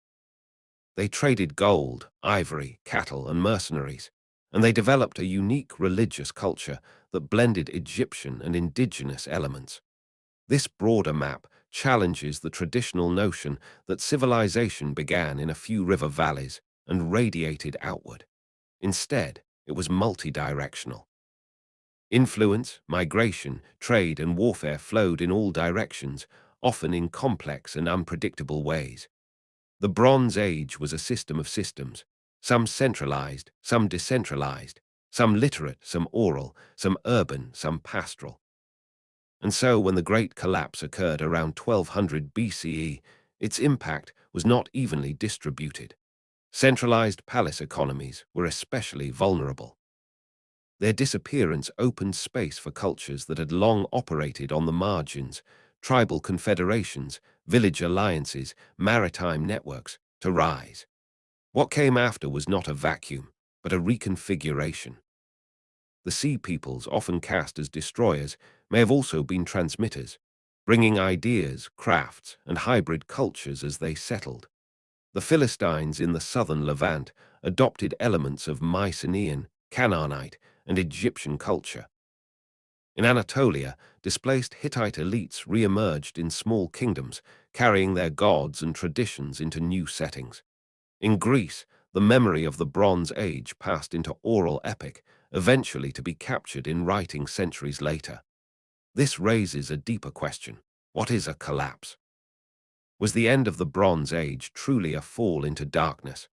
They traded gold, ivory, cattle, and mercenaries, and they developed a unique religious culture that blended Egyptian and indigenous elements. This broader map challenges the traditional notion that civilization began in a few river valleys and radiated outward. Instead, it was multidirectional. Influence, migration, trade, and warfare flowed in all directions, often in complex and unpredictable ways. The Bronze Age was a system of systems, some centralized, some decentralized, some literate, some oral, some urban, some pastoral. And so, when the Great Collapse occurred around 1200 BCE, its impact was not evenly distributed. Centralized palace economies were especially vulnerable. Their disappearance opened space for cultures that had long operated on the margins, tribal confederations, village alliances, maritime networks, to rise. What came after was not a vacuum, but a reconfiguration. The sea peoples, often cast as destroyers, may have also been transmitters, bringing ideas, crafts, and hybrid cultures as they settled. The Philistines in the southern Levant adopted elements of Mycenaean, Canaanite, and Egyptian culture. In Anatolia, displaced Hittite elites re-emerged in small kingdoms, carrying their gods and traditions into new settings. In Greece, the memory of the Bronze Age passed into oral epic, eventually to be captured in writing centuries later. This raises a deeper question. What is a collapse? Was the end of the Bronze Age truly a fall into darkness?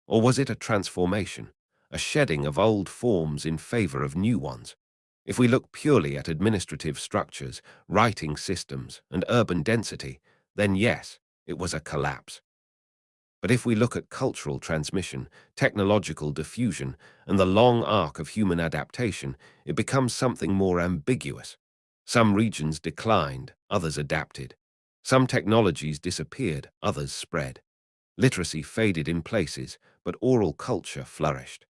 Or was it a transformation, a shedding of old forms in favor of new ones? If we look purely at administrative structures, writing systems, and urban density, then yes, it was a collapse. But if we look at cultural transmission, technological diffusion, and the long arc of human adaptation, it becomes something more ambiguous. Some regions declined, others adapted. Some technologies disappeared, others spread. Literacy faded in places, but oral culture flourished.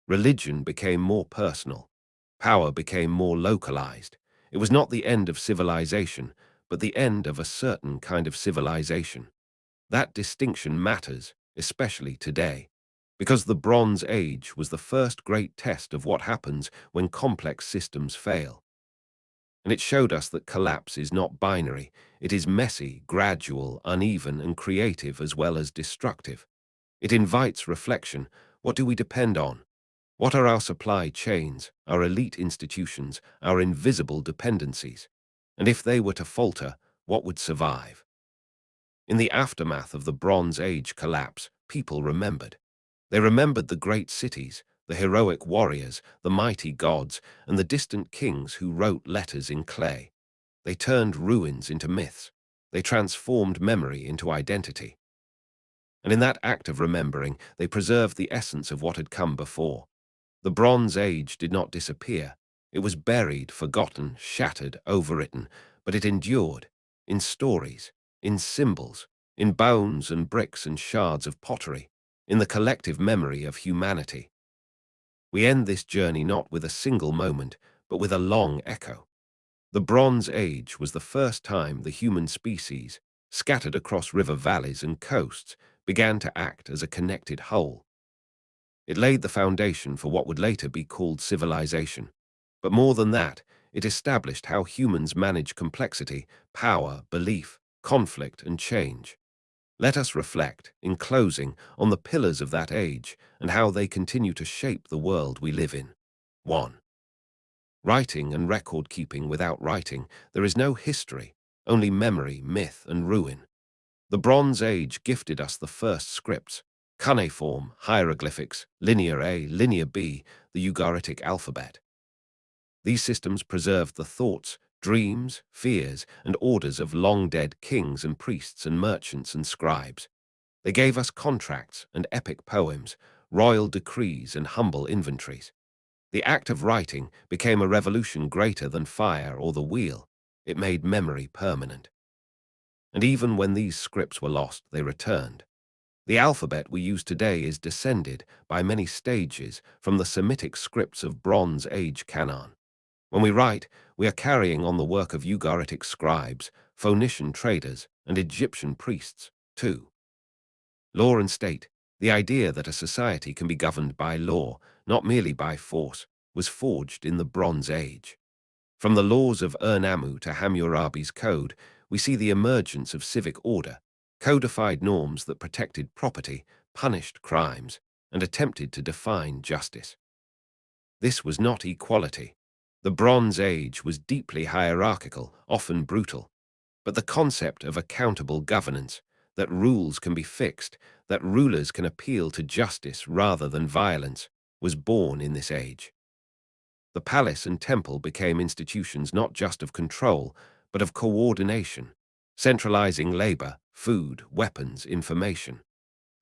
Religion became more personal. Power became more localized. It was not the end of civilization, but the end of a certain kind of civilization. That distinction matters, especially today, because the Bronze Age was the first great test of what happens when complex systems fail. And it showed us that collapse is not binary. It is messy, gradual, uneven, and creative as well as destructive. It invites reflection. What do we depend on? What are our supply chains, our elite institutions, our invisible dependencies? And if they were to falter, what would survive? In the aftermath of the Bronze Age collapse, people remembered. They remembered the great cities, the heroic warriors, the mighty gods, and the distant kings who wrote letters in clay. They turned ruins into myths. They transformed memory into identity. And in that act of remembering, they preserved the essence of what had come before. The Bronze Age did not disappear. It was buried, forgotten, shattered, overwritten, but it endured, in stories, in symbols, in bones and bricks and shards of pottery, in the collective memory of humanity. We end this journey not with a single moment, but with a long echo. The Bronze Age was the first time the human species, scattered across river valleys and coasts, began to act as a connected whole. It laid the foundation for what would later be called civilization. But more than that, it established how humans manage complexity, power, belief, conflict, and change. Let us reflect, in closing, on the pillars of that age and how they continue to shape the world we live in. 1. Writing and record-keeping. Without writing, there is no history, only memory, myth, and ruin. The Bronze Age gifted us the first scripts: cuneiform, hieroglyphics, Linear A, Linear B, the Ugaritic alphabet. These systems preserved the thoughts, dreams, fears, and orders of long-dead kings and priests and merchants and scribes. They gave us contracts and epic poems, royal decrees and humble inventories. The act of writing became a revolution greater than fire or the wheel. It made memory permanent. And even when these scripts were lost, they returned. The alphabet we use today is descended by many stages from the Semitic scripts of Bronze Age Canaan. When we write, we are carrying on the work of Ugaritic scribes, Phoenician traders, and Egyptian priests, too. Law and state, the idea that a society can be governed by law, not merely by force, was forged in the Bronze Age. From the laws of Ur-Nammu to Hammurabi's code, we see the emergence of civic order, codified norms that protected property, punished crimes, and attempted to define justice. This was not equality. The Bronze Age was deeply hierarchical, often brutal. But the concept of accountable governance, that rules can be fixed, that rulers can appeal to justice rather than violence, was born in this age. The palace and temple became institutions not just of control, but of coordination, centralizing labor, food, weapons, information.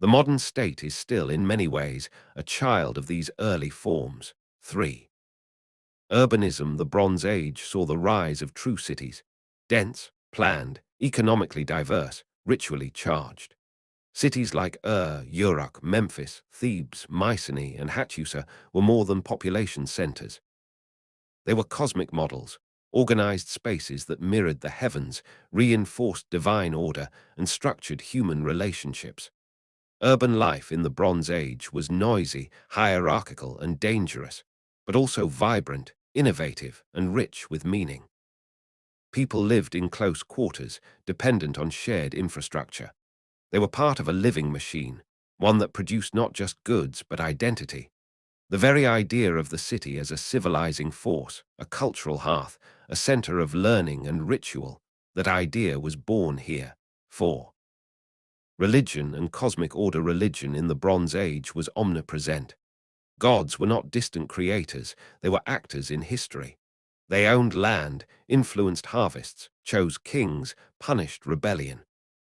The modern state is still, in many ways, a child of these early forms. 3. Urbanism. The Bronze Age saw the rise of true cities, dense, planned, economically diverse, ritually charged. Cities like Uruk, Memphis, Thebes, Mycenae, and Hattusa were more than population centers. They were cosmic models, organized spaces that mirrored the heavens, reinforced divine order, and structured human relationships. Urban life in the Bronze Age was noisy, hierarchical, and dangerous, but also vibrant, innovative, and rich with meaning. People lived in close quarters, dependent on shared infrastructure. They were part of a living machine, one that produced not just goods but identity. The very idea of the city as a civilizing force, a cultural hearth, a center of learning and ritual, that idea was born here. 4. Religion and cosmic order. Religion in the Bronze Age was omnipresent. Gods were not distant creators, they were actors in history. They owned land, influenced harvests, chose kings, punished rebellion.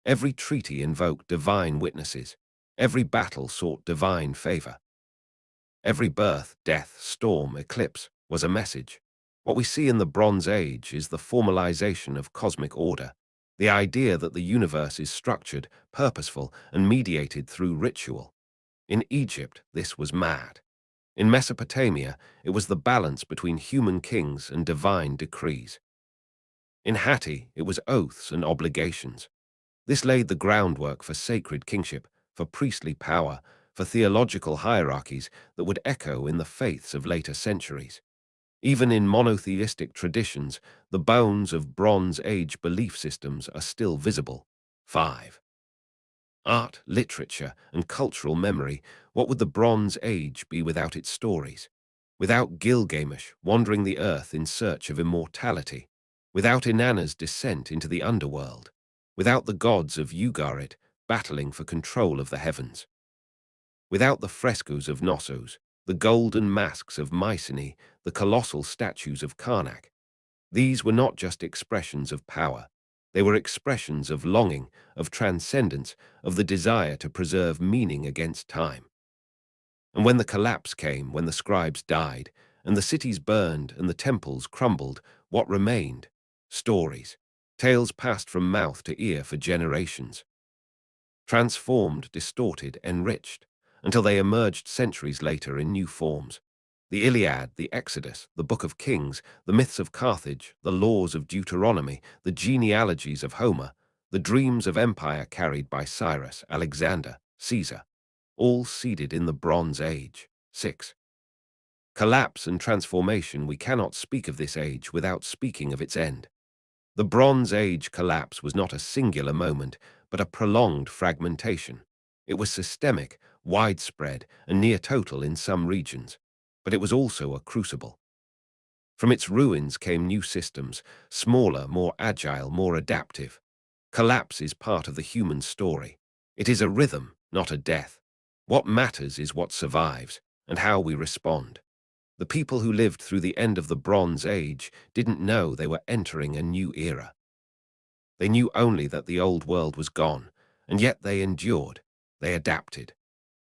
Every treaty invoked divine witnesses. Every battle sought divine favor. Every birth, death, storm, eclipse was a message. What we see in the Bronze Age is the formalization of cosmic order, the idea that the universe is structured, purposeful, and mediated through ritual. In Egypt, this was mad. In Mesopotamia, it was the balance between human kings and divine decrees. In Hatti, it was oaths and obligations. This laid the groundwork for sacred kingship, for priestly power, for theological hierarchies that would echo in the faiths of later centuries. Even in monotheistic traditions, the bones of Bronze Age belief systems are still visible. 5. Art, literature, and cultural memory. What would the Bronze Age be without its stories? Without Gilgamesh wandering the earth in search of immortality? Without Inanna's descent into the underworld? Without the gods of Ugarit battling for control of the heavens? Without the frescoes of Knossos, the golden masks of Mycenae, the colossal statues of Karnak? These were not just expressions of power. They were expressions of longing, of transcendence, of the desire to preserve meaning against time. And when the collapse came, when the scribes died, and the cities burned and the temples crumbled, what remained? Stories, tales passed from mouth to ear for generations. Transformed, distorted, enriched, until they emerged centuries later in new forms. The Iliad, the Exodus, the Book of Kings, the myths of Carthage, the laws of Deuteronomy, the genealogies of Homer, the dreams of empire carried by Cyrus, Alexander, Caesar, all seeded in the Bronze Age. 6. Collapse and transformation. We cannot speak of this age without speaking of its end. The Bronze Age collapse was not a singular moment, but a prolonged fragmentation. It was systemic, widespread, and near total in some regions, but it was also a crucible. From its ruins came new systems, smaller, more agile, more adaptive. Collapse is part of the human story. It is a rhythm, not a death. What matters is what survives, and how we respond. The people who lived through the end of the Bronze Age didn't know they were entering a new era. They knew only that the old world was gone, and yet they endured. They adapted.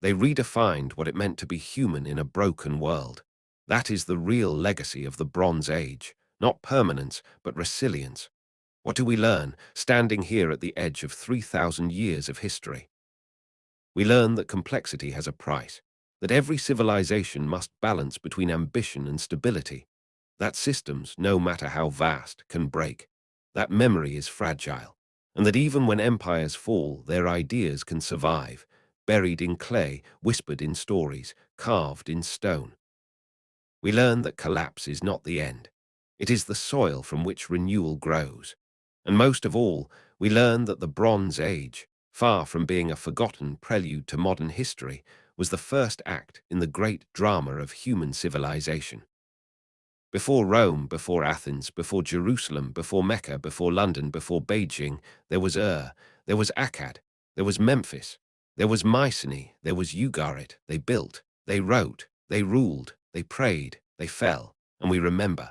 They redefined what it meant to be human in a broken world. That is the real legacy of the Bronze Age, not permanence, but resilience. What do we learn, standing here at the edge of 3,000 years of history? We learn that complexity has a price, that every civilization must balance between ambition and stability, that systems, no matter how vast, can break, that memory is fragile, and that even when empires fall, their ideas can survive, buried in clay, whispered in stories, carved in stone. We learn that collapse is not the end. It is the soil from which renewal grows. And most of all, we learn that the Bronze Age, far from being a forgotten prelude to modern history, was the first act in the great drama of human civilization. Before Rome, before Athens, before Jerusalem, before Mecca, before London, before Beijing, there was there was Akkad, there was Memphis, there was Mycenae, there was Ugarit. They built, they wrote, they ruled, they prayed, they fell, and we remember.